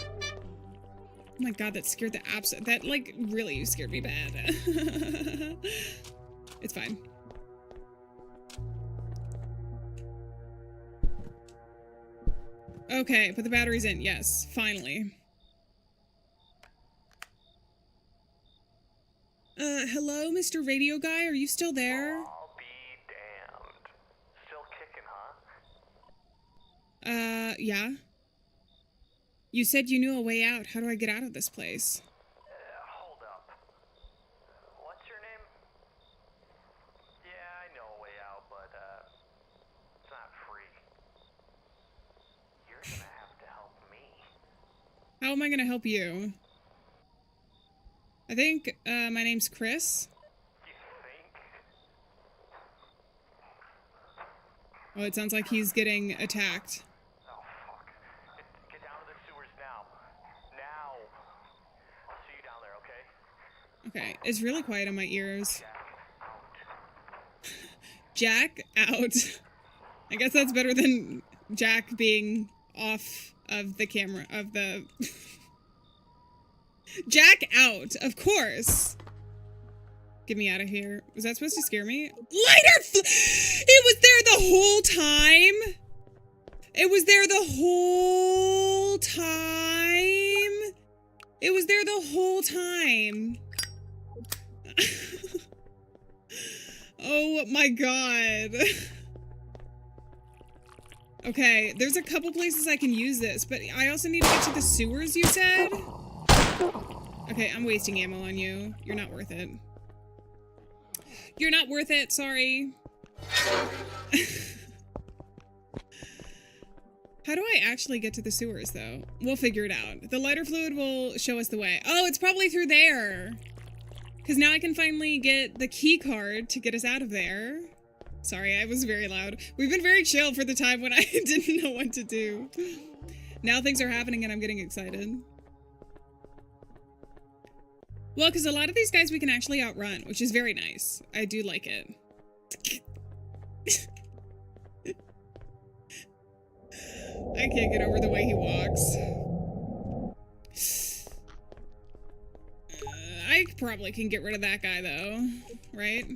Oh my God, that scared the absolute. That, like, really scared me bad. It's fine. Okay, put the batteries in. Yes, finally. Hello, Mr. Radio Guy? Are you still there? I'll be damned. Still kicking, huh? Yeah? You said you knew a way out. How do I get out of this place? Hold up. What's your name? Yeah, I know a way out, but, it's not free. You're gonna have to help me. How am I gonna help you? I think, my name's Chris. You think? Oh, it sounds like he's getting attacked. Oh, fuck. Get down to the sewers now. Now. I'll see you down there, okay? Okay, it's really quiet in my ears. Jack out. I guess that's better than Jack being off of the camera, of the... Jack out, of course. Get me out of here. Was that supposed to scare me? Lighter it was there the whole time? It was there the whole time? It was there the whole time. Oh my god. Okay, there's a couple places I can use this, but I also need to get to the sewers, you said? Okay, I'm wasting ammo on you. You're not worth it. You're not worth it, sorry. How do I actually get to the sewers, though? We'll figure it out. The lighter fluid will show us the way. Oh, it's probably through there. Because now I can finally get the key card to get us out of there. Sorry, I was very loud. We've been very chill for the time when I didn't know what to do. Now things are happening and I'm getting excited. Well, because a lot of these guys we can actually outrun, which is very nice. I do like it. I can't get over the way he walks. I probably can get rid of that guy, though. Right?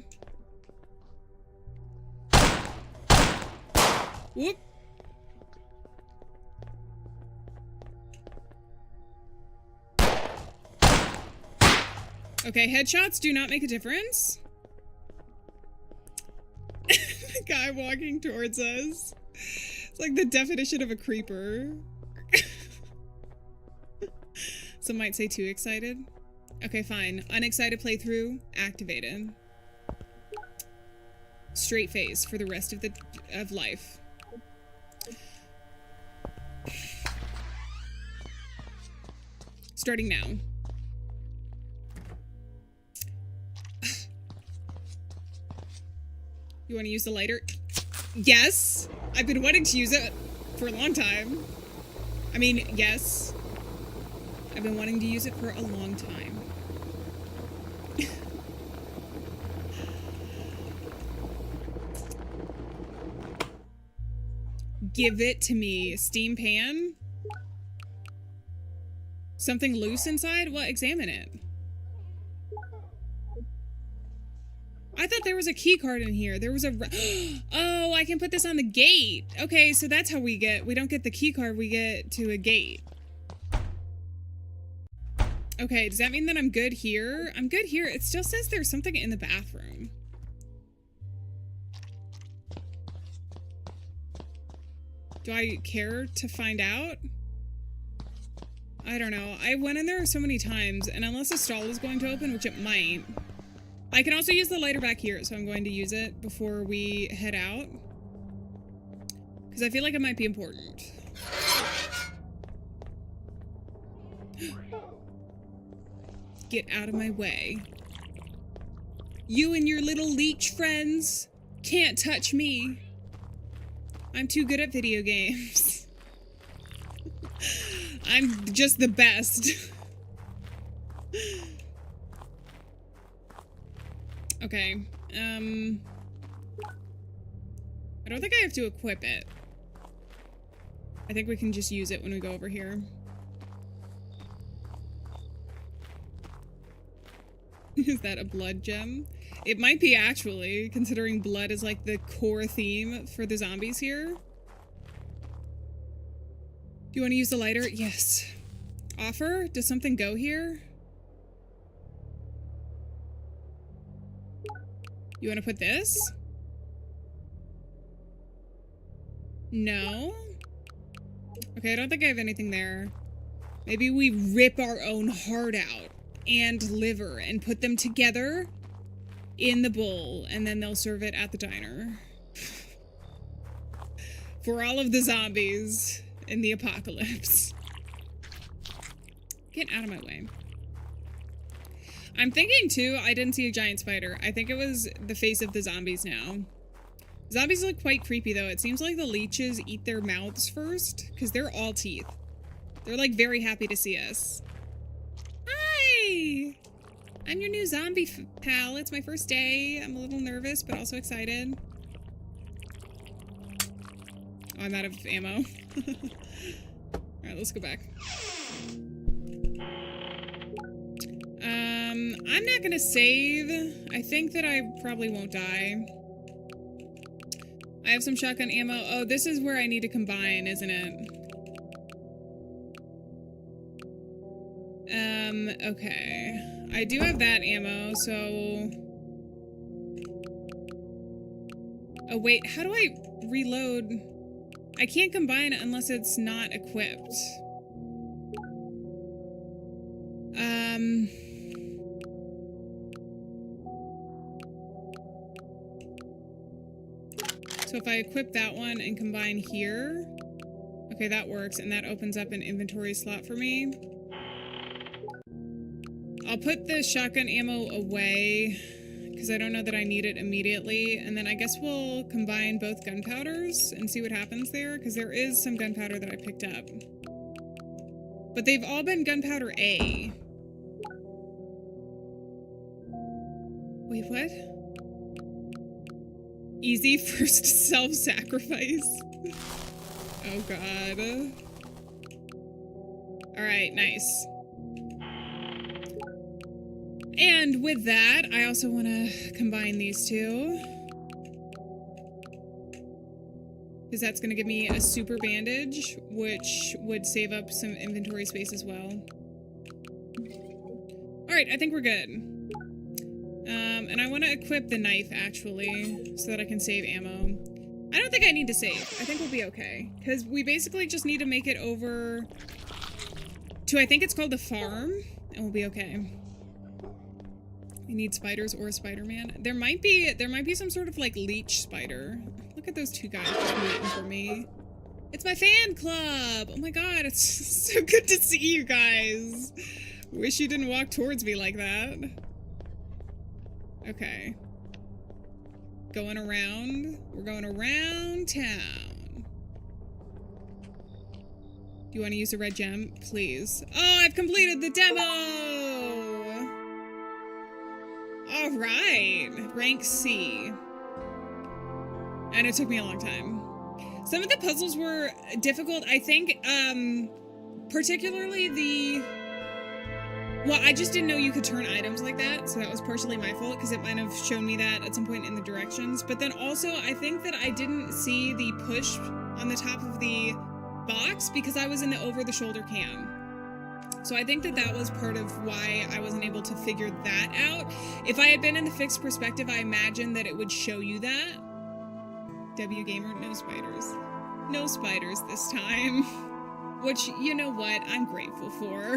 Whoop. Okay, headshots do not make a difference. The guy walking towards us. It's like the definition of a creeper. Some might say too excited. Okay, fine. Unexcited playthrough activated. Straight face for the rest of life. Starting now. You want to use the lighter? Yes! I've been wanting to use it for a long time. I mean, yes. I've been wanting to use it for a long time. Give it to me. Steam pan? Something loose inside? Well, examine it. I thought there was a key card in here. There was a... Oh, I can put this on the gate. Okay, so that's how we don't get the key card, we get to a gate. Okay, does that mean that I'm good here? I'm good here. It still says there's something in the bathroom. Do I care to find out? I don't know. I went in there so many times, and unless the stall is going to open, which it might... I can also use the lighter back here, so I'm going to use it before we head out. Because I feel like it might be important. Get out of my way. You and your little leech friends can't touch me. I'm too good at video games. I'm just the best. Okay, I don't think I have to equip it. I think we can just use it when we go over here. Is that a blood gem? It might be, actually, considering blood is like the core theme for the zombies here. Do you want to use the lighter? Yes. Offer? Does something go here? You want to put this? No? Okay, I don't think I have anything there. Maybe we rip our own heart out and liver and put them together in the bowl, and then they'll serve it at the diner. For all of the zombies in the apocalypse. Get out of my way. I'm thinking, too, I didn't see a giant spider. I think it was the face of the zombies now. Zombies look quite creepy, though. It seems like the leeches eat their mouths first, because they're all teeth. They're, like, very happy to see us. Hi! I'm your new zombie pal. It's my first day. I'm a little nervous, but also excited. Oh, I'm out of ammo. Alright, let's go back. I'm not gonna save. I think that I probably won't die. I have some shotgun ammo. Oh, this is where I need to combine, isn't it? Okay. I do have that ammo, so... Oh, wait, how do I reload? I can't combine unless it's not equipped. So if I equip that one and combine here... Okay, that works, and that opens up an inventory slot for me. I'll put the shotgun ammo away, because I don't know that I need it immediately, and then I guess we'll combine both gunpowders and see what happens there, because there is some gunpowder that I picked up. But they've all been gunpowder A. Wait, what? Easy first self-sacrifice. Oh god. Alright, nice. And with that, I also want to combine these two. Because that's going to give me a super bandage, which would save up some inventory space as well. Alright, I think we're good. And I want to equip the knife, actually, so that I can save ammo. I don't think I need to save. I think we'll be okay. Because we basically just need to make it over to, I think it's called the farm, and we'll be okay. We need spiders or a Spider-Man. There might be some sort of, like, leech spider. Look at those two guys just waiting for me. It's my fan club! Oh my god, it's so good to see you guys. Wish you didn't walk towards me like that. Okay. Going around. We're going around town. Do you want to use a red gem? Please. Oh, I've completed the demo! Alright. Rank C. And it took me a long time. Some of the puzzles were difficult. I think, particularly the... Well, I just didn't know you could turn items like that, so that was partially my fault, because it might have shown me that at some point in the directions. But then also, I think that I didn't see the push on the top of the box because I was in the over-the-shoulder cam. So I think that that was part of why I wasn't able to figure that out. If I had been in the fixed perspective, I imagine that it would show you that. W Gamer, no spiders. No spiders this time. Which, you know what, I'm grateful for.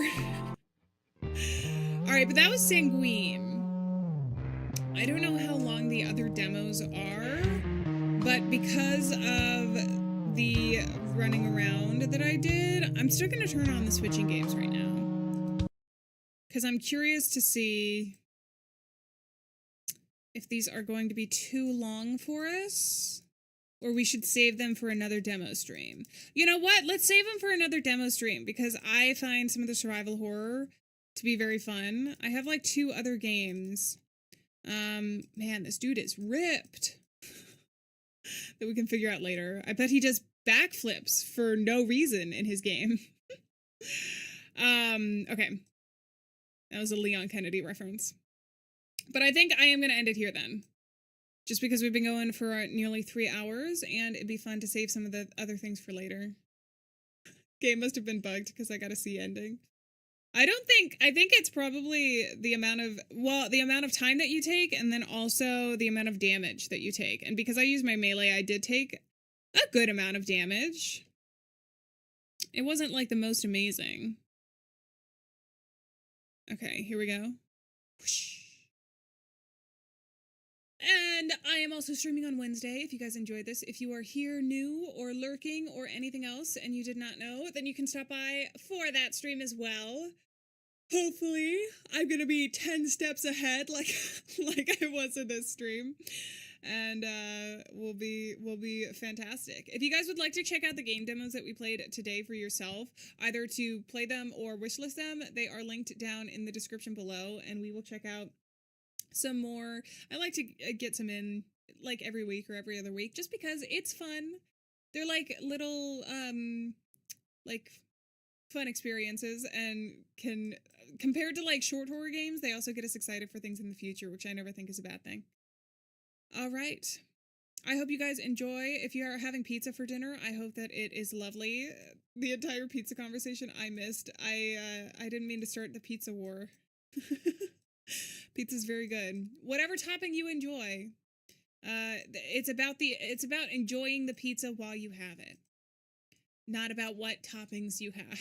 Alright, but that was Sanguine. I don't know how long the other demos are, but because of the running around that I did, I'm still going to turn on the switching games right now. Because I'm curious to see if these are going to be too long for us, or we should save them for another demo stream. You know what? Let's save them for another demo stream, because I find some of the survival horror to be very fun. I have like 2 other games. Man, this dude is ripped. That we can figure out later. I bet he does backflips for no reason in his game. Okay. That was a Leon Kennedy reference. But I think I am going to end it here then. Just because we've been going for nearly 3 hours, and it'd be fun to save some of the other things for later. Game must have been bugged because I got a C ending. I think it's probably the amount of time that you take, and then also the amount of damage that you take. And because I use my melee, I did take a good amount of damage. It wasn't like the most amazing. Okay, here we go. Whoosh. And I am also streaming on Wednesday, if you guys enjoyed this. If you are here new or lurking or anything else and you did not know, then you can stop by for that stream as well. Hopefully, I'm gonna be 10 steps ahead like I was in this stream. And will be fantastic. If you guys would like to check out the game demos that we played today for yourself, either to play them or wishlist them, they are linked down in the description below, and we will check out some more. I like to get some in like every week or every other week, just because it's fun. They're like little like fun experiences, and can, compared to like short horror games, they also get us excited for things in the future, which I never think is a bad thing. All right. I hope you guys enjoy. If you are having pizza for dinner, I hope that it is lovely. The entire pizza conversation I missed. I didn't mean to start the pizza war. Pizza's very good. Whatever topping you enjoy. It's about enjoying the pizza while you have it. Not about what toppings you have.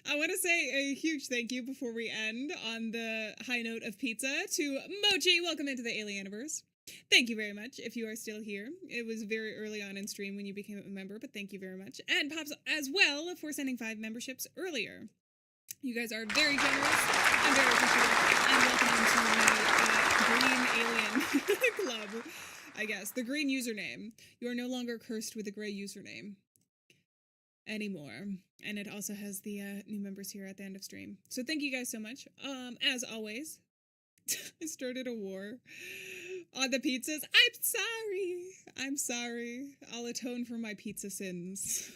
I want to say a huge thank you before we end on the high note of pizza to Mochi. Welcome into the Alieaniverse. Thank you very much if you are still here. It was very early on in stream when you became a member, but thank you very much. And Pops as well for sending 5 memberships earlier. You guys are very generous and very appreciative. And welcome into the Green Alien Club, I guess. The green username. You are no longer cursed with a gray username anymore. And it also has the new members here at the end of stream. So thank you guys so much. As always, I started a war on the pizzas. I'm sorry. I'll atone for my pizza sins.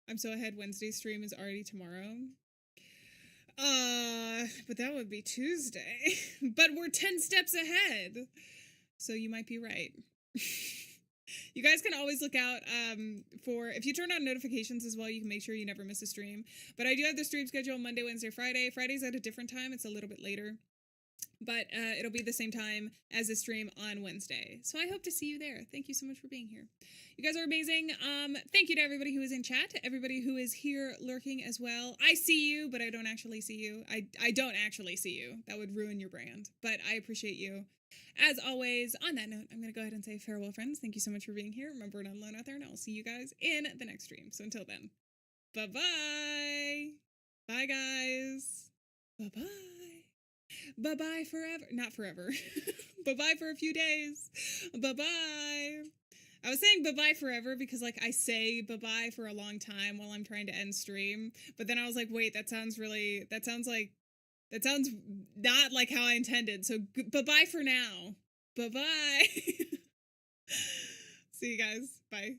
I'm so ahead. Wednesday's stream is already tomorrow. But that would be Tuesday. But we're 10 steps ahead. So you might be right. You guys can always look out for, if you turn on notifications as well, you can make sure you never miss a stream. But I do have the stream schedule Monday, Wednesday, Friday. Friday's at a different time. It's a little bit later. But it'll be the same time as the stream on Wednesday. So I hope to see you there. Thank you so much for being here. You guys are amazing. Thank you to everybody who is in chat, everybody who is here lurking as well. I see you, but I don't actually see you. I don't actually see you. That would ruin your brand. But I appreciate you. As always, on that note, I'm going to go ahead and say farewell, friends. Thank you so much for being here. Remember, we're not alone out there, and I'll see you guys in the next stream. So until then, bye-bye. Bye, guys. Bye-bye. Bye-bye forever. Not forever. Bye-bye for a few days. Bye-bye. I was saying bye-bye forever because, like, I say bye-bye for a long time while I'm trying to end stream. But then I was like, wait, that sounds not like how I intended. So bye-bye for now. Bye-bye. See you guys. Bye.